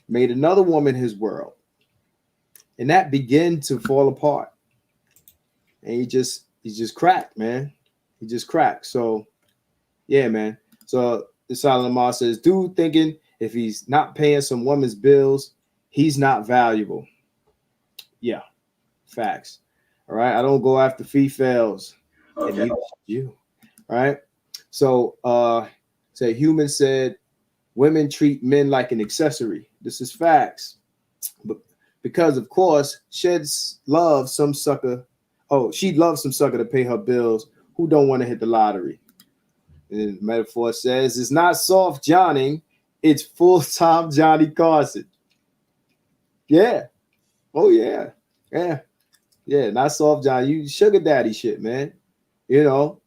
Made another woman his world. And that began to fall apart. And he just cracked, man. He just cracked. So, yeah, man. So the Silent Lamar says, dude thinking if he's not paying some woman's bills, he's not valuable. Yeah, facts. All right. I don't go after females. Okay. And you. All right. So human said women treat men like an accessory. This is facts. But because of course, she'd love some sucker to pay her bills Who don't want to hit the lottery? And the metaphor says it's not soft Johnny, it's full-time Johnny Carson. Yeah. Oh yeah. Yeah. Yeah. Not soft Johnny. You sugar daddy shit, man. You know,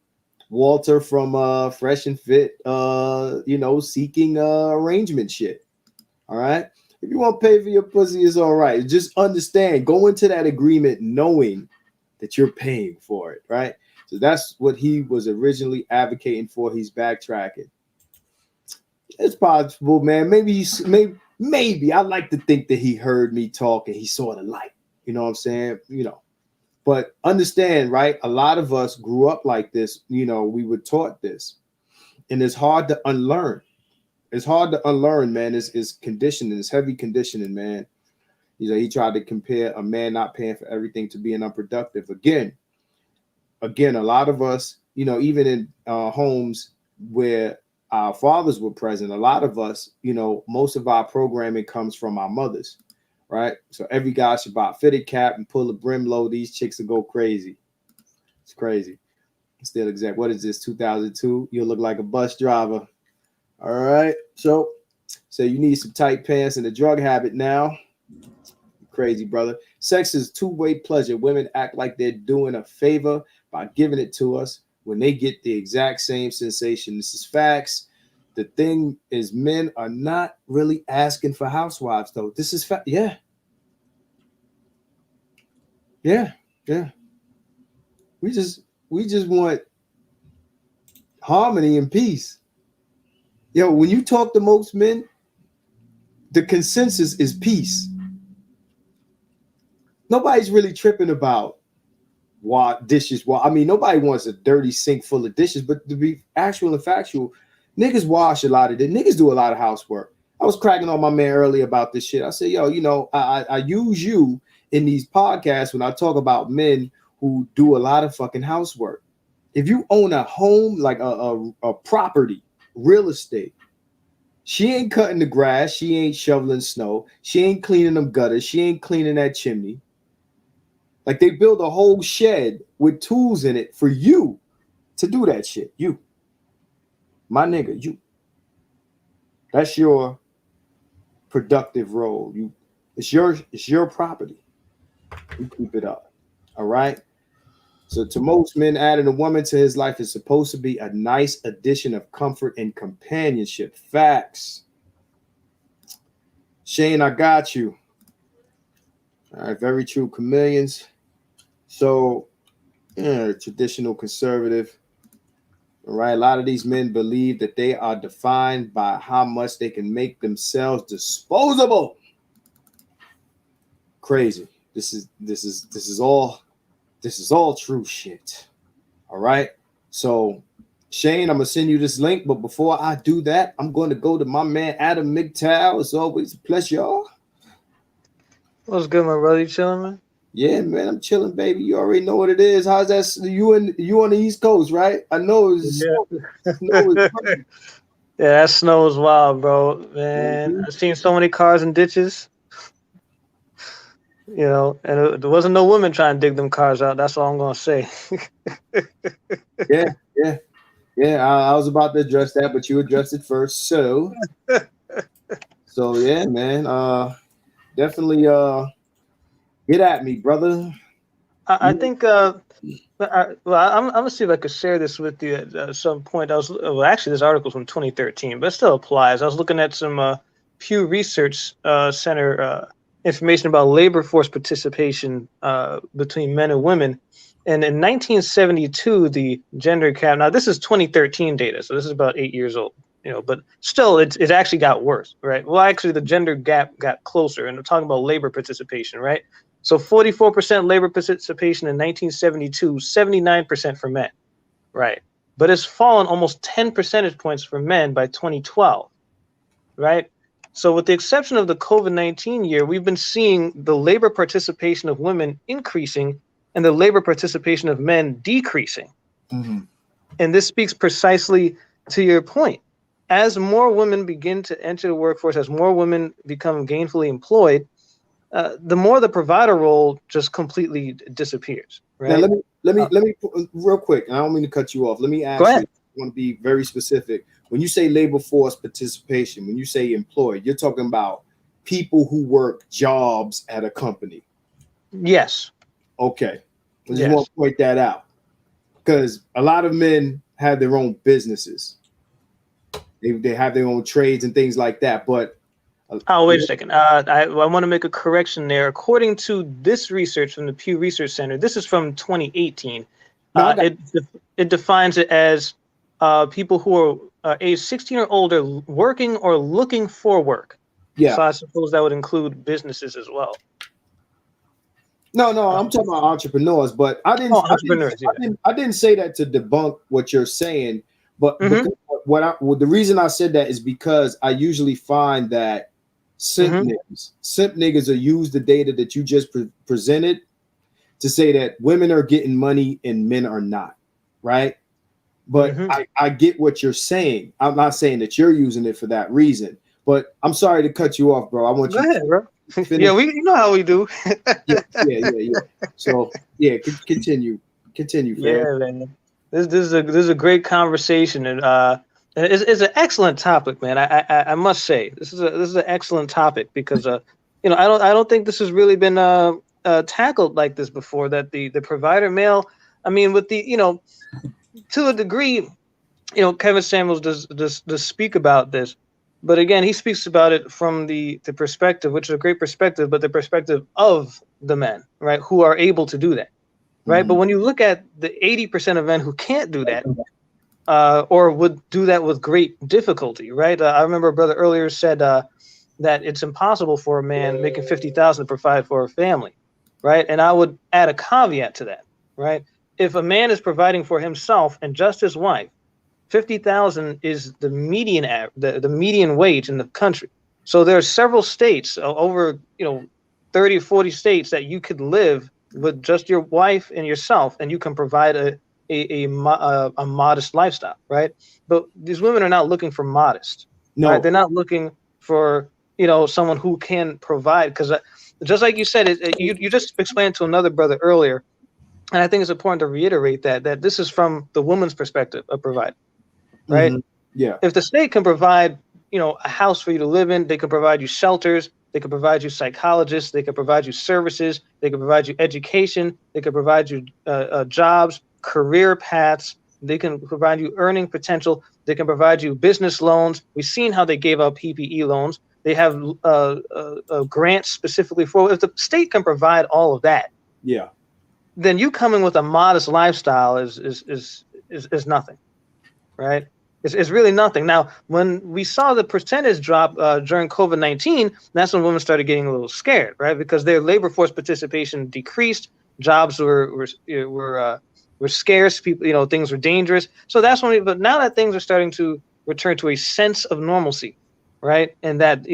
Walter from Fresh and Fit, you know, seeking arrangement shit. All right. If you want to pay for your pussy, it's all right. Just understand, go into that agreement knowing that you're paying for it, right? So that's what he was originally advocating for. He's backtracking. It's possible, man. Maybe I like to think that he heard me talk and he saw the light. You know what I'm saying? You know, but understand, right? A lot of us grew up like this. You know, we were taught this, and it's hard to unlearn. It's hard to unlearn, man. It's conditioning. It's heavy conditioning, man. You know, he tried to compare a man not paying for everything to being unproductive. Again, a lot of us, you know, even in homes where our fathers were present, a lot of us, you know, most of our programming comes from our mothers, right? So every guy should buy a fitted cap and pull a brim low. These chicks will go crazy. It's crazy. Still exact. What is this, 2002? You'll look like a bus driver. All right. So you need some tight pants and a drug habit now. Crazy, brother. Sex is two-way pleasure. Women act like they're doing a favor by giving it to us when they get the exact same sensation. This is facts. The thing is, men are not really asking for housewives, though. This is fact. Yeah. Yeah. Yeah. We just want harmony and peace. Yo, when you talk to most men, the consensus is peace. Nobody's really tripping about dishes. I mean, nobody wants a dirty sink full of dishes, but to be actual and factual, niggas wash a lot of it. Niggas do a lot of housework. I was cracking on my man earlier about this shit. I said, yo, you know, I use you in these podcasts when I talk about men who do a lot of fucking housework. If you own a home, like a property, real estate, she ain't cutting the grass. She ain't shoveling snow. She ain't cleaning them gutters. She ain't cleaning that chimney. Like, they build a whole shed with tools in it for you to do that shit. You, my nigga, you. That's your productive role. It's your property. You keep it up. All right. So to most men, adding a woman to his life is supposed to be a nice addition of comfort and companionship. Facts. Shane, I got you. All right, very true. Chameleons. So, traditional conservative. All right, a lot of these men believe that they are defined by how much they can make themselves disposable. Crazy. This is all true shit. All right. So, Shane, I'm gonna send you this link, but before I do that, I'm going to go to my man Adam McTowell. It's always a pleasure, y'all. What's good, my brother? You chilling, man? Yeah, man, I'm chilling, baby. You already know what it is. How's that? You on the East Coast, right? I know it's snow is crazy. Yeah, that snow is wild, bro. Man, I've seen so many cars in ditches. You know, and there wasn't no women trying to dig them cars out. That's all I'm gonna say. Yeah. I was about to address that, but you addressed it first. So yeah, man. Definitely. Get at me, brother. I think. I'm gonna see if I could share this with you at some point. Actually, this article's from 2013, but it still applies. I was looking at some Pew Research Center information about labor force participation between men and women. And in 1972, the gender gap. Now, this is 2013 data, so this is about 8 years old. You know, but still, it actually got worse, right? Well, actually, the gender gap got closer, and we're talking about labor participation, right? So 44% labor participation in 1972, 79% for men, right? But it's fallen almost 10 percentage points for men by 2012, right? So with the exception of the COVID-19 year, we've been seeing the labor participation of women increasing and the labor participation of men decreasing. Mm-hmm. And this speaks precisely to your point. As more women begin to enter the workforce, as more women become gainfully employed, the more the provider role just completely disappears. Right. Now let me real quick, and I don't mean to cut you off. Let me ask Go you. ahead. I want to be very specific. When you say labor force participation, when you say employed, you're talking about people who work jobs at a company. Yes. Okay. I just Yes. want to point that out, because a lot of men have their own businesses. They have their own trades and things like that. But oh, wait a second. I want to make a correction there. According to this research from the Pew Research Center, this is from 2018. No, It defines it as people who are age 16 or older working or looking for work. yeah. So I suppose that would include businesses as well. No, I'm talking about entrepreneurs, but I didn't. Entrepreneurs. I didn't say that to debunk what you're saying, but because the reason I said that is because I usually find that simp niggas will use the data that you just presented to say that women are getting money and men are not, right? But I get what you're saying. I'm not saying that you're using it for that reason, but I'm sorry to cut you off, bro. I want Go you ahead, bro. finish. Yeah, you know how we do. yeah. So yeah, continue. Yeah, man. This is a great conversation, and it's an excellent topic, man. I must say this is an excellent topic because I don't think this has really been tackled like this before. That the provider male, I mean, with the to a degree, Kevin Samuels does speak about this, but again, he speaks about it from the perspective, which is a great perspective, but the perspective of the men, right, who are able to do that, right? But when you look at the 80% of men who can't do that, or would do that with great difficulty, right? I remember a brother earlier said that it's impossible for a man making $50,000 to provide for a family, right? And I would add a caveat to that, right? If a man is providing for himself and just his wife, 50,000 is the median the median wage in the country. So there are several states, over 30 or 40 states, that you could live with just your wife and yourself, and you can provide a modest lifestyle, right? But these women are not looking for modest. No, right? They're not looking for someone who can provide, because just like you said, you just explained to another brother earlier, and I think it's important to reiterate that this is from the woman's perspective of providing, right? Yeah. If the state can provide a house for you to live in, they can provide you shelters, they can provide you psychologists, they can provide you services, they can provide you education, they can provide you jobs, career paths, they can provide you earning potential, they can provide you business loans. We've seen how they gave out PPE loans. They have grants specifically for. If the state can provide all of that, yeah, then you coming with a modest lifestyle is nothing, right? It's really nothing. Now, when we saw the percentage drop during COVID-19, that's when women started getting a little scared, right? Because their labor force participation decreased, jobs were scarce, people, things were dangerous. So that's when. But now that things are starting to return to a sense of normalcy, right? And that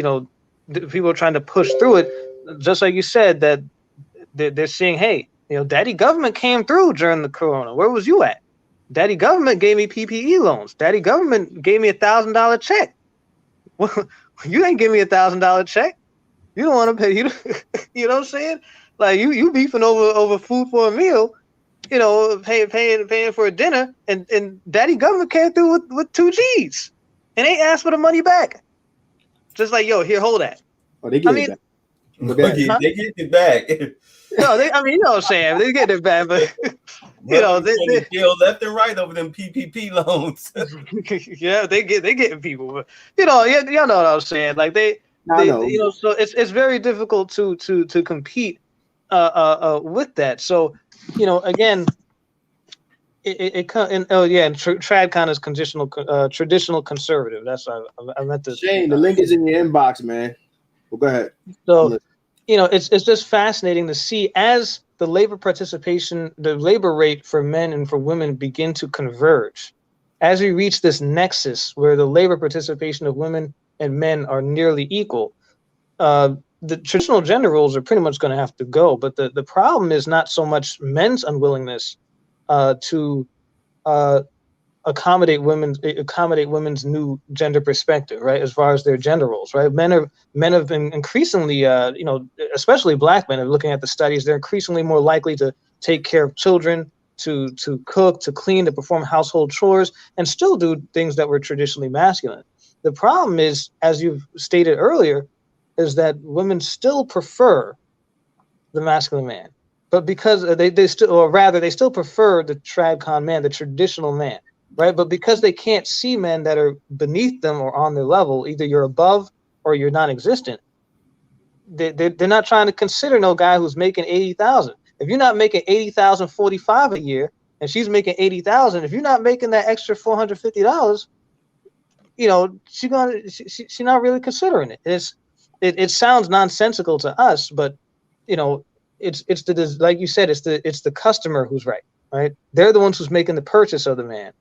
people are trying to push through it, just like you said, that they're saying, hey, daddy government came through during the corona. Where was you at? Daddy government gave me PPE loans. Daddy government gave me $1,000 check. Well, you ain't give me $1,000 check. You don't want to pay. You know what I'm saying? Like you beefing over food for a meal. Paying for a dinner, and daddy government came through with 2 G's, and they asked for the money back. Just like, yo, here, hold that. Oh, they get it back. They get it back. No, you know what I'm saying? They get it back, but they left and right over them PPP loans. yeah, they getting people, but y'all know what I'm saying. Like so it's very difficult to compete with that. So again, TradCon is traditional conservative. That's what I meant to. Shane, the link is in your inbox, man. Well, go ahead. So it's just fascinating to see as the labor rate for men and for women begin to converge, as we reach this nexus where the labor participation of women and men are nearly equal. The traditional gender roles are pretty much going to have to go, but the problem is not so much men's unwillingness to accommodate women's new gender perspective, right? As far as their gender roles, right? Men have been increasingly, especially black men, are looking at the studies. They're increasingly more likely to take care of children, to cook, to clean, to perform household chores, and still do things that were traditionally masculine. The problem is, as you've stated earlier, is that women still prefer the masculine man, but because they still prefer the tradcon man, the traditional man, right? But because they can't see men that are beneath them or on their level, either you're above or you're non-existent. They're not trying to consider no guy who's making 80,000. If you're not making 80,045 a year, and she's making 80,000, if you're not making that extra $450, she's not really considering it. It sounds nonsensical to us, but it's like you said, it's the customer who's right? They're the ones who's making the purchase of the man.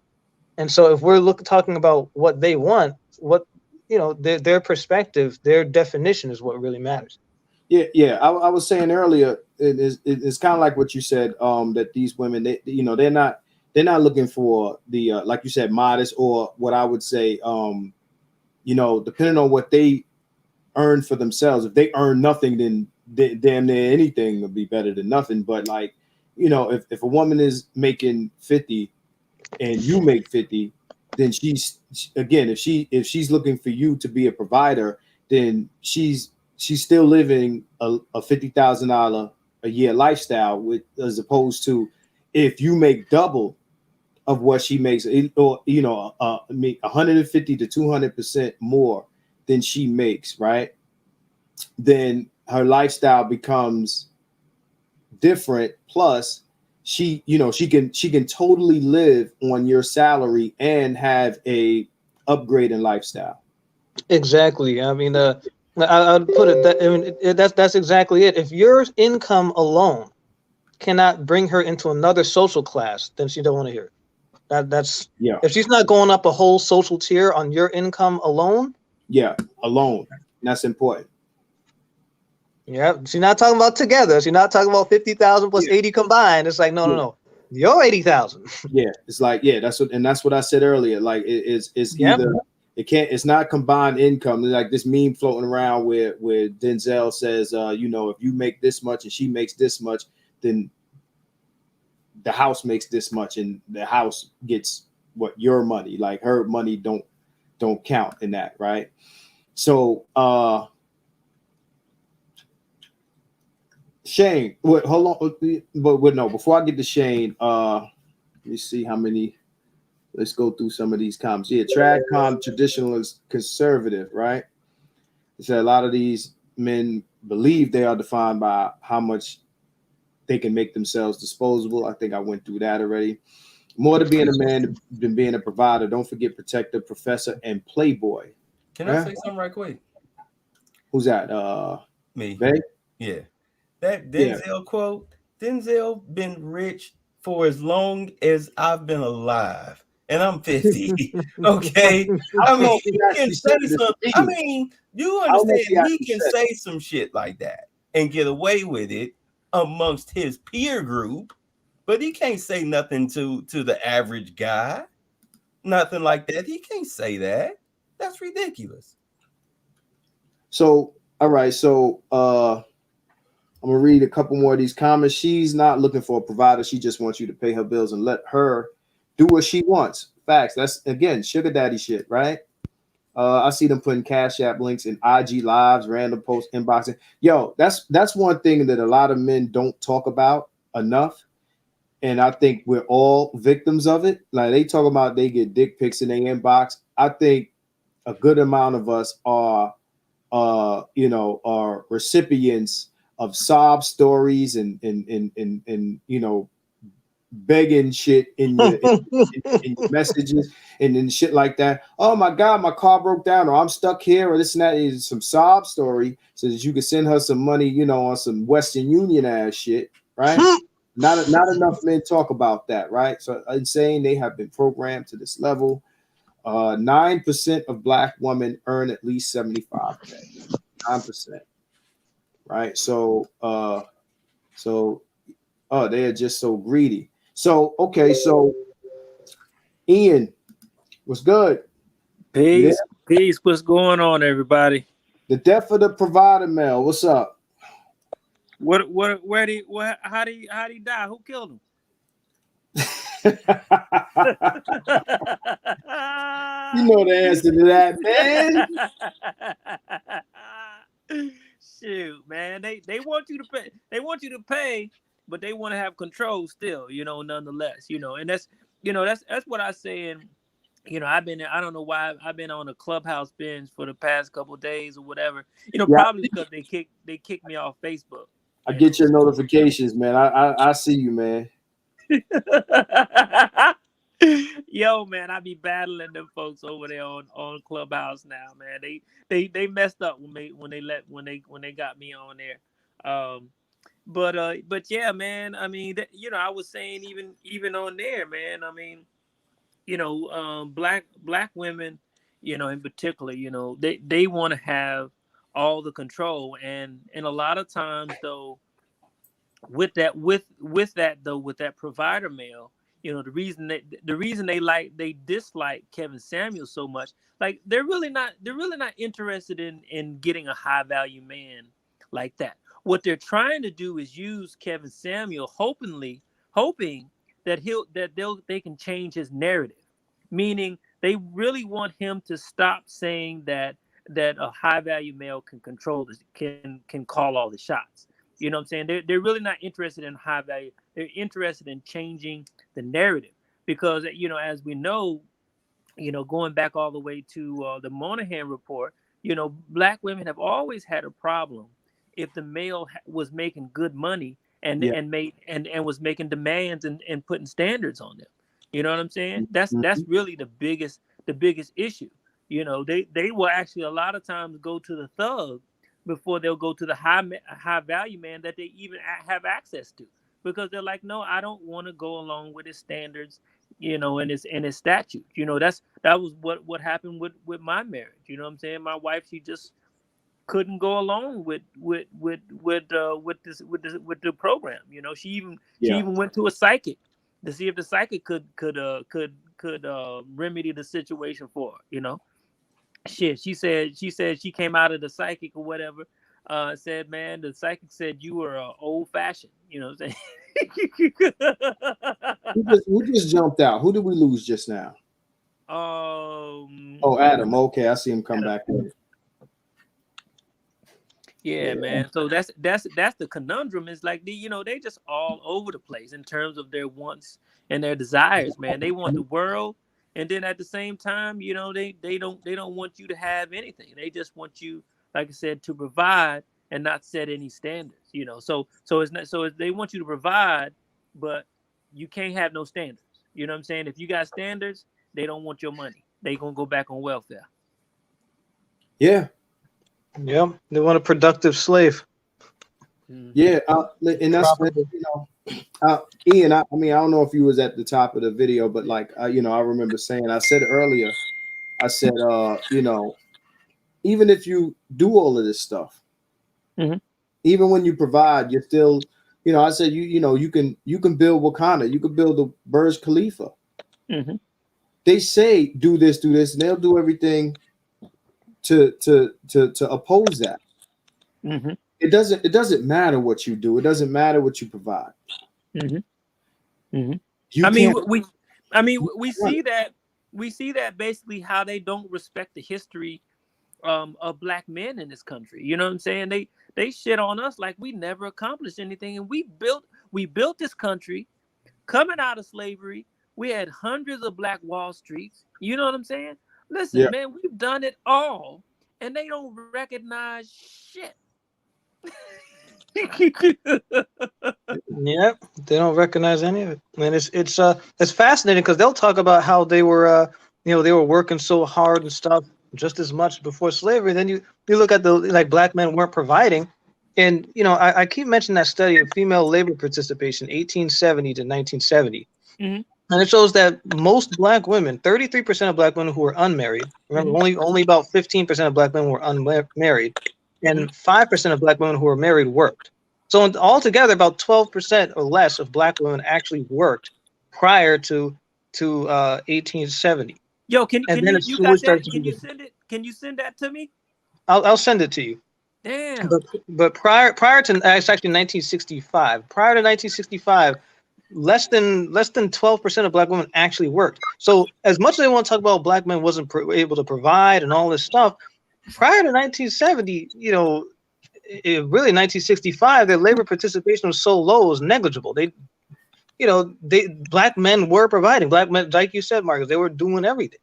And so if we're talking about what they want, their perspective, their definition is what really matters. Yeah. I was saying earlier, it's kind of like what you said, that these women, they're not looking for the like you said, modest, or what I would say, depending on what they earn for themselves. If they earn nothing, then damn near anything would be better than nothing. But like, if a woman is making 50 and you make 50, then she's again, if she's looking for you to be a provider, then she's still living a $50,000 a year lifestyle, as opposed to if you make double of what she makes, or make 150 to 200% more than she makes, right? Then her lifestyle becomes different. Plus, she can totally live on your salary and have a upgrade in lifestyle. Exactly. I mean, I'd put it that. I mean, that's exactly it. If your income alone cannot bring her into another social class, then she don't want to hear it. That's yeah. If she's not going up a whole social tier on your income alone. Yeah, alone. That's important. Yeah, she's not talking about together. She's not talking about 50,000 plus 80 combined. It's like no. You're 80,000. Yeah, it's like that's what I said earlier. Like it's either it's not combined income. There's like this meme floating around where Denzel says, if you make this much and she makes this much, then the house makes this much, and the house gets what your money. Like her money don't count in that, right? So Shane, hold on, but no, before I get to Shane, let me see how many. Let's go through some of these comments. Yeah, tradcom, traditionalist, conservative, right? So a lot of these men believe they are defined by how much they can make themselves disposable. I think I went through that already. More to being a man than being a provider. Don't forget protector, professor, and playboy. Can I say something right quick? Who's that? Me. Bay? Yeah. That Denzel quote, Denzel been rich for as long as I've been alive. And I'm 50. Okay. I mean, he can say some. I mean, you understand he can say some shit like that and get away with it amongst his peer group, but he can't say nothing to the average guy. Nothing like that. He can't say that. That's ridiculous. So, all right. So I'm gonna read a couple more of these comments. She's not looking for a provider. She just wants you to pay her bills and let her do what she wants. Facts. That's again sugar daddy shit, right? I see them putting Cash App links in IG lives, random posts, inboxing. Yo, that's one thing that a lot of men don't talk about enough, and I think we're all victims of it. Like they talk about they get dick pics in their inbox. I think a good amount of us are recipients of sob stories and begging shit in your messages and then shit like that. Oh my God, my car broke down, or I'm stuck here, or this and that. Is some sob story so that you can send her some money, on some Western Union ass shit, right? Not enough men talk about that, right? So I'm saying they have been programmed to this level. 9% of Black women earn at least 75K. 9%. Right. So they are just so greedy. So, okay. So Ian, what's good? Peace, peace. What's going on, everybody? The death of the provider male. What's up? How did he die? Who killed him? You know the answer to that, man. Shoot, man. They want you to pay. They want you to pay, but they want to have control still, nonetheless, and that's what I say. And I don't know why I've been on a Clubhouse binge for the past couple of days or whatever, probably because they kicked me off Facebook. I get your notifications, man. I see you, man. Yo, man, I be battling them folks over there on Clubhouse now, man. They messed up when they got me on there. But yeah, man. I mean, I was saying even on there, man. I mean, black women, in particular, they want to have all the control, and a lot of times though, with that provider male, the reason they dislike Kevin Samuels so much, like they're really not interested in getting a high value man like that. What they're trying to do is use Kevin Samuel, hoping that they can change his narrative, meaning they really want him to stop saying that a high value male can control this, can call all the shots. You know what I'm saying? They're really not interested in high value. They're interested in changing the narrative because, as we know, going back all the way to the Moynihan report, black women have always had a problem if the male was making good money and was making demands and putting standards on them. You know what I'm saying? That's really the biggest issue. They will actually a lot of times go to the thug before they'll go to the high value man that they even have access to, because they're like, no, I don't want to go along with his standards, and his statute. That was what happened with my marriage. You know what I'm saying? My wife, she just couldn't go along with the program. She even went to a psychic to see if the psychic could remedy the situation for her. Shit, she said she came out of the psychic or whatever. Said, man, the psychic said you were old fashioned. You know what I'm saying? Who just jumped out? Who did we lose just now? Adam. Okay, I see him come back in. Yeah, man. So that's the conundrum. Is like they just all over the place in terms of their wants and their desires, man. They want the world, and then at the same time, they don't want you to have anything. They just want you, like I said, to provide and not set any standards. So they want you to provide, but you can't have no standards. You know what I'm saying? If you got standards, they don't want your money. They gonna go back on welfare. Yeah. Yeah, they want a productive slave. Yeah, and that's Ian. I mean, I don't know if you was at the top of the video, but like, I remember saying, I said earlier, even if you do all of this stuff, even when you provide, you're still, I said, you can build Wakanda, you can build the Burj Khalifa. They say do this, and they'll do everything to oppose that. It doesn't matter what you do. It doesn't matter what you provide. We see that basically how they don't respect the history of black men in this country. You know what I'm saying? They shit on us like we never accomplished anything, and we built this country coming out of slavery. We had hundreds of black Wall Streets. You know what I'm saying? Listen, man, we've done it all, and they don't recognize shit. Yep, they don't recognize any of it, and it's fascinating because they'll talk about how they were they were working so hard and stuff just as much before slavery. Then you look at black men weren't providing, and I keep mentioning that study of female labor participation 1870 to 1970. And it shows that most black women, 33% of black women who were unmarried, remember, only about 15% of black women were unmarried, and 5% of black women who were married worked. So altogether, about 12% or less of black women actually worked prior to to 1870. Yo, can And then you it you slowly got that? started to Can be you send it? Can you send that to me? I'll send it to you. Damn. But prior to it's actually 1965. Prior to 1965, less than 12% of black women actually worked. So as much as they want to talk about black men wasn't able to provide and all this stuff, prior to 1970, really 1965, their labor participation was so low, it was negligible. Black men were providing. Black men, like you said, Marcus, they were doing everything,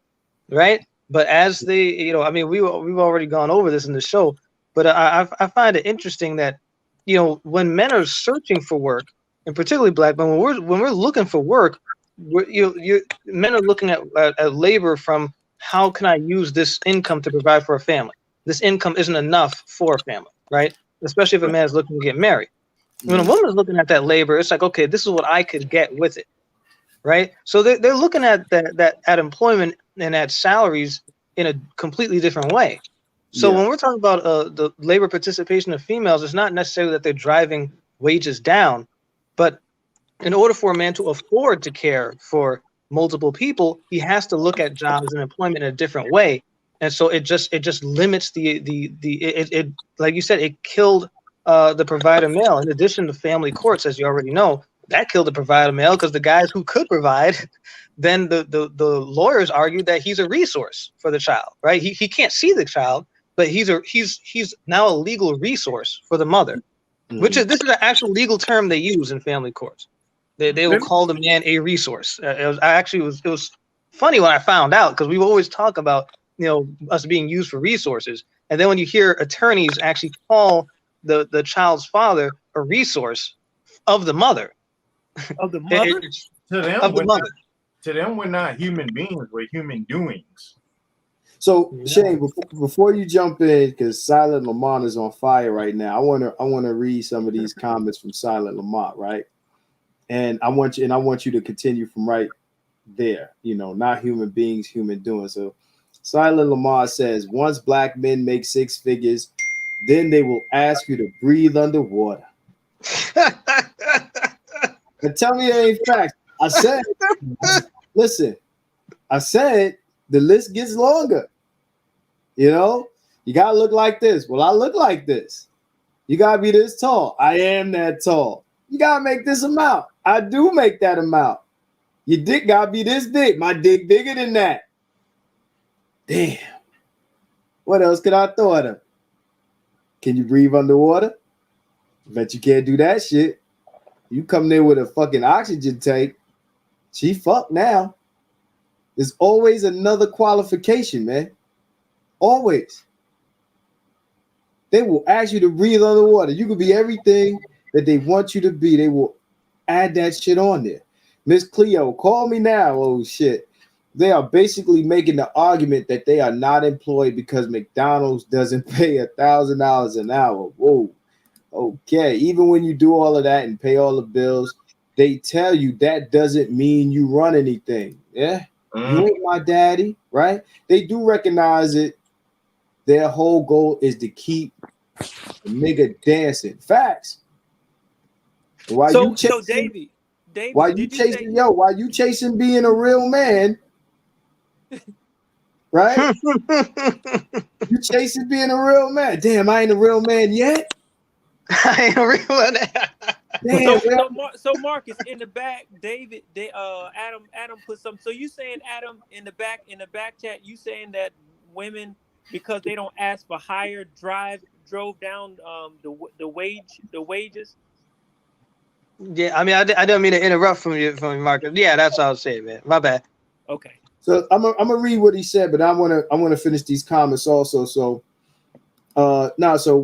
right? But as they, I mean, we've already gone over this in the show, but I find it interesting that, when men are searching for work, and particularly black men, when we're looking for work, men are looking at labor from how can I use this income to provide for a family? This income isn't enough for a family, right? Especially if a man is looking to get married. When a woman is looking at that labor, it's like, okay, this is what I could get with it, right? So they're looking at that at employment and at salaries in a completely different way. So when we're talking about the labor participation of females, it's not necessarily that they're driving wages down, but in order for a man to afford to care for multiple people, he has to look at jobs and employment in a different way. And so it just limits it like you said, it killed the provider male. In addition to family courts, as you already know, that killed the provider male because the guys who could provide, then the lawyers argued that he's a resource for the child, right? He can't see the child, but he's now a legal resource for the mother, this is an actual legal term they use in family courts. They will call the man a resource. It was funny when I found out, because we always talk about us being used for resources, and then when you hear attorneys actually call the child's father a resource of the mother. Of the mother? To them, we're not human beings, we're human doings. So Shane, before you jump in, because Silent Lamont is on fire right now, I want to read some of these comments from Silent Lamont, right? And I want you to continue from right there. Not human beings, human doing. So Silent Lamont says, once black men make six figures, then they will ask you to breathe underwater. And tell me it ain't facts. I said, listen, I said the list gets longer. You gotta look like this. Well, I look like this. You gotta be this tall. I am that tall. You gotta make this amount. I do make that amount. Your dick gotta be this big. My dick bigger than that. Damn. What else could I throw at him? Can you breathe underwater? Bet you can't do that shit. You come there with a fucking oxygen tank, she fucked now. There's always another qualification, man. Always. They will ask you to breathe underwater. You could be everything that they want you to be. They will add that shit on there. Miss Cleo, call me now. Oh shit. They are basically making the argument that they are not employed because McDonald's doesn't pay $1,000 an hour. Whoa. Okay. Even when you do all of that and pay all the bills, they tell you that doesn't mean you run anything. Yeah. You ain't my daddy, right? They do recognize it. Their whole goal is to keep the nigga dancing. Facts. Why you chasing being a real man? Right? You chasing being a real man. Damn, I ain't a real man yet. I ain't a real man. Damn, so Marcus, in the back, Adam put some. So you saying, Adam, in the back chat, you saying that women, because they don't ask for higher, drove down the wages? Yeah, I mean, I didn't mean to interrupt from you, Marcus. Yeah, that's all I was saying, man. My bad. Okay. So I'm gonna read what he said, but I wanna finish these comments also. So so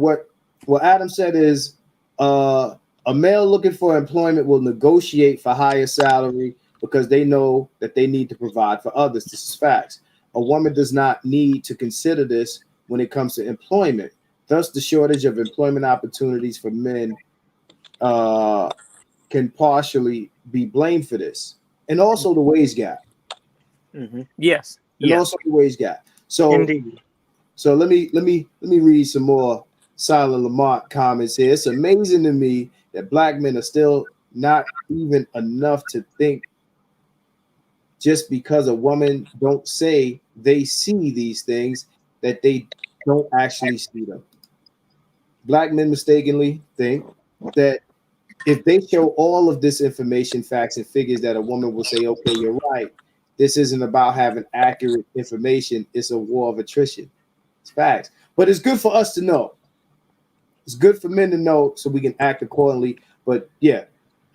what Adam said is a male looking for employment will negotiate for higher salary because they know that they need to provide for others. This is facts. A woman does not need to consider this when it comes to employment. Thus, the shortage of employment opportunities for men can partially be blamed for this, and also the wage gap. Mm-hmm. Yes. And also the wage gap. So, indeed. So let me read some more Silent Lamont comments here. It's amazing to me that black men are still not even enough to think just because a woman don't say they see these things, that they don't actually see them. Black men mistakenly think that if they show all of this information, facts, and figures, that a woman will say, okay, you're right. This isn't about having accurate information. It's a war of attrition. It's facts. But it's good for us to know. It's good for men to know so we can act accordingly. But yeah,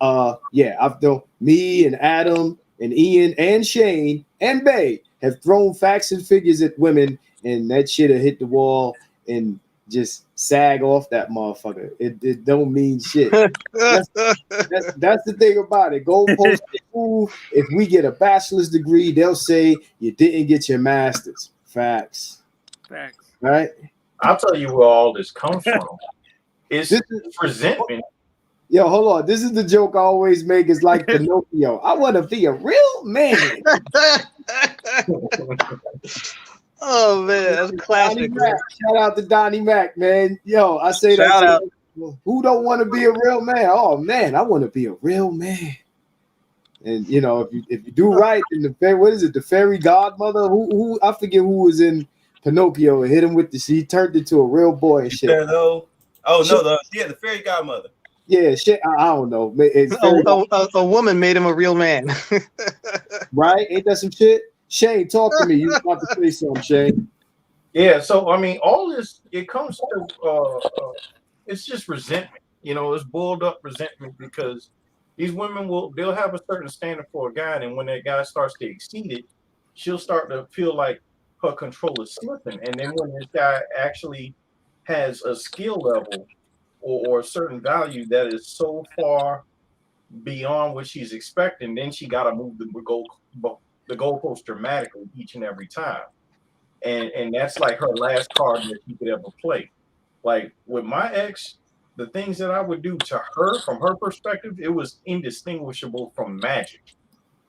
I've done, me and Adam and Ian and Shane and Bay have thrown facts and figures at women, and that shit have hit the wall and just sag off that motherfucker. It don't mean shit. That's the thing about it. Goalposts move. If we get a bachelor's degree, they'll say you didn't get your master's. Facts. Right? I'll tell you where all this comes from. It's resentment. Yo, hold on. This is the joke I always make. It's like Pinocchio. I want to be a real man. Oh man, that's classic. Shout out to Donnie Mac, man. Yo, I say that. Shout out. Who don't want to be a real man? Oh man, I want to be a real man. And you know, if you do right, then the fairy godmother? Who I forget who was in Pinocchio and hit him with she turned into a real boy and shit. Oh no, the fairy godmother. Yeah, shit. I don't know. A woman made him a real man. Right? Ain't that some shit? Shane, talk to me. You about to say something, Shane. Yeah, so I mean, all this, it comes to it's just resentment. You know, it's boiled up resentment, because these women they'll have a certain standard for a guy, and when that guy starts to exceed it, she'll start to feel like her control is slipping. And then when this guy actually has a skill level or a certain value that is so far beyond what she's expecting, then she got to move the goalpost dramatically each and every time. And that's like her last card that she could ever play. Like with my ex, the things that I would do to her, from her perspective, it was indistinguishable from magic.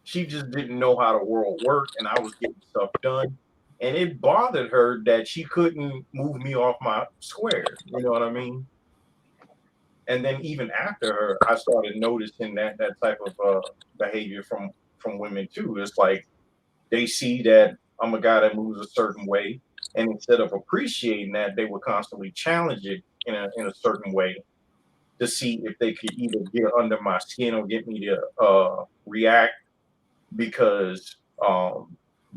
She just didn't know how the world worked, and I was getting stuff done. And it bothered her that she couldn't move me off my square. You know what I mean? And then even after her, I started noticing that type of behavior from women too. It's like they see that I'm a guy that moves a certain way, and instead of appreciating that, they would constantly challenge it in a certain way to see if they could either get under my skin or get me to react, because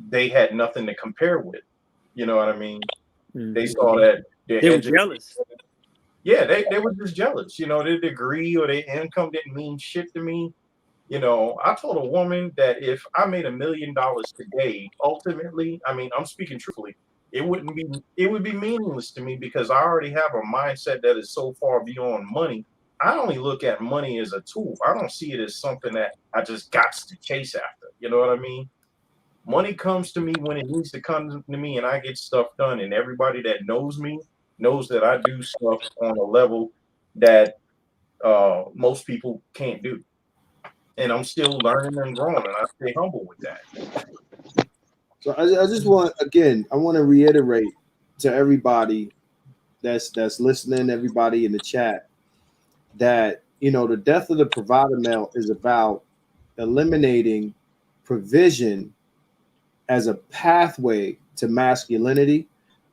they had nothing to compare with. You know what I mean? Mm-hmm. They saw that they were jealous. Yeah, they were just jealous. You know, their degree or their income didn't mean shit to me. You know, I told a woman that if I made $1 million today, ultimately, I mean, I'm speaking truthfully, it would be meaningless to me, because I already have a mindset that is so far beyond money. I only look at money as a tool. I don't see it as something that I just got to chase after. You know what I mean? Money comes to me when it needs to come to me, and I get stuff done. And everybody that knows me knows that I do stuff on a level that most people can't do. And I'm still learning and growing, and I stay humble with that. So I just want, again, I want to reiterate to everybody that's listening, everybody in the chat, that, you know, the death of the provider male is about eliminating provision as a pathway to masculinity,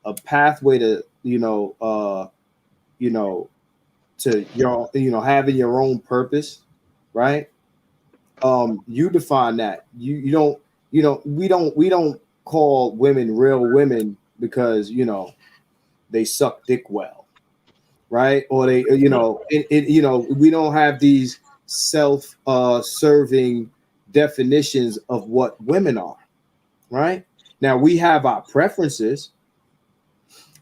a pathway to, to your, having your own purpose, right? You define that. We don't call women real women because, they suck dick well, right? Or they, we don't have these self-serving definitions of what women are, right? Now we have our preferences,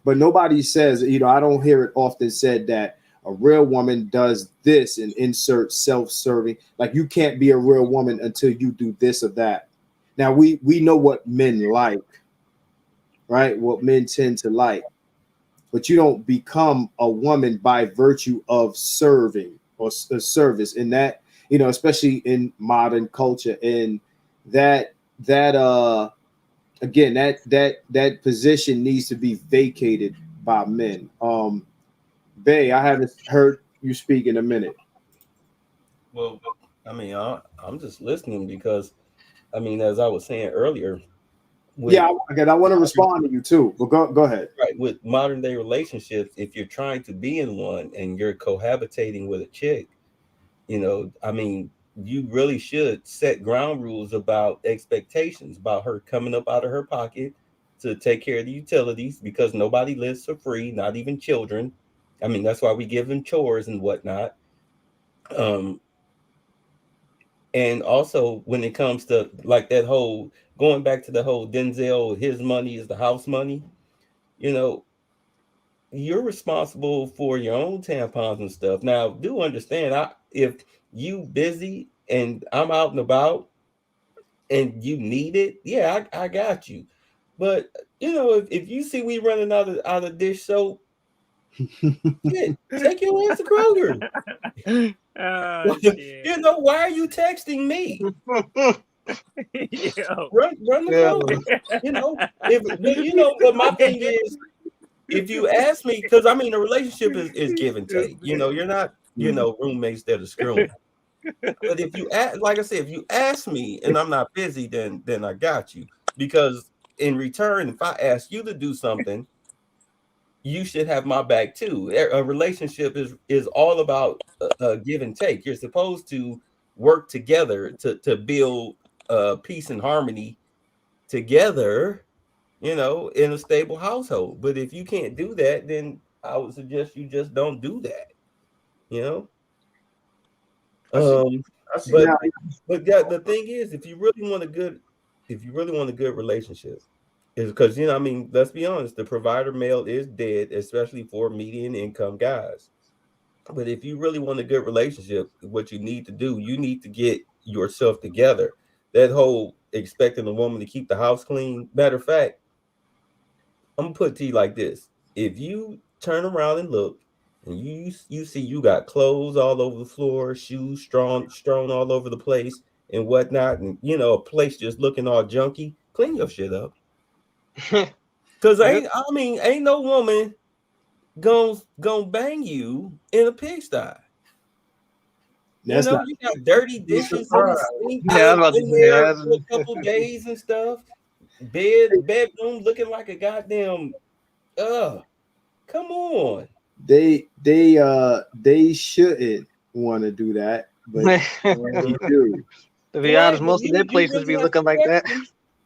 but nobody says, I don't hear it often said that a real woman does this and insert self-serving. Like, you can't be a real woman until you do this or that. Now we know what men like, right? What men tend to like, but you don't become a woman by virtue of serving or service. In that, especially in modern culture, and that position needs to be vacated by men. Bay, I haven't heard you speak in a minute. Well, I mean, I'm just listening because I mean, as I was saying earlier, I want to respond to you too, but go ahead. Right, with modern day relationships, if you're trying to be in one and you're cohabitating with a chick, I mean, you really should set ground rules about expectations, about her coming up out of her pocket to take care of the utilities, because nobody lives for free, not even children. I mean, that's why we give them chores and whatnot. And also when it comes to like that whole, going back to the whole Denzel, his money is the house money, you're responsible for your own tampons and stuff. Now, do understand, if you busy and I'm out and about and you need it, yeah, I got you. But if you see we running out of dish soap, take your ass to Kroger. Why are you texting me? Run the Kroger. But my thing is, if you ask me, because I mean the relationship is give and take. You're not roommates that are screwing. But if you ask, like I said, if you ask me and I'm not busy, then I got you. Because in return, if I ask you to do something, you should have my back too. A relationship is all about give and take. You're supposed to work together to build peace and harmony together, in a stable household. But if you can't do that, then I would suggest you just don't do that. But the thing is, if you really want a good relationship, is because I mean, let's be honest, the provider male is dead, especially for median income guys. But if you really want a good relationship, what you need to do, you need to get yourself together. That whole expecting a woman to keep the house clean. Matter of fact, I'm gonna put it to you like this: if you turn around and look, and you see you got clothes all over the floor, shoes strewn all over the place, and whatnot, and a place just looking all junky, clean your shit up. Because ain't no woman gonna bang you in a pigsty. You got dirty dishes in the sink, in there for a couple days and stuff. Bedroom looking like a goddamn come on. They shouldn't want to do that, but they do. To be honest, most of their places be looking like that.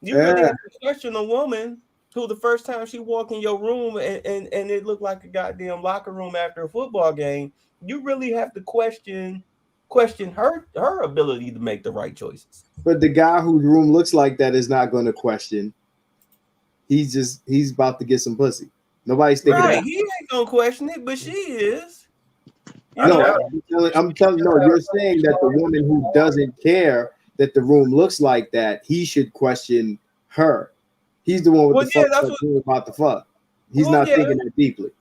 You really have to question a woman who the first time she walked in your room and it looked like a goddamn locker room after a football game. You really have to question her ability to make the right choices. But the guy whose room looks like that is not going to question. He's about to get some pussy. Nobody's thinking that. He ain't gonna question it, but she is. I'm telling you, no, you're saying that the woman who doesn't care that the room looks like that, he should question her. He's the one with the fuck about the fuck. He's not thinking that deeply.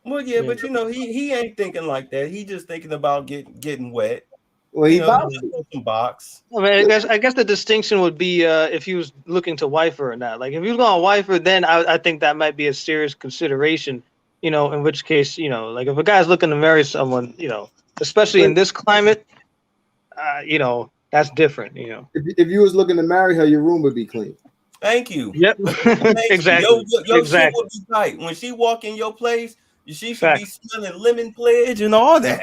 Well, yeah, but he ain't thinking like that. He just thinking about getting wet. Well, he about some box. I mean, I guess the distinction would be if he was looking to wife her or not. Like if he was going to wife her, then I think that might be a serious consideration. In which case, like if a guy's looking to marry someone, especially in this climate, that's different. If you was looking to marry her, your room would be clean. Thank you. Yep. Exactly. Your exactly. shit would be tight. When she walk in your place, she should be smelling lemon pledge and all that.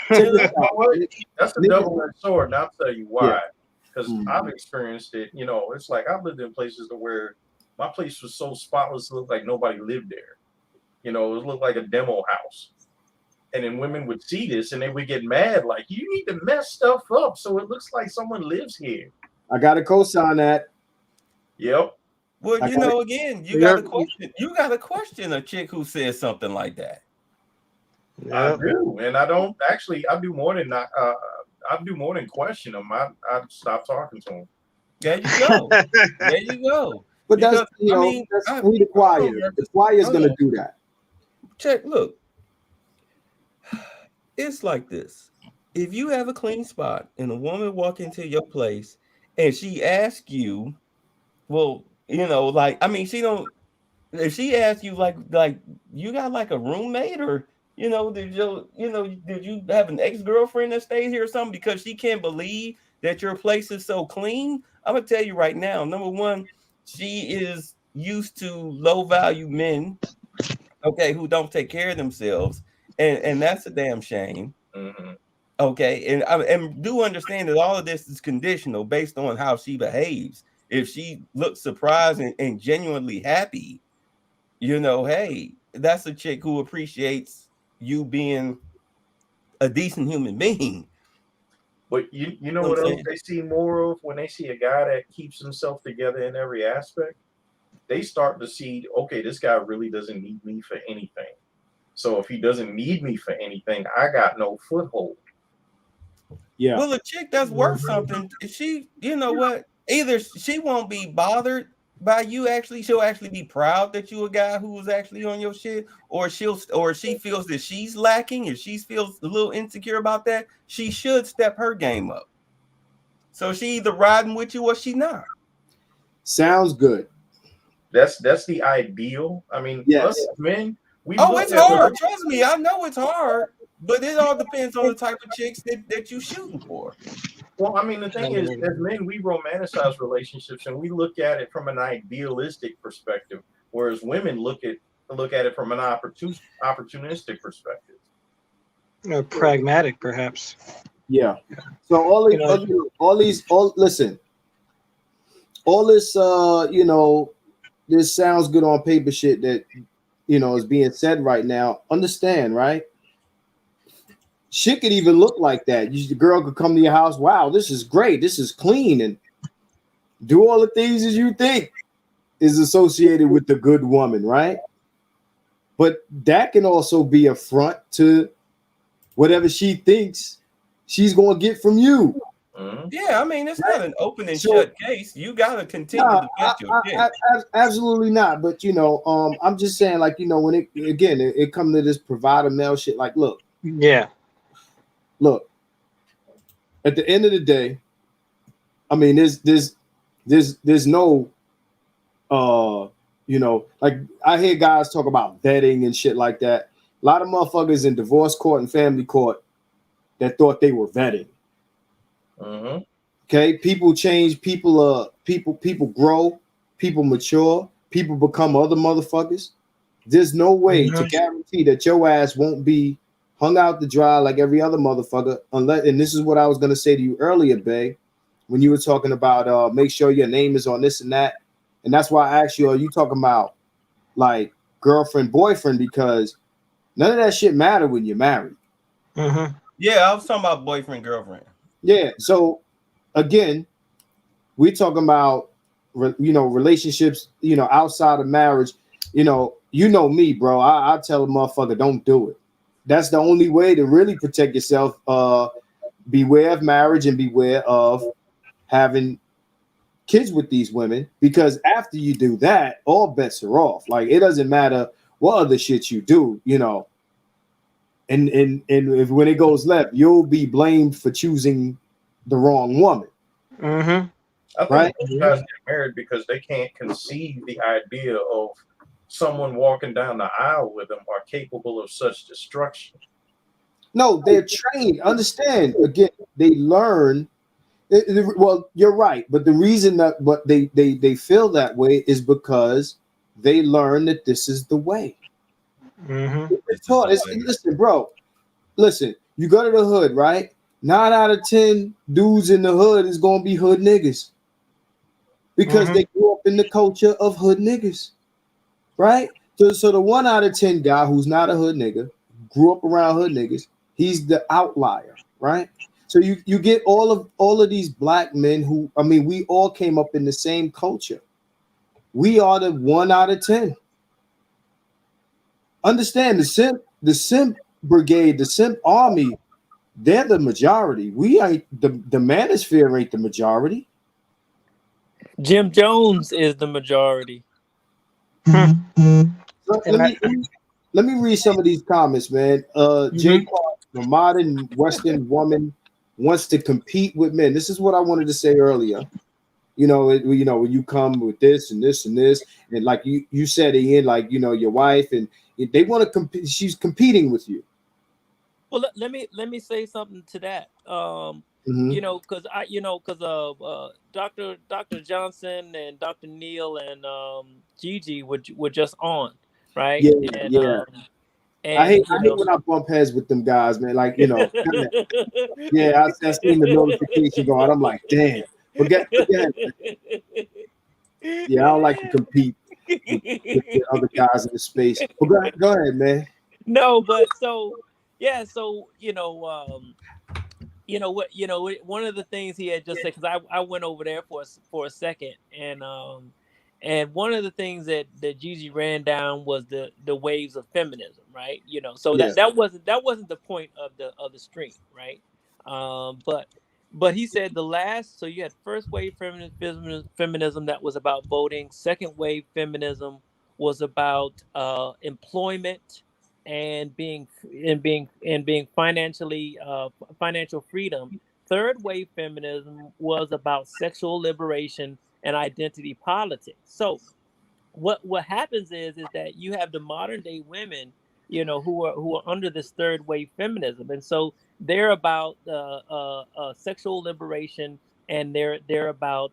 That's a double-edged sword, and I'll tell you why. Because I've experienced it. It's like I've lived in places where my place was so spotless, it looked like nobody lived there. It looked like a demo house. And then women would see this and they would get mad, like, you need to mess stuff up so it looks like someone lives here. I gotta co-sign that. Yep. Well, again, you gotta question a chick who says something like that. I do, and I don't actually. I do more than question them. I stop talking to them. There you go. There you go. But that's that's who the choir. The choir is gonna do that. Check. Look, it's like this. If you have a clean spot and a woman walk into your place and she asks you, well, she don't. If she asks you like you got like a roommate or. Did you have an ex-girlfriend that stays here or something because she can't believe that your place is so clean, I'm gonna tell you right now, number one, she is used to low value men, okay, who don't take care of themselves, and that's a damn shame. Mm-hmm. Okay, and do understand that all of this is conditional based on how she behaves. If she looks surprised and genuinely happy, you know, hey, that's a chick who appreciates you being a decent human being. But you know I'm what else saying? they see more of when they see a guy that keeps himself together in every aspect? They start to see, okay, this guy really doesn't need me for anything. So if he doesn't need me for anything, I got no foothold. Yeah. Well, a chick that's worth something, she, you know what? Either she won't be bothered by you she'll actually be proud that you a guy who was actually on your shit, or she feels that she's lacking, if she feels a little insecure about that, she should step her game up. So she either riding with you or she not. Sounds good. That's the ideal. I mean, Yes. us men, we Oh, look it's at hard. Trust me, I know it's hard, but it all depends on the type of chicks that you shooting for. Well, I mean, the thing is, as men, we romanticize relationships and we look at it from an idealistic perspective, whereas women look at it from an opportunistic perspective. Pragmatic, perhaps. Yeah. So all this this sounds good on paper shit that is being said right now. Understand, right? Shit could even look like that. The girl could come to your house. Wow, this is great. This is clean, and do all the things as you think is associated with the good woman, right? But that can also be a front to whatever she thinks she's going to get from you. Yeah, I mean, it's not an open and shut case. You got to continue to vet your dick. Absolutely not. But, I'm just saying, like, when it comes to this provider male shit, like, look. Yeah. Look, at the end of the day, I mean, there's no, like I hear guys talk about vetting and shit like that. A lot of motherfuckers in divorce court and family court that thought they were vetting. Mm-hmm. Okay, people change, people grow, people mature, people become other motherfuckers. There's no way to guarantee that your ass won't be hung out to dry like every other motherfucker, unless, and this is what I was gonna say to you earlier, Bay, when you were talking about make sure your name is on this and that, and that's why I asked you, are you talking about like girlfriend, boyfriend? Because none of that shit matter when you're married. Mm-hmm. Yeah, I was talking about boyfriend, girlfriend. Yeah, so again, we're talking about relationships, outside of marriage. You know me, bro. I tell a motherfucker, don't do it. That's the only way to really protect yourself. Beware of marriage and beware of having kids with these women, because after you do that, all bets are off. Like, it doesn't matter what other shit you do, and if when it goes left, you'll be blamed for choosing the wrong woman. Mm-hmm. I think most guys get married because they can't conceive the idea of someone walking down the aisle with them are capable of such destruction. No, they're trained. Understand? Again, they learn. Well, you're right, but the reason that they feel that way is because they learn that this is the way. Mm-hmm. It's taught. Listen, bro. Listen, you go to the hood, right? 9 out of 10 dudes in the hood is gonna be hood niggas because they grew up in the culture of hood niggas, right? So the 1 out of 10 guy who's not a hood nigga grew up around hood niggas. He's the outlier, right? So you get all of these black men who, I mean, we all came up in the same culture. We are the 1 out of 10. Understand, the simp brigade, the simp army, they're the majority. We ain't the manosphere ain't the majority. Jim Jones is the majority. So let me read some of these comments, man. Jay Clark, the modern Western woman wants to compete with men. This is what I wanted to say earlier. When you come with this and this and this, and like you said, Ian, like your wife, and they want to compete. She's competing with you. Well, let me say something to that. Hmm. You know, because Dr. Johnson and Dr. Neal and Gigi were just on, right? Yeah, And yeah. and I you hate know. when I bump heads with them guys, man. Like, yeah, I seen the notification go out. I'm like, damn. But again, yeah, I don't like to compete with the other guys in the space. But go ahead, man. No, but so yeah, so one of the things he had just said, because I went over there for a second, and one of the things that Gigi ran down was the waves of feminism, right? So Yeah. that wasn't the point of the stream, right? But he said the last, so you had first wave feminism that was about voting. Second wave feminism was about employment and being financial freedom. Third wave feminism was about sexual liberation and identity politics. So what happens is that you have the modern day women, who are under this third wave feminism, and so they're about sexual liberation, and they're about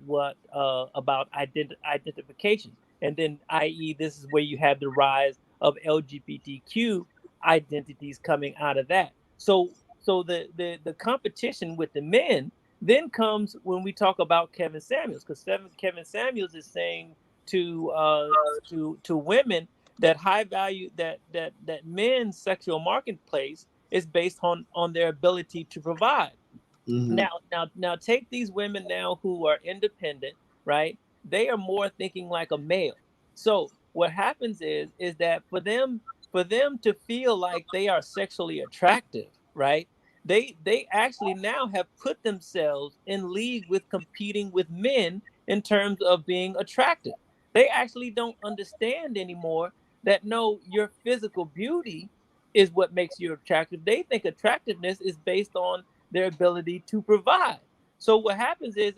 about identification, and then i.e. this is where you have the rise of LGBTQ identities coming out of that. So the competition with the men then comes when we talk about Kevin Samuels, because Kevin Samuels is saying to women that high value that men's sexual marketplace is based on their ability to provide. Hmm. Now take these women now who are independent, right? They are more thinking like a male. So what happens is that for them to feel like they are sexually attractive, right? They actually now have put themselves in league with competing with men in terms of being attractive. They actually don't understand anymore that no, your physical beauty is what makes you attractive. They think attractiveness is based on their ability to provide. So what happens is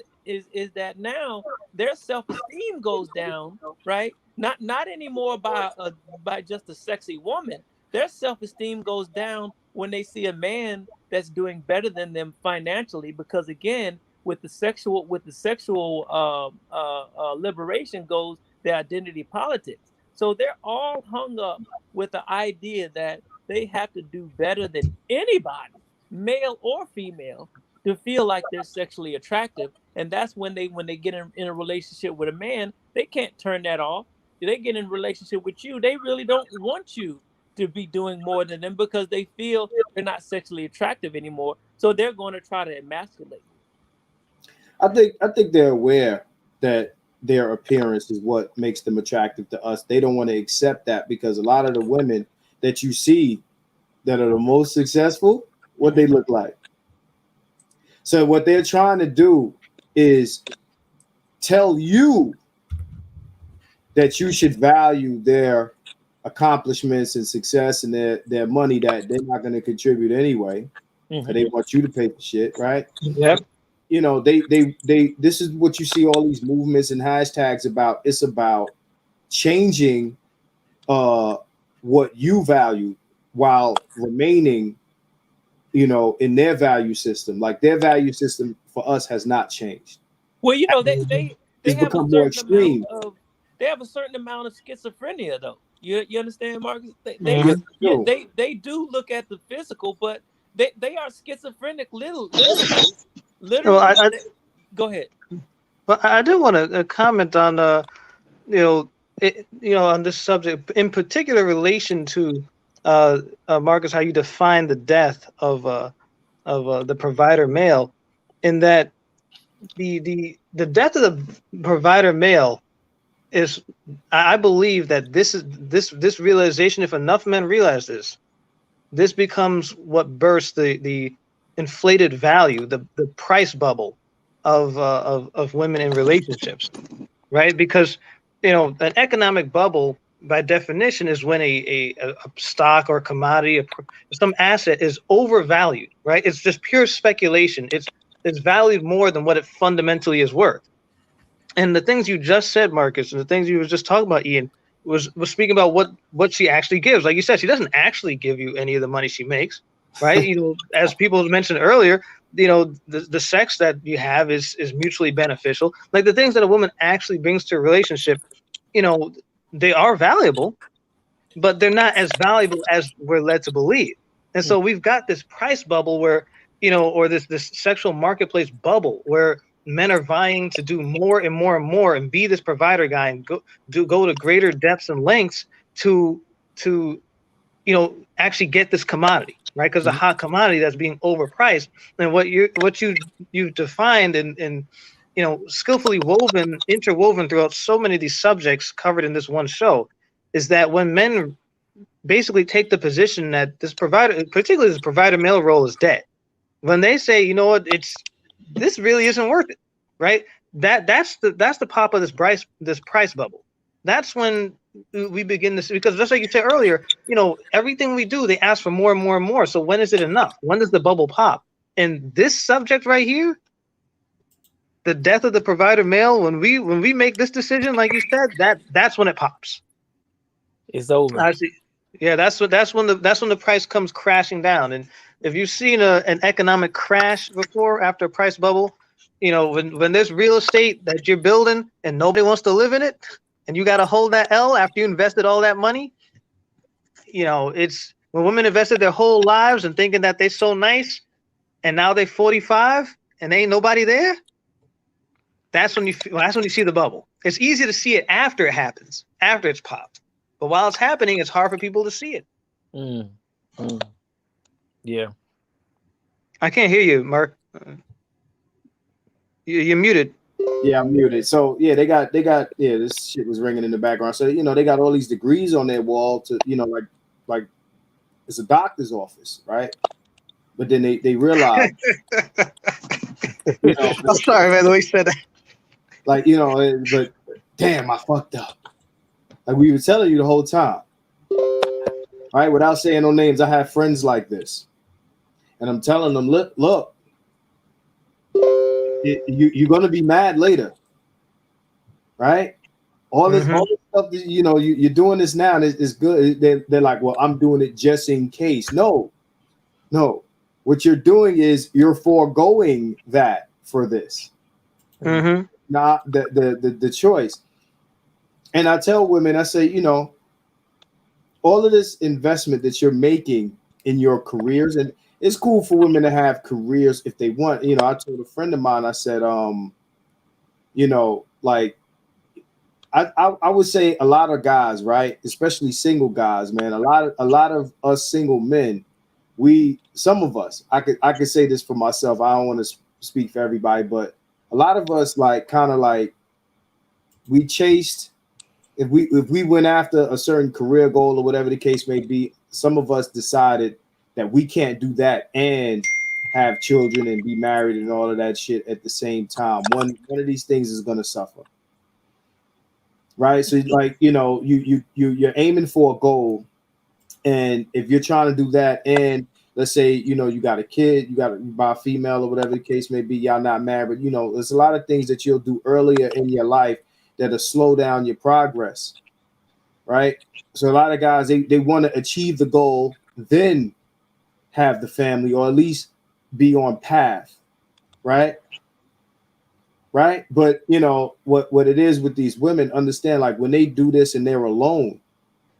that now their self-esteem goes down, right? Not anymore by just a sexy woman. Their self-esteem goes down when they see a man that's doing better than them financially, because again, with the sexual liberation goes the identity politics. So they're all hung up with the idea that they have to do better than anybody, male or female, to feel like they're sexually attractive. And that's when they get in a relationship with a man, they can't turn that off. They get in a relationship with you, they really don't want you to be doing more than them, because they feel they're not sexually attractive anymore. So they're going to try to emasculate you. I think they're aware that their appearance is what makes them attractive to us. They don't want to accept that, because a lot of the women that you see that are the most successful, what they look like. So what they're trying to do is tell you that you should value their accomplishments and success and their money that they're not going to contribute anyway. Mm-hmm. They want you to pay for shit, right? Yep. They this is what you see all these movements and hashtags about. It's about changing what you value while remaining, in their value system. Like, their value system for us has not changed. Well, they It's have a become more certain amount extreme. of they have a certain amount of schizophrenia, though. You understand, Marcus? Yes, true. They do look at the physical, but they are schizophrenic, literally. Go ahead. But I do want to comment on on this subject, in particular relation to Marcus, how you define the death of the provider male, in that the death of the provider male is, I believe that this realization, if enough men realize this becomes what bursts the inflated value, the price bubble of women in relationships, right? Because an economic bubble by definition is when a stock or commodity, some asset, is overvalued, right? It's just pure speculation. It's valued more than what it fundamentally is worth. And the things you just said, Marcus, and the things you were just talking about, Ian, was speaking about what she actually gives. Like you said, she doesn't actually give you any of the money she makes. right? As people mentioned earlier, the sex that you have is mutually beneficial. Like the things that a woman actually brings to a relationship, they are valuable, but they're not as valuable as we're led to believe. And so we've got this price bubble where, or this sexual marketplace bubble where men are vying to do more and more and more and be this provider guy and go to greater depths and lengths to actually get this commodity, right? Because a hot commodity that's being overpriced. And what you've defined and skillfully interwoven throughout so many of these subjects covered in this one show is that when men basically take the position that this provider, particularly this provider male role, is dead, when they say, you know what, this really isn't worth it, right? That's the pop of this price bubble. That's when we begin to see, because just like you said earlier, everything we do, they ask for more and more and more. So when is it enough? When does the bubble pop? And this subject right here, the death of the provider male, when we make this decision, like you said, that's when it pops. It's over. I see. Yeah, that's when the price comes crashing down. And if you've seen an economic crash before after a price bubble, when there's real estate that you're building and nobody wants to live in it, and you got to hold that L after you invested all that money, it's when women invested their whole lives and thinking that they're so nice, and now they're 45 and ain't nobody there. That's when you see the bubble. It's easy to see it after it happens, after it's popped. But while it's happening, it's hard for people to see it. Yeah. I can't hear you, Mark. You're muted. Yeah, I'm muted. So yeah, they got this shit was ringing in the background. So they got all these degrees on their wall to like it's a doctor's office, right? But then they realize I'm sorry, man, the way you said that. Like, but damn, I fucked up. Like we were telling you the whole time. Right? Without saying no names, I have friends like this. And I'm telling them, look, you're gonna be mad later. Right? All this stuff that, you're doing this now and it's good. They're like, well, I'm doing it just in case. No. What you're doing is you're foregoing that for this. Not the choice. And I tell women, I say, all of this investment that you're making in your careers, and it's cool for women to have careers if they want. I told a friend of mine, I said, like I would say a lot of guys, right, especially single guys, man, a lot of us single men, some of us, I could say this for myself. I don't want to speak for everybody, but a lot of us we chased. If we went after a certain career goal or whatever the case may be, some of us decided that we can't do that and have children and be married and all of that shit at the same time. One of these things is going to suffer, right? So you're aiming for a goal, and if you're trying to do that, and let's say you got a kid, you got to buy a female or whatever the case may be, y'all not married, there's a lot of things that you'll do earlier in your life that'll slow down your progress, right? So a lot of guys, they want to achieve the goal, then have the family, or at least be on path, right? Right? But what it is with these women, understand, like when they do this and they're alone,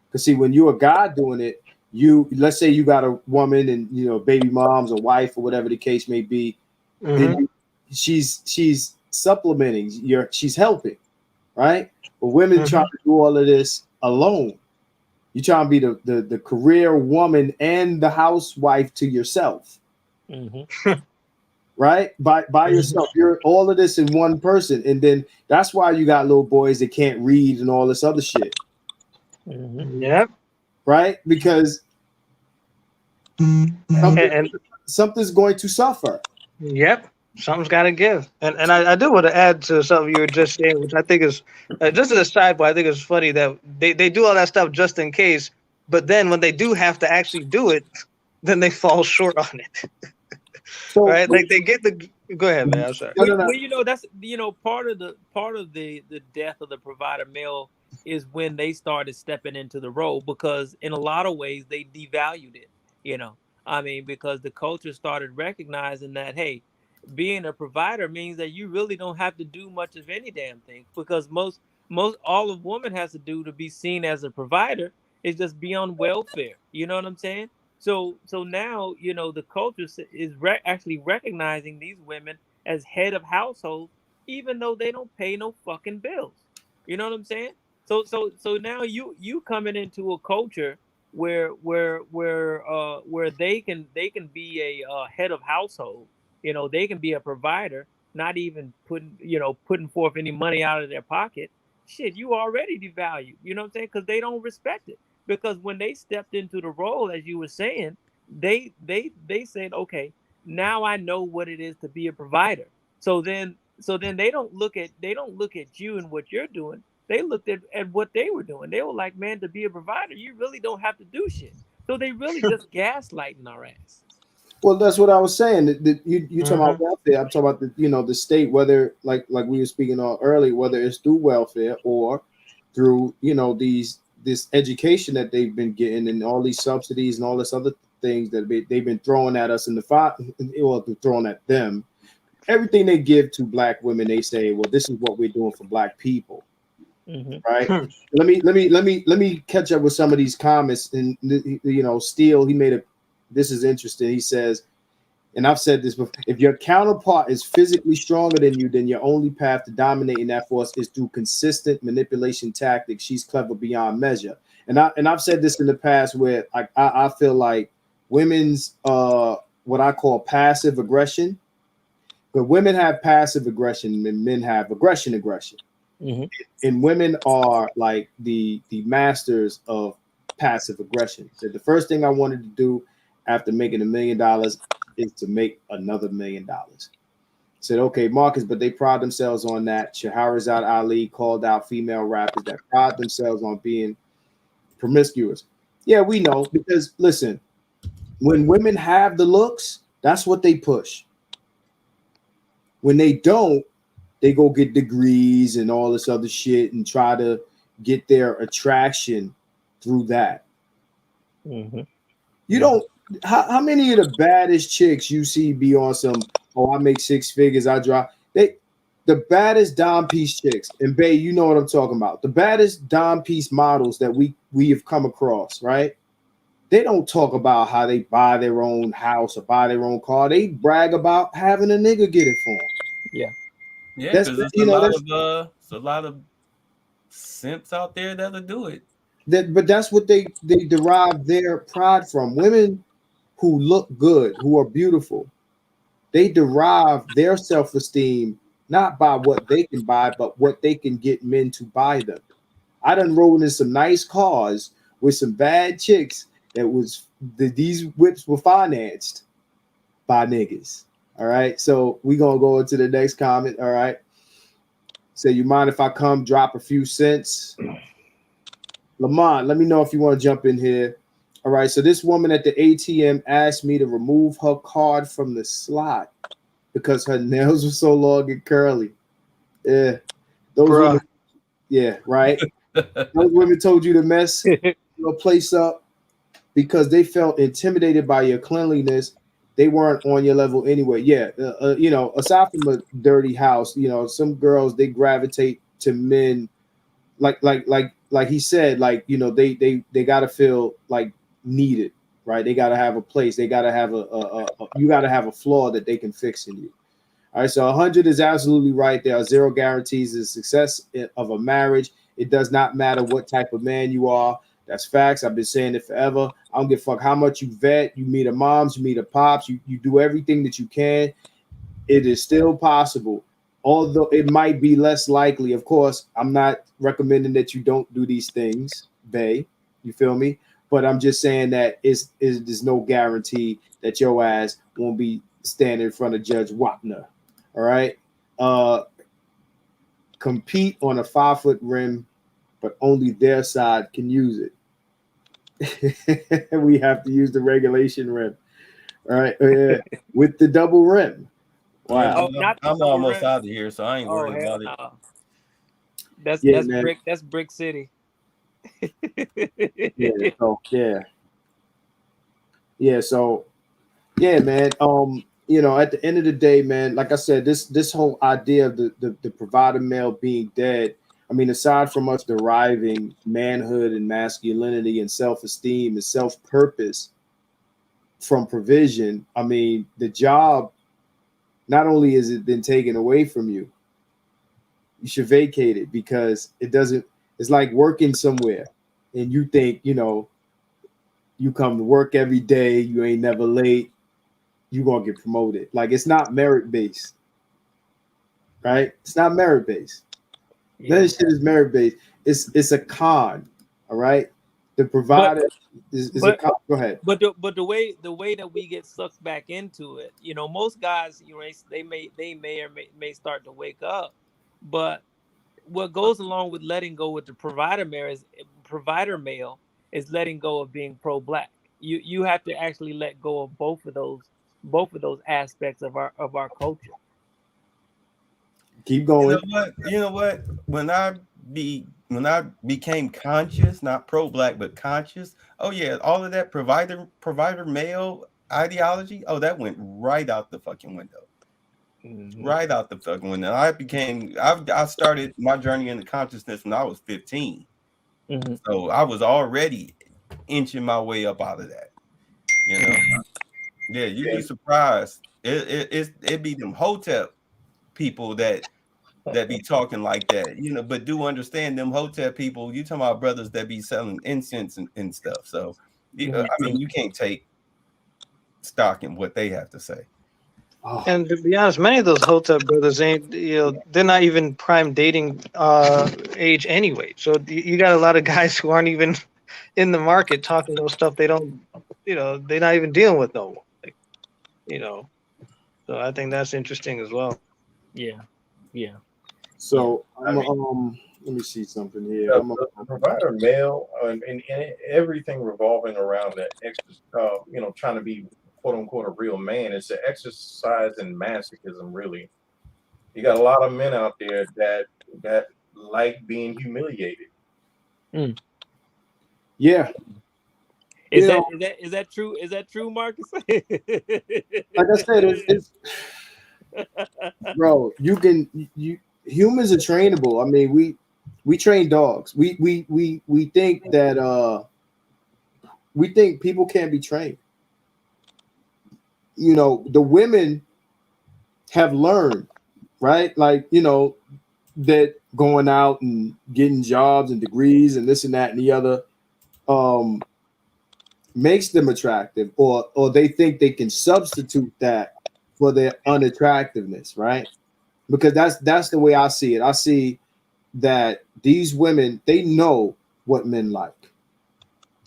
because see, when you're a guy doing it, let's say you got a woman and baby moms or wife or whatever the case may be, and she's supplementing, she's helping. Right? But women try to do all of this alone. You try to be the career woman and the housewife to yourself. Right? By yourself. You're all of this in one person. And then that's why you got little boys that can't read and all this other shit. Yep. Right? Because something's going to suffer. Yep. Something's got to give. And I do want to add to something you were just saying, which I think is, just as a sidebar, I think it's funny that they do all that stuff just in case, but then when they do have to actually do it, then they fall short on it. So, right? Like they get the. Go ahead, man. I'm sorry. Well, that's part of the death of the provider male is when they started stepping into the role, because in a lot of ways they devalued it. I mean, because the culture started recognizing that, hey, being a provider means that you really don't have to do much of any damn thing, because most all a woman has to do to be seen as a provider is just be on welfare. You know what I'm saying? So now, you know, the culture is actually recognizing these women as head of households, even though they don't pay no fucking bills. You know what I'm saying? So now you coming into a culture where they can be a head of household. You know, they can be a provider, not even putting forth any money out of their pocket. Shit, you already devalued. You know what I'm saying? Because they don't respect it. Because when they stepped into the role, as you were saying, they said, okay, now I know what it is to be a provider. So then they don't look at you and what you're doing. They looked at what they were doing. They were like, man, to be a provider, you really don't have to do shit. So they really just gaslighting our ass. Well, that's what I was saying. You talking about welfare? I'm talking about the state, whether like we were speaking on earlier, whether it's through welfare or through this education that they've been getting and all these subsidies and all this other things that they've been throwing at us in throwing at them. Everything they give to black women, they say, well, this is what we're doing for black people. Right. Let me catch up with some of these comments. And Steele, he made this is interesting. He says, and I've said this before, if your counterpart is physically stronger than you, then your only path to dominating that force is through consistent manipulation tactics. She's clever beyond measure. And I've said this in the past where I feel like women's what I call passive aggression. But women have passive aggression and men have aggression. And women are like the masters of passive aggression. So the first thing I wanted to do after making $1 million is to make another $1 million. Said, okay, Marcus, but they pride themselves on that. Shahrazad Ali called out female rappers that pride themselves on being promiscuous. Yeah, we know, because listen, when women have the looks, that's what they push. When they don't, they go get degrees and all this other shit and try to get their attraction through that. You don't. How many of the baddest chicks you see be on some? Oh, I make 6 figures. I drop. The baddest dime piece chicks, and Bay, you know what I'm talking about. The baddest dime piece models that we have come across, right? They don't talk about how they buy their own house or buy their own car. They brag about having a nigga get it for them. Yeah, because there's a lot of simps out there that'll do it. But that's what they derive their pride from. Women who look good, who are beautiful, they derive their self-esteem not by what they can buy, but what they can get men to buy them. I done rode in some nice cars with some bad chicks these whips were financed by niggas. All right, so we gonna go into the next comment. All right, so you mind if I come drop a few cents? Lamont, let me know if you want to jump in here. All right, so this woman at the ATM asked me to remove her card from the slot because her nails were so long and curly. Yeah, those women. Yeah, right. Those women told you to mess your place up because they felt intimidated by your cleanliness. They weren't on your level anyway. Yeah, aside from a dirty house, some girls, they gravitate to men like he said, they gotta feel like needed, right? They gotta have a place. They gotta have you gotta have a flaw that they can fix in you. All right, so 100 is absolutely right. There are 0 guarantees of success of a marriage. It does not matter what type of man you are. That's facts. I've been saying it forever. I don't give a fuck how much you vet. You meet a moms, you meet a pops. You do everything that you can. It is still possible. Although it might be less likely. Of course, I'm not recommending that you don't do these things, Bay. You feel me? But I'm just saying that there's no guarantee that your ass won't be standing in front of Judge Wapner. All right. Compete on a 5-foot rim, but only their side can use it. We have to use the regulation rim. All right. With the double rim. Wow. I'm almost out of here, so I ain't worried about it. That's Brick City. Yeah. So Yeah, man. You know, at the end of the day, man, like I said, this whole idea of the provider male being dead. I mean, aside from us deriving manhood and masculinity and self-esteem and self-purpose from provision, I mean, the job, not only has it been taken away from you, you should vacate it, because it doesn't, it's like working somewhere and you think, you know, you come to work every day, you ain't never late, you gonna get promoted. Like, it's not merit based, right? It's not merit based. None of this shit is merit based. It's a con. All right. The provider is a con. Go ahead. But the way that we get sucked back into it, you know, most guys, you know, they may or may start to wake up, but what goes along with letting go with the provider male is letting go of being pro-black. You have to actually let go of both of those aspects of our culture. Keep going. You know what? When I became conscious, not pro-black, but conscious. Oh yeah, all of that provider male ideology. Oh, that went right out the fucking window. Right out the fucking window. I started my journey into consciousness when I was 15. So I was already inching my way up out of that. You know, yeah, you'd be surprised. It be them Hotep people that be talking like that, you know, but do understand them Hotep people. You talking about brothers that be selling incense and stuff. So, I mean, you can't take stock in what they have to say. And to be honest, many of those Hotep brothers ain't, you know, they're not even prime dating age anyway. So you got a lot of guys who aren't even in the market talking those stuff. They don't, you know, they're not even dealing with no one, like, you know. So I think that's interesting as well. Yeah. So let me see something here. The provider male and everything revolving around that you know, trying to be quote unquote a real man. It's an exercise in masochism, really. You got a lot of men out there that like being humiliated. Yeah. Is that true? Is that true, Marcus? Like I said, it's bro, humans are trainable. I mean, we train dogs. We think that we think people can't be trained. You know, the women have learned, right? Like, you know, that going out and getting jobs and degrees and this and that and the other makes them attractive, or they think they can substitute that for their unattractiveness, right? Because that's the way I see it. I see that these women, they know what men like,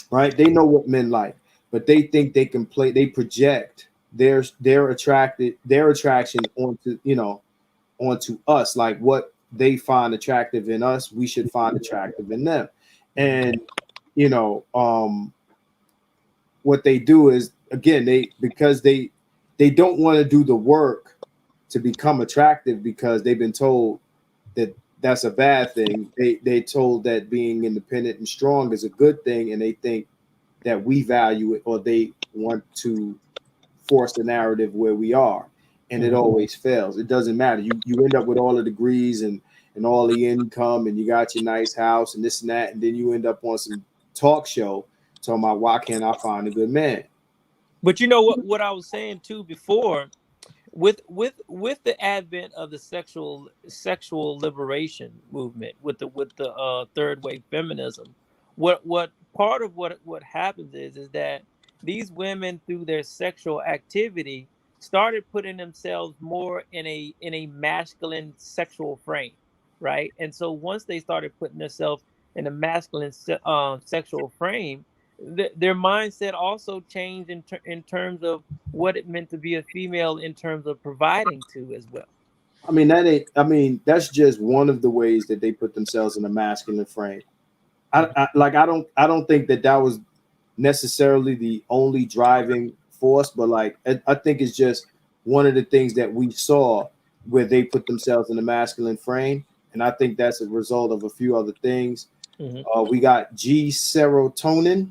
right? They know what men like, but they think they can play. They project their attraction onto, you know, onto us. Like what they find attractive in us, we should find attractive in them. And you know, what they do is, again, because they don't want to do the work to become attractive, because they've been told that that's a bad thing. They told that being independent and strong is a good thing, and they think that we value it, or they want to force the narrative where we are, and it always fails. It doesn't matter. You end up with all the degrees and all the income, and you got your nice house and this and that, and then you end up on some talk show talking about why can't I find a good man. But you know what I was saying too before, with the advent of the sexual liberation movement, with the third wave feminism, what part of what happens is that these women, through their sexual activity, started putting themselves more in a masculine sexual frame, right? And so once they started putting themselves in a masculine sexual frame, their mindset also changed in terms of what it meant to be a female, in terms of providing to as well. I mean, that's just one of the ways that they put themselves in a masculine frame. I don't think that was necessarily the only driving force, but like I think it's just one of the things that we saw where they put themselves in a masculine frame, and I think that's a result of a few other things. We got G serotonin.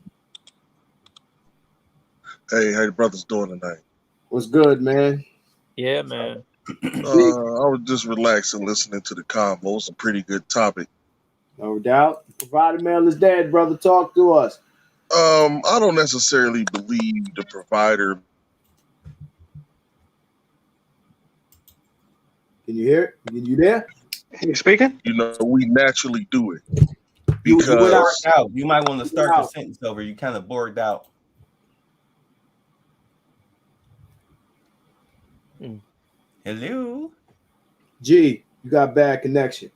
Hey, how the brothers doing tonight? What's good, man? Yeah, man. I was just relaxing, listening to the convo. It's a pretty good topic. No doubt. Provider male is dead, brother. Talk to us. I don't necessarily believe the provider. Can you hear it? You there? You speaking? You know, we naturally do it You went because out. You might want to start your sentence over. You kind of bored out. Hello? G, you got bad connection.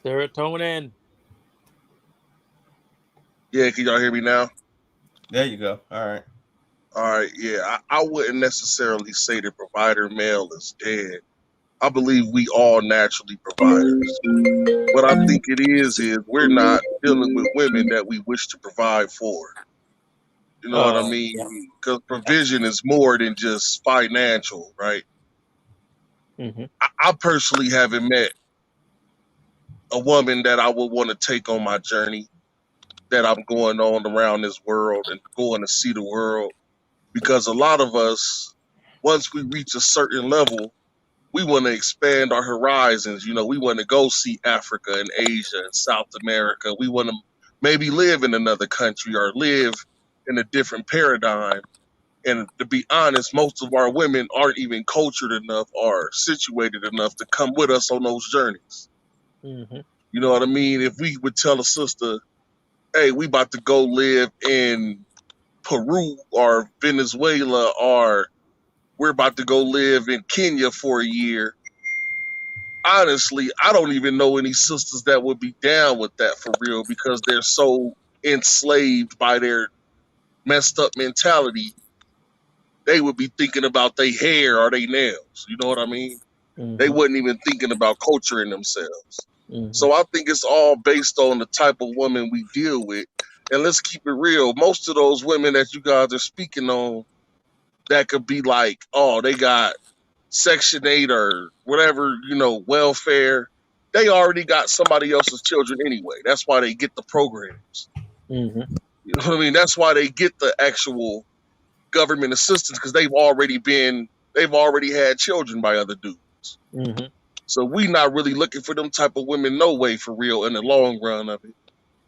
Serotonin. yeah. Can y'all hear me now? There you go. All right. All right, yeah. I wouldn't necessarily say the provider male is dead. I believe we all naturally providers. What I think it is we're not dealing with women that we wish to provide for. You know what I mean? Because provision is more than just financial, right? Mm-hmm. I personally haven't met a woman that I would want to take on my journey that I'm going on around this world and going to see the world. Because a lot of us, once we reach a certain level, we want to expand our horizons. You know, we want to go see Africa and Asia and South America. We want to maybe live in another country or live in a different paradigm. And to be honest, most of our women aren't even cultured enough or situated enough to come with us on those journeys. Mm-hmm. You know what I mean? If we would tell a sister, hey, we about to go live in Peru or Venezuela, or we're about to go live in Kenya for a year. Honestly, I don't even know any sisters that would be down with that for real because they're so enslaved by their messed up mentality. They would be thinking about their hair or their nails. You know what I mean? Mm-hmm. They wasn't even thinking about culturing themselves. Mm-hmm. So I think it's all based on the type of woman we deal with. And let's keep it real. Most of those women that you guys are speaking on, that could be like, oh, they got Section 8 or whatever, you know, welfare. They already got somebody else's children anyway. That's why they get the programs. Mm-hmm. You know what I mean? That's why they get the actual government assistance, because they've already had children by other dudes. Mm-hmm. So we not really looking for them type of women, no way, for real, in the long run of it.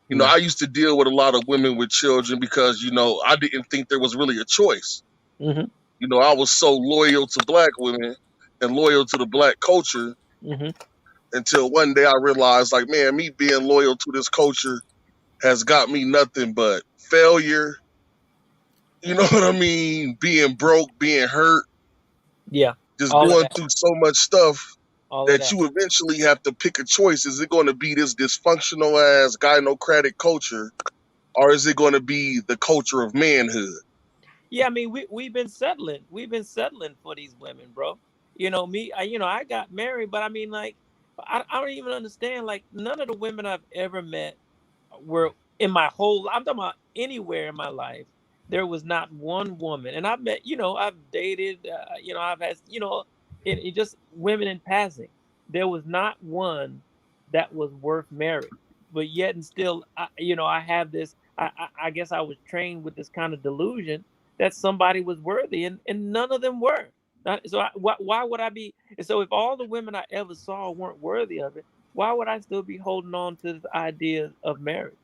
You know, I used to deal with a lot of women with children because, you know, I didn't think there was really a choice. Mm-hmm. You know, I was so loyal to black women and loyal to the black culture Mm-hmm. until one day I realized, like, man, me being loyal to this culture has got me nothing but failure. You know what I mean? Being broke, being hurt, Yeah. just All of going that. through so much stuff All of that that. you eventually have to pick a choice. Is it going to be this dysfunctional ass gynocratic culture, or is it going to be the culture of manhood? Yeah, I mean, we've been settling. We've been settling for these women, bro. You know, I got married, but I mean, like, I don't even understand. Like, none of the women I've ever met were in my whole. I'm talking about anywhere in my life. There was not one woman, and I've met. You know, I've dated. I've had. It just women in passing. There was not one that was worth marrying. But yet, and still, I have this. I guess I was trained with this kind of delusion that somebody was worthy, and none of them were. Why would I be? And so, if all the women I ever saw weren't worthy of it, why would I still be holding on to this idea of marriage?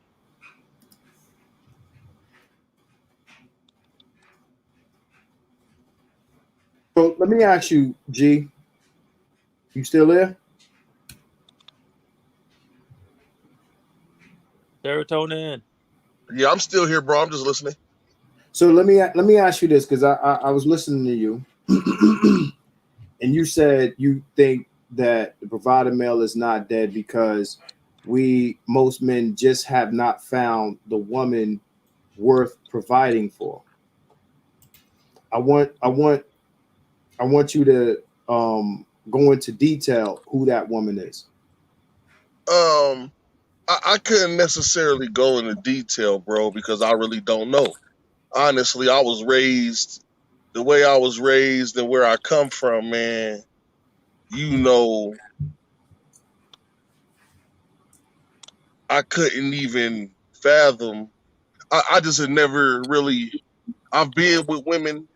So let me ask you, G, you still there? Serotonin. Yeah, I'm still here, bro. I'm just listening. So let me ask you this, because I was listening to you, and you said you think that the provider male is not dead because most men just have not found the woman worth providing for. I want you to go into detail who that woman is. I couldn't necessarily go into detail, bro, because I really don't know. Honestly, the way I was raised and where I come from, man, you know, I couldn't even fathom. I just had never really. I've been with women,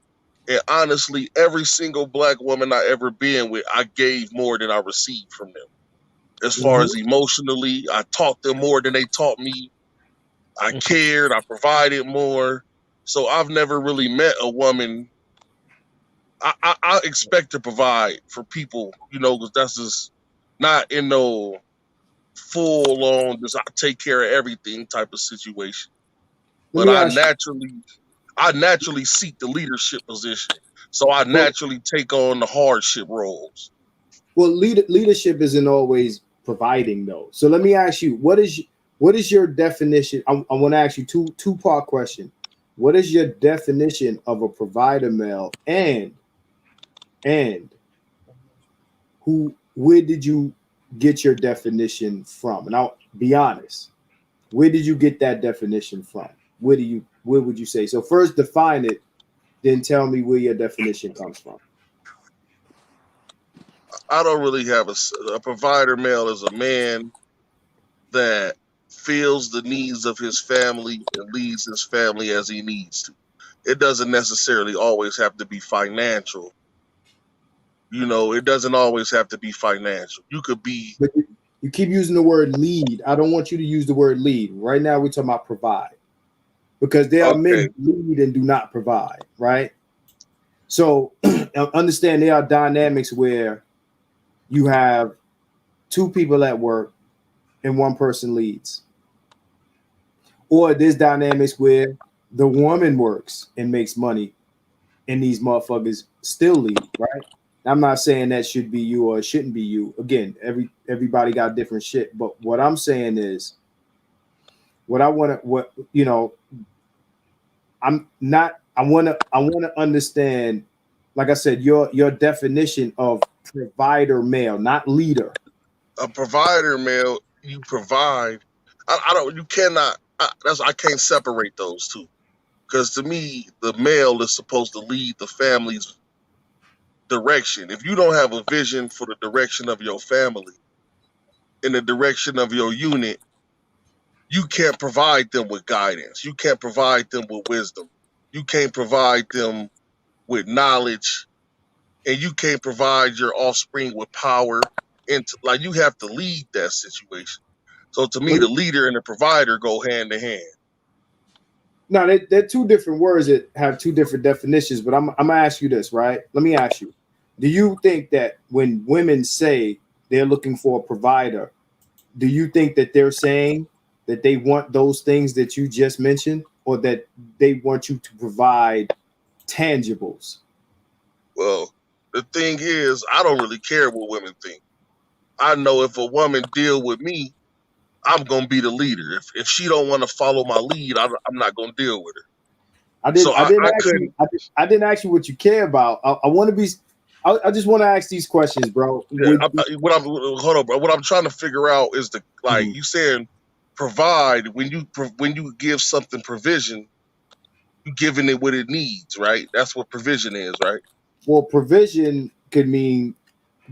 and honestly, every single black woman I ever been with, I gave more than I received from them. As far as emotionally, I taught them more than they taught me. I cared, I provided more. So I've never really met a woman. I expect to provide for people, because that's just not in no full on, just I take care of everything type of situation. Let But me I ask you. naturally seek the leadership position. So I Well, naturally take on the hardship roles. well, leadership isn't always providing though. So let me ask you, what is your definition? I want to ask you two-part question. What is your definition of a provider male, and where did you get your definition from? And I'll be honest. Where did you get that definition from? Where would you say? So first define it, then tell me where your definition comes from. I don't really have a provider male is a man that feels the needs of his family and leads his family as he needs to. It doesn't necessarily always have to be financial. It doesn't always have to be financial. You could be But you keep using the word lead. I don't want you to use the word lead. Right now we're talking about provide. Because there are men okay. who lead and do not provide, right? So understand there are dynamics where you have two people at work and one person leads. Or there's dynamics where the woman works and makes money and these motherfuckers still lead, right? I'm not saying that should be you or it shouldn't be you. Again, everybody got different shit. But what I'm saying is I want to understand, like I said, your definition of provider male, not leader. A provider male, you provide. You cannot, I can't separate those two. Because to me, the male is supposed to lead the family's direction. If you don't have a vision for the direction of your family, in the direction of your unit, you can't provide them with guidance. You can't provide them with wisdom. You can't provide them with knowledge, and you can't provide your offspring with power. And like, you have to lead that situation. So to me, the leader and the provider go hand in hand. No, they're two different words that have two different definitions. But I'm gonna ask you this, right? Let me ask you: do you think that when women say they're looking for a provider, do you think that they're saying that they want those things that you just mentioned, or that they want you to provide tangibles? Well, the thing is, I don't really care what women think. I know if a woman deal with me, I'm gonna be the leader. If she don't want to follow my lead, I'm not gonna deal with her. I So didn't ask you what you care about. I want to be. I just want to ask these questions, bro. Hold on, bro. What I'm trying to figure out is you saying provide. When you give something provision, you giving it what it needs, right? That's what provision is, right? Well, provision could mean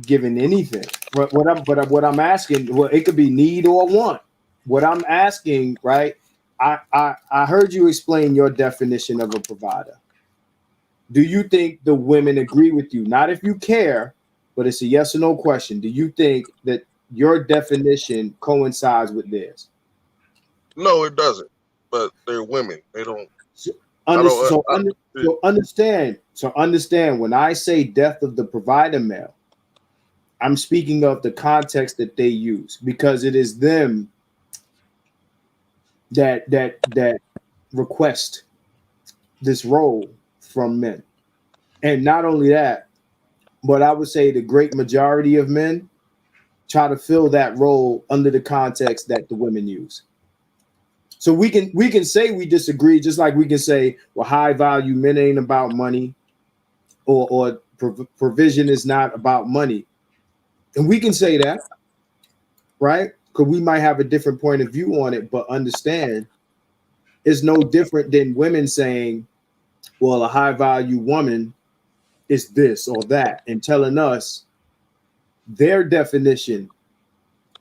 giving anything. But what I'm asking, well, it could be need or want. What I'm asking, right? I heard you explain your definition of a provider. Do you think the women agree with you? Not if you care, but it's a yes or no question. Do you think that your definition coincides with theirs? No, it doesn't. But they're women. They don't. So understand when I say death of the provider male, I'm speaking of the context that they use, because it is them that request this role from men. And not only that, but I would say the great majority of men try to fill that role under the context that the women use. So we can say we disagree, just like we can say, well, high value men ain't about money, or provision is not about money. And we can say that, right? Because we might have a different point of view on it, but understand it's no different than women saying, well, a high value woman is this or that, and telling us their definition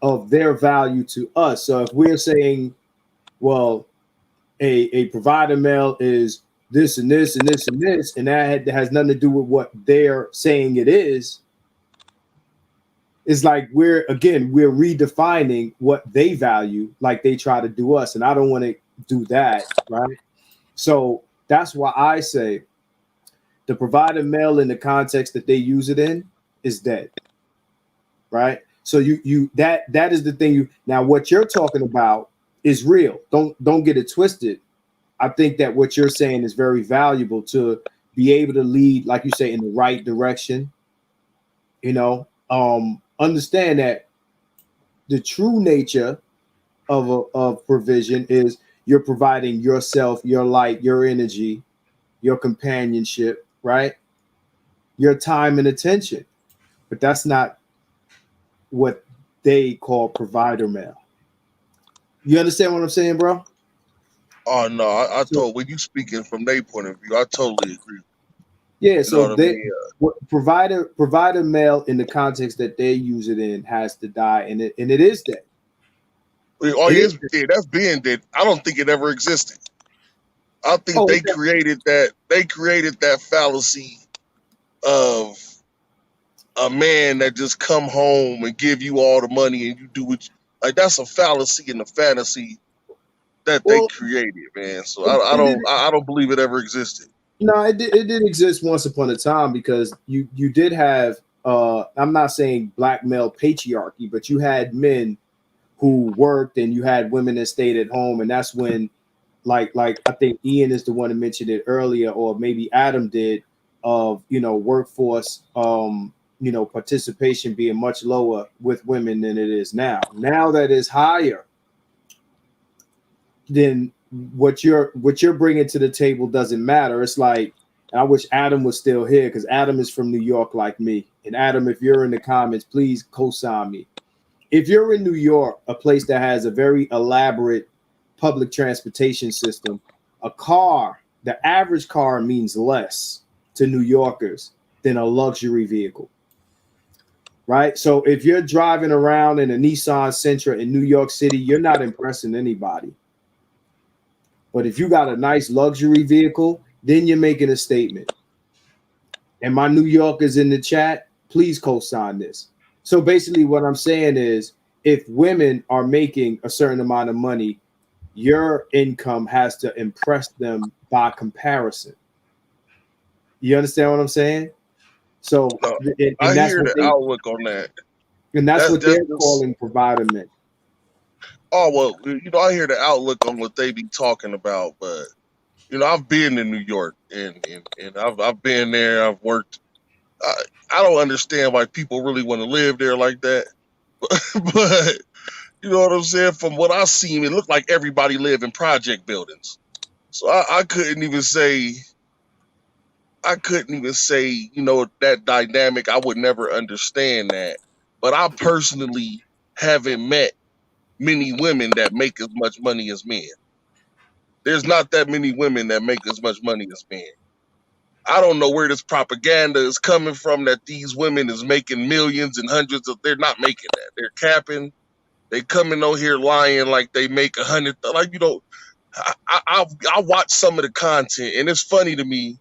of their value to us. So if we're saying, well, a provider male is this and this and this and this, and that has nothing to do with what they're saying it is. It's like we're redefining what they value, like they try to do us, and I don't want to do that, right? So that's why I say the provider male in the context that they use it in is dead, right? So that is the thing. Now what you're talking about is real. Don't get it twisted. I think that what you're saying is very valuable to be able to lead, like you say, in the right direction. Understand that the true nature of provision is you're providing yourself, your light, your energy, your companionship, right? Your time and attention. But that's not what they call provider male. You understand what I'm saying, bro? Oh no, I told when you speaking from their point of view, I totally agree. Yeah, You know so what I mean? provider male in the context that they use it in has to die, and it is dead. Oh, it is dead. That's being dead. I don't think it ever existed. I think they created that. They created that fallacy of a man that just come home and give you all the money and you do what like that's a fallacy in the fantasy that they created, man. So I don't believe it ever existed. No, it did exist once upon a time because you did have I'm not saying black male patriarchy, but you had men who worked and you had women that stayed at home, and that's when like I think Ian is the one who mentioned it earlier, or maybe Adam did, of workforce participation being much lower with women than it is now. Now that is higher, then what you're bringing to the table doesn't matter. It's like, I wish Adam was still here because Adam is from New York like me. And Adam, if you're in the comments, please co-sign me. If you're in New York, a place that has a very elaborate public transportation system, the average car means less to New Yorkers than a luxury vehicle, right? So if you're driving around in a Nissan Sentra in New York City, you're not impressing anybody. But if you got a nice luxury vehicle, then you're making a statement. And my New Yorkers in the chat, please co-sign this. So basically what I'm saying is, if women are making a certain amount of money, your income has to impress them by comparison. You understand what I'm saying? So I hear the outlook on that. And that's what they're calling provider men. Oh, well, I hear the outlook on what they be talking about, but I've been in New York and I've been there. I've worked. I don't understand why people really want to live there like that, but you know what I'm saying. From what I've seen, it looked like everybody lived in project buildings. So I couldn't even say. That dynamic. I would never understand that. But I personally haven't met many women that make as much money as men. There's not that many women that make as much money as men. I don't know where this propaganda is coming from that these women is making millions and hundreds of. They're not making that. They're capping. They coming on here lying like they make 100. Like I watch some of the content and it's funny to me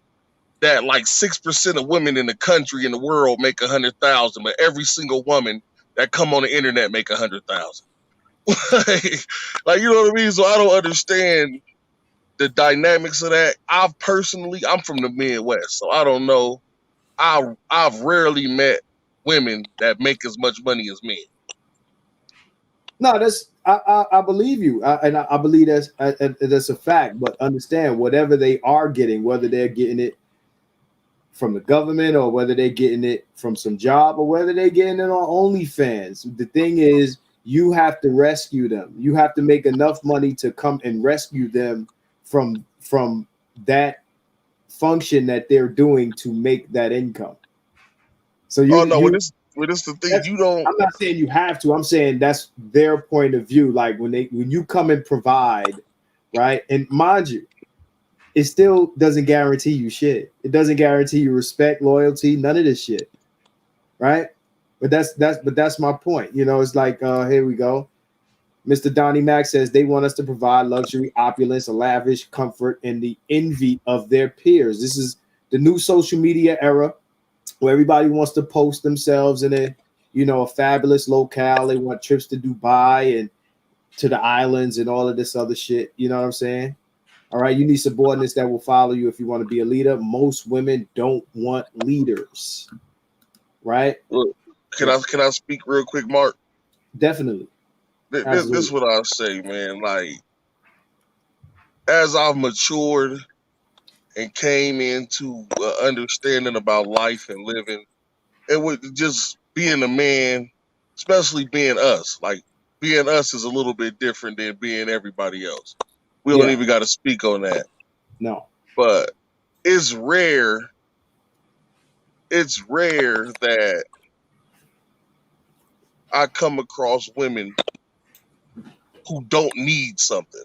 that like 6% of women in the country in the world make 100,000, but every single woman that come on the internet make 100,000. Like you know what I mean? So I don't understand the dynamics of that. I'm from the Midwest, so I don't know. I've rarely met women that make as much money as men. No, I believe you, and I believe that's a fact. But understand, whatever they are getting, whether they're getting it from the government or whether they're getting it from some job or whether they're getting it on OnlyFans, the thing is, you have to rescue them. You have to make enough money to come and rescue them from that function that they're doing to make that income. So what is the thing? You don't. I'm not saying you have to. I'm saying that's their point of view. Like when you come and provide, right? And mind you, it still doesn't guarantee you shit. It doesn't guarantee you respect, loyalty, none of this shit, right? But that's my point. It's like here we go. Mr. Donnie Mack says they want us to provide luxury, opulence, lavish comfort, and the envy of their peers. This is the new social media era where everybody wants to post themselves in a fabulous locale. They want trips to Dubai and to the islands and all of this other shit. You know what I'm saying? All right, you need subordinates that will follow you if you want to be a leader. Most women don't want leaders, right? Look, can I speak real quick, Mark? Definitely. This is what I'll say, man. Like, as I've matured and came into understanding about life and living, and with just being a man, especially being us, like being us is a little bit different than being everybody else. We don't even got to speak on that. No. But it's rare. It's rare that I come across women who don't need something.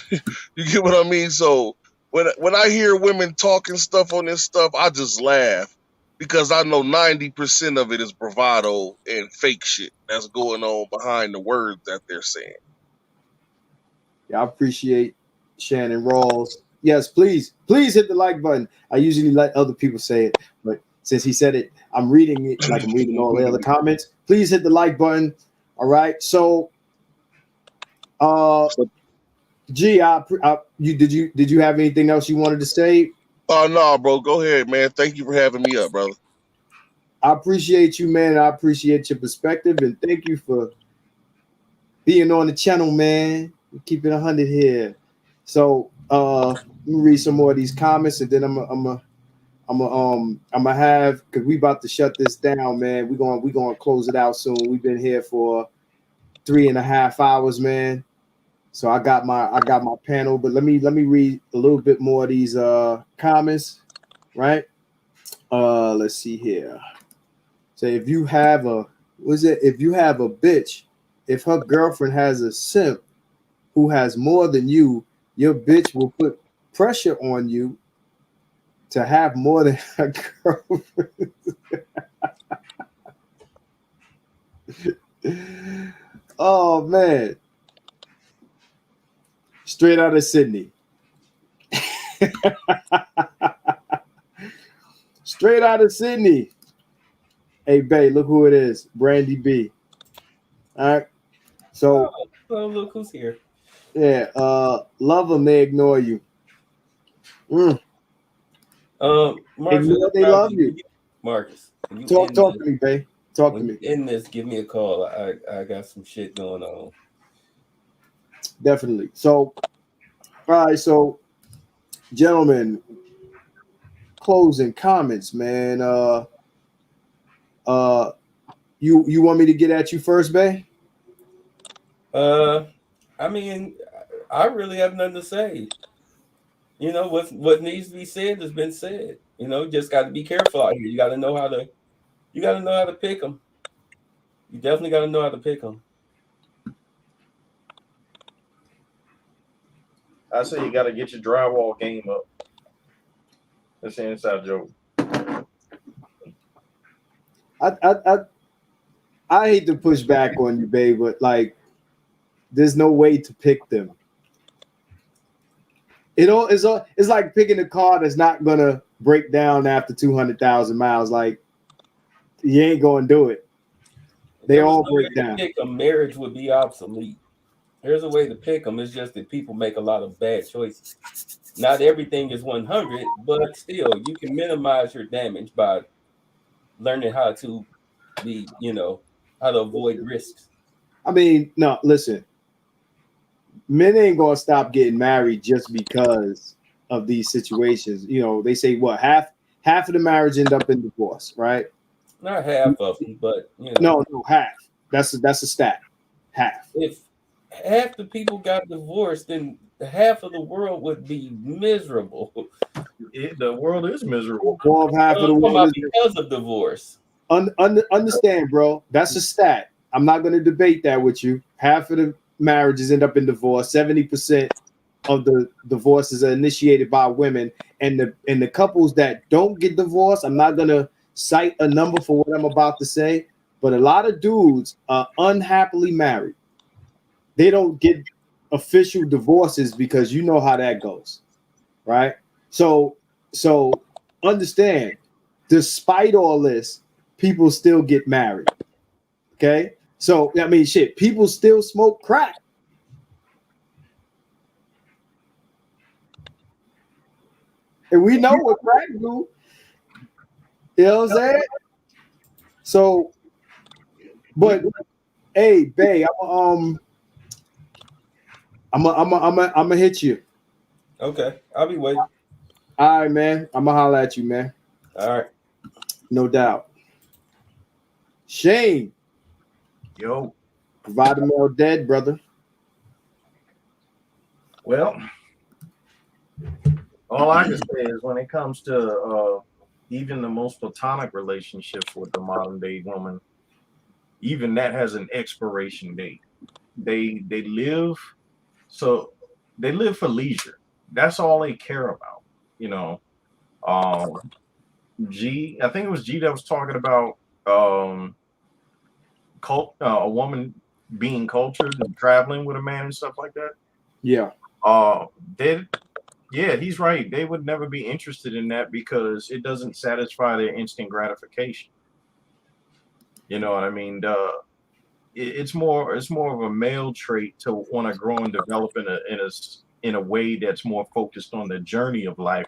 You get what I mean? So when I hear women talking stuff on this stuff, I just laugh because I know 90% of it is bravado and fake shit that's going on behind the words that they're saying. Yeah, I appreciate Shannon Rawls. Yes, please hit the like button. I usually let other people say it, but since he said it, I'm reading it like I'm reading all the other comments. Please hit the like button. All right. So, G, did you have anything else you wanted to say? Oh no, bro. Go ahead, man. Thank you for having me up, brother. I appreciate you, man. I appreciate your perspective, and thank you for being on the channel, man. Keep it 100 here. So let me read some more of these comments, and then I'm gonna have, because we about to shut this down, man. We're gonna close it out soon. We've been here for 3.5 hours, man. So I got my panel, but let me read a little bit more of these comments, right? Let's see here. So if you have a bitch, if her girlfriend has a simp who has more than you, your bitch will put pressure on you to have more than her girlfriend. Oh man. Straight out of Sidney. Straight out of Sidney. Hey, Bay, look who it is. Brandy B. All right. So, look who's here. Yeah. Love them, they ignore you. Marcus, Ignore, they love you. Marcus, talk to me, Bay. Talk to me. In this, give me a call. I got some shit going on. Definitely. So, all right. So, gentlemen, closing comments, man. You want me to get at you first, Bay? I mean, I really have nothing to say. You know, what needs to be said has been said. You know, just got to be careful out here. You got to know how to pick them. You definitely got to know how to pick them. I say you got to get your drywall game up. That's an inside joke. I hate to push back on you, babe, but like, there's no way to pick them. It's like picking a car that's not gonna break down after 200,000 miles. Like, you ain't gonna do it. They all break down. Pick a marriage would be obsolete. There's a way to pick them. It's just that people make a lot of bad choices. Not everything is 100, but still, you can minimize your damage by learning how to be, how to avoid risks. I mean, no, listen. Men ain't gonna stop getting married just because of these situations. You know, they say what half of the marriage end up in divorce, right? Not half of them, but No, half. That's a stat. Half. If half the people got divorced, then half of the world would be miserable. The world is miserable. Half of the world is because of divorce. Understand, bro. That's a stat. I'm not going to debate that with you. Half of the marriages end up in divorce. 70% of the divorces are initiated by women, and the couples that don't get divorced, I'm not going to cite a number for what I'm about to say, but a lot of dudes are unhappily married. they don't get official divorces because you know how that goes, right? So understand, despite all this, people still get married. Okay, so I mean, shit, people still smoke crack. And we know what crack do. You know what I'm saying? So, but hey, babe, I'm gonna hit you. Okay, I'll be waiting. All right, man. I'm gonna holler at you, man. All right. No doubt. Shane, Yo, provide the male dead, brother. well, all I can say is when it comes to even the most platonic relationships with the modern day woman, even that has an expiration date. They live so they live for leisure. That's all they care about. You know, um, I think it was G that was talking about a woman being cultured and traveling with a man and stuff like that. Yeah. They Yeah, he's right. They would never be interested in that because it doesn't satisfy their instant gratification. You know what I mean? It's more of a male trait to want to grow and develop in a way that's more focused on the journey of life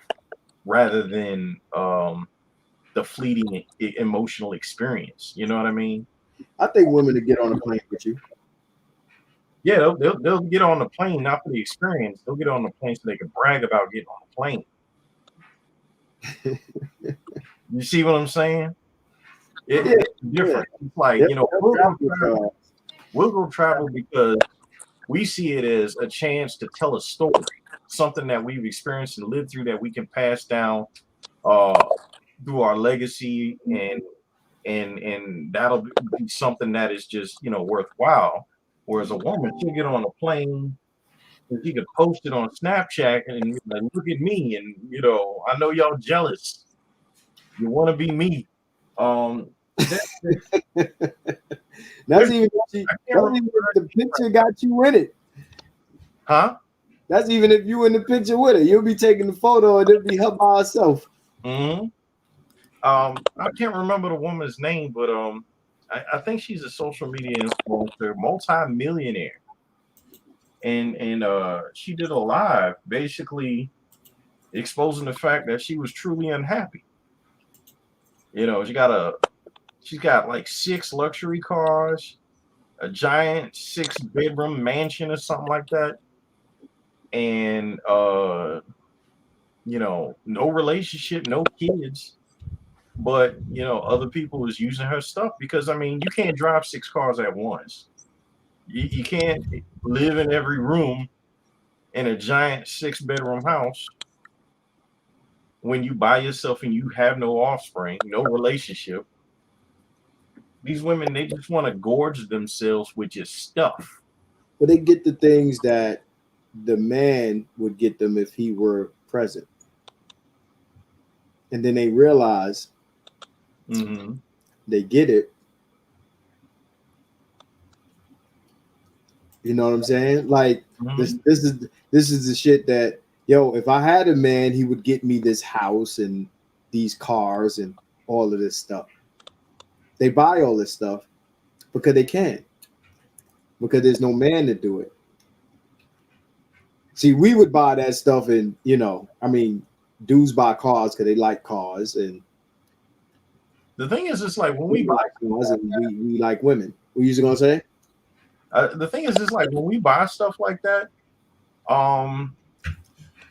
rather than the fleeting emotional experience. You know what I mean? I think women to get on a plane with you. Yeah, they'll get on the plane not for the experience. They'll get on the plane so they can brag about getting on the plane. You see what I'm saying? It's different. It's like, you know, we'll go travel because we see it as a chance to tell a story, something that we've experienced and lived through that we can pass down through our legacy, and that'll be something that is just, you know, worthwhile. Whereas a woman, she'll get on a plane and she could post it on Snapchat and like, look at me, and you know, I know y'all jealous. You want to be me. That's even if the picture got you in it. Huh? That's even if you in the picture with her. You'll be taking the photo and it'll be her by herself. Mm-hmm. I can't remember the woman's name, but I think she's a social media influencer, multi-millionaire. And she did a live basically exposing the fact that she was truly unhappy. You know, she's got like 6 luxury cars, a giant 6-bedroom mansion or something like that. And you know, no relationship, no kids. But you know, other people is using her stuff because I mean, you can't drive 6 cars at once. You can't live in every room in a giant 6-bedroom house when you by yourself and you have no offspring, no relationship. These women, they just want to gorge themselves with just stuff. But they get the things that the man would get them if he were present. And then they realize they get it. You know what I'm saying? Like this is the shit that, yo, if I had a man, he would get me this house and these cars and all of this stuff. They buy all this stuff because they can. Because there's no man to do it. See, we would buy that stuff and, you know, I mean, dudes buy cars because they like cars, and the thing is, it's like when we buy cars and we like women. What you gonna say? The thing is, it's like when we buy stuff like that,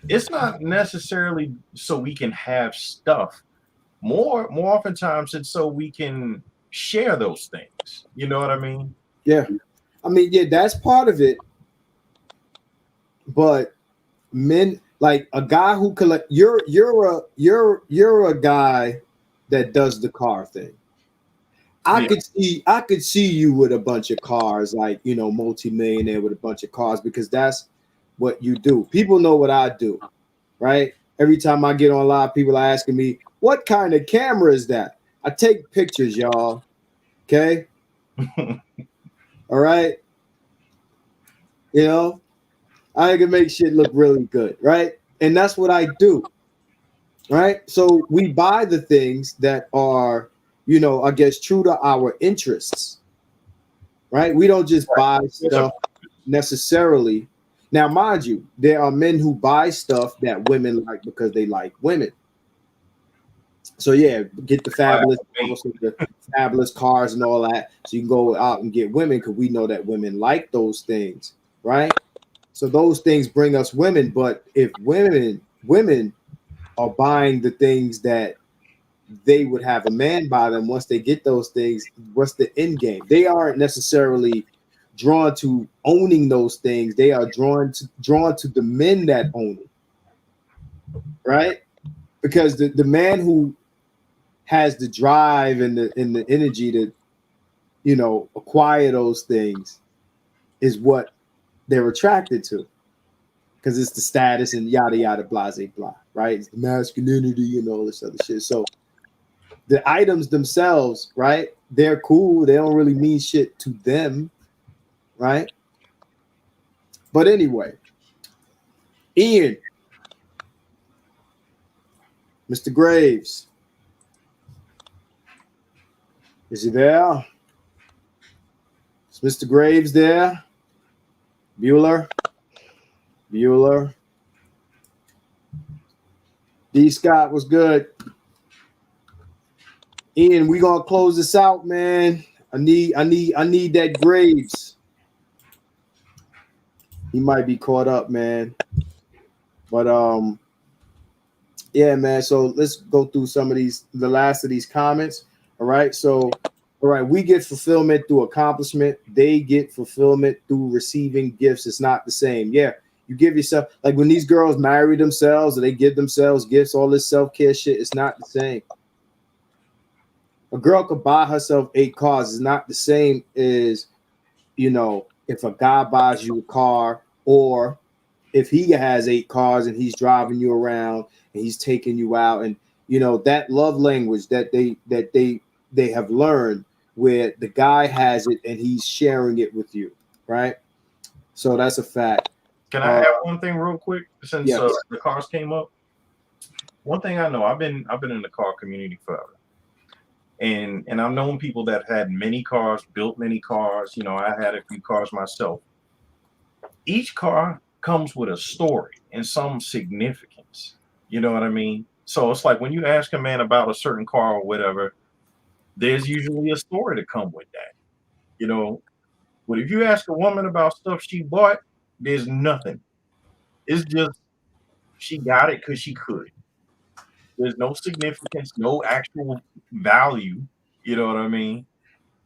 it's not necessarily so we can have stuff. More oftentimes, it's so we can share those things. You know what I mean? Yeah, I mean, yeah, that's part of it. But men, like a guy who collect, you're a guy that does the car thing. I could see you with a bunch of cars, like, you know, multi-millionaire with a bunch of cars, because that's what you do. People know what I do, right? Every time I get on live, people are asking me, what kind of camera is that? I take pictures, y'all. Okay. All right. You know, I can make shit look really good, right? And that's what I do, right? So we buy the things that are, you know, I guess true to our interests, right? We don't just buy stuff necessarily. Now, mind you, there are men who buy stuff that women like because they like women. So yeah, get the fabulous, the fabulous cars and all that, so you can go out and get women because we know that women like those things, right? So those things bring us women. But if women are buying the things that they would have a man buy them once they get those things, what's the end game? They aren't necessarily drawn to owning those things. They are drawn to the men that own it, right? Because the man who has the drive and the energy to, you know, acquire those things is what they're attracted to, because it's the status and yada yada blah blah, right? It's the masculinity and all this other shit. So the items themselves, right? They're cool. They don't really mean shit to them, right? But anyway, Ian, Mr. Graves, is he there? Is Mr. Graves there? Bueller. D. Scott was good. Ian, we gonna close this out, man. I need that Graves. He might be caught up, man. But yeah, man. So let's go through the last of these comments. All right. So, all right, we get fulfillment through accomplishment. They get fulfillment through receiving gifts. It's not the same. Yeah. You give yourself, like when these girls marry themselves or they give themselves gifts, all this self-care shit, it's not the same. A girl could buy herself 8 cars. It's not the same as, you know, if a guy buys you a car, or if he has 8 cars and he's driving you around and he's taking you out, and you know that love language that they have learned, where the guy has it and he's sharing it with you, right? So that's a fact. Can I add one thing real quick since the cars came up? One thing I know, I've been in the car community forever, and I've known people that had many cars, built many cars. You know, I had a few cars myself. Each car comes with a story and some significance. You know what I mean? So it's like when you ask a man about a certain car or whatever, there's usually a story to come with that. You know, but if you ask a woman about stuff she bought, there's nothing. It's just she got it because she could. There's no significance, no actual value. You know what I mean?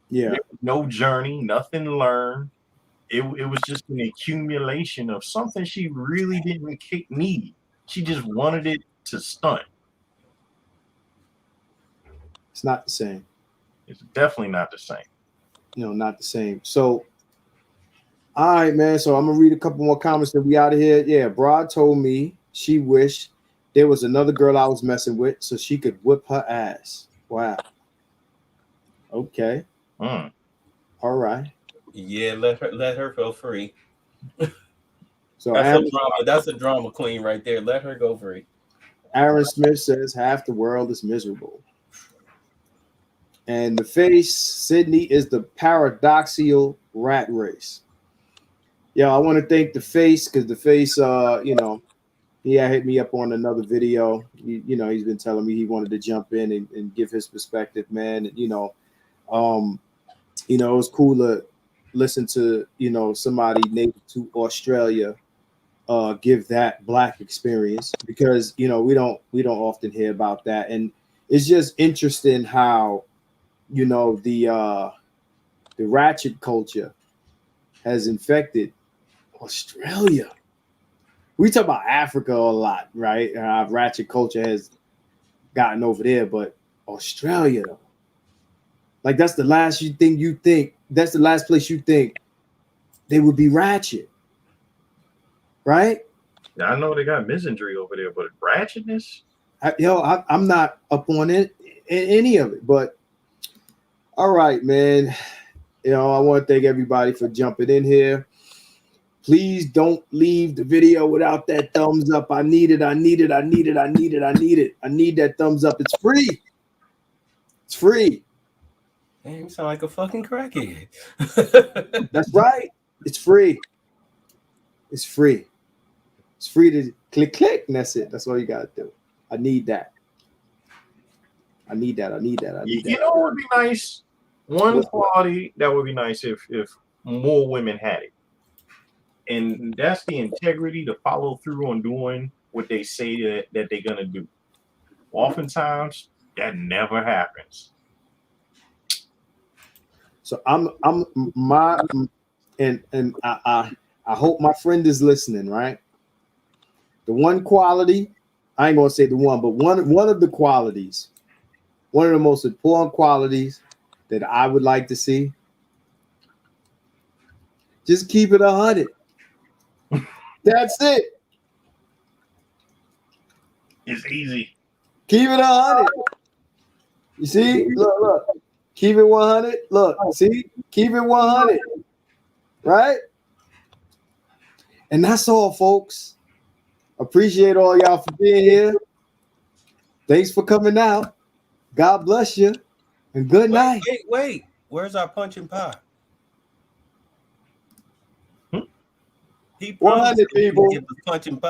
Yeah. No journey, nothing learned. It was just an accumulation of something she really didn't need. She just wanted it to stunt. It's not the same. It's definitely not the same. You know, not the same. So, all right, man. So I'm gonna read a couple more comments and we out of here. Yeah, Broad told me she wished there was another girl I was messing with so she could whip her ass. Wow. Okay. All right. Yeah, let her go free. So that's a drama queen right there. Let her go free. Aaron Smith says half the world is miserable. And the face, Sidney, is the paradoxical rat race. Yeah, I want to thank the face, because the face, you know, he had hit me up on another video. You know, he's been telling me he wanted to jump in and give his perspective, man. And, you know, it was cool to listen to, you know, somebody native to Australia give that Black experience, because, you know, we don't often hear about that. And it's just interesting how, you know, the ratchet culture has infected Australia. We talk about Africa a lot, right? Ratchet culture has gotten over there, but Australia, though, like that's the last that's the last place you think they would be ratchet, right? Yeah, I know they got misandry over there, but ratchetness? I'm not up on it in any of it, but all right, man. You know, I want to thank everybody for jumping in here. Please don't leave the video without that thumbs up. I need it. I need it. I need it. I need it. I need it. I need that thumbs up. It's free. It's free. Man, you sound like a fucking crackhead. That's right. It's free. It's free. It's free to click, and that's it. That's all you gotta do. I need that. I need that. I need that. I need that. You know what would be nice? One quality that would be nice if more women had it. And that's the integrity to follow through on doing what they say that they're gonna do. Oftentimes that never happens. So I hope my friend is listening, right? The one quality, I ain't gonna say the one, but one of the qualities, one of the most important qualities that I would like to see, just keep it 100. That's it. It's easy. Keep it 100. You see? Look. Keep it 100. Look, see? Keep it 100. Right? And that's all, folks. Appreciate all y'all for being here. Thanks for coming out. God bless you. And good night. Wait. Where's our punching pie? 100 people. Punching pie.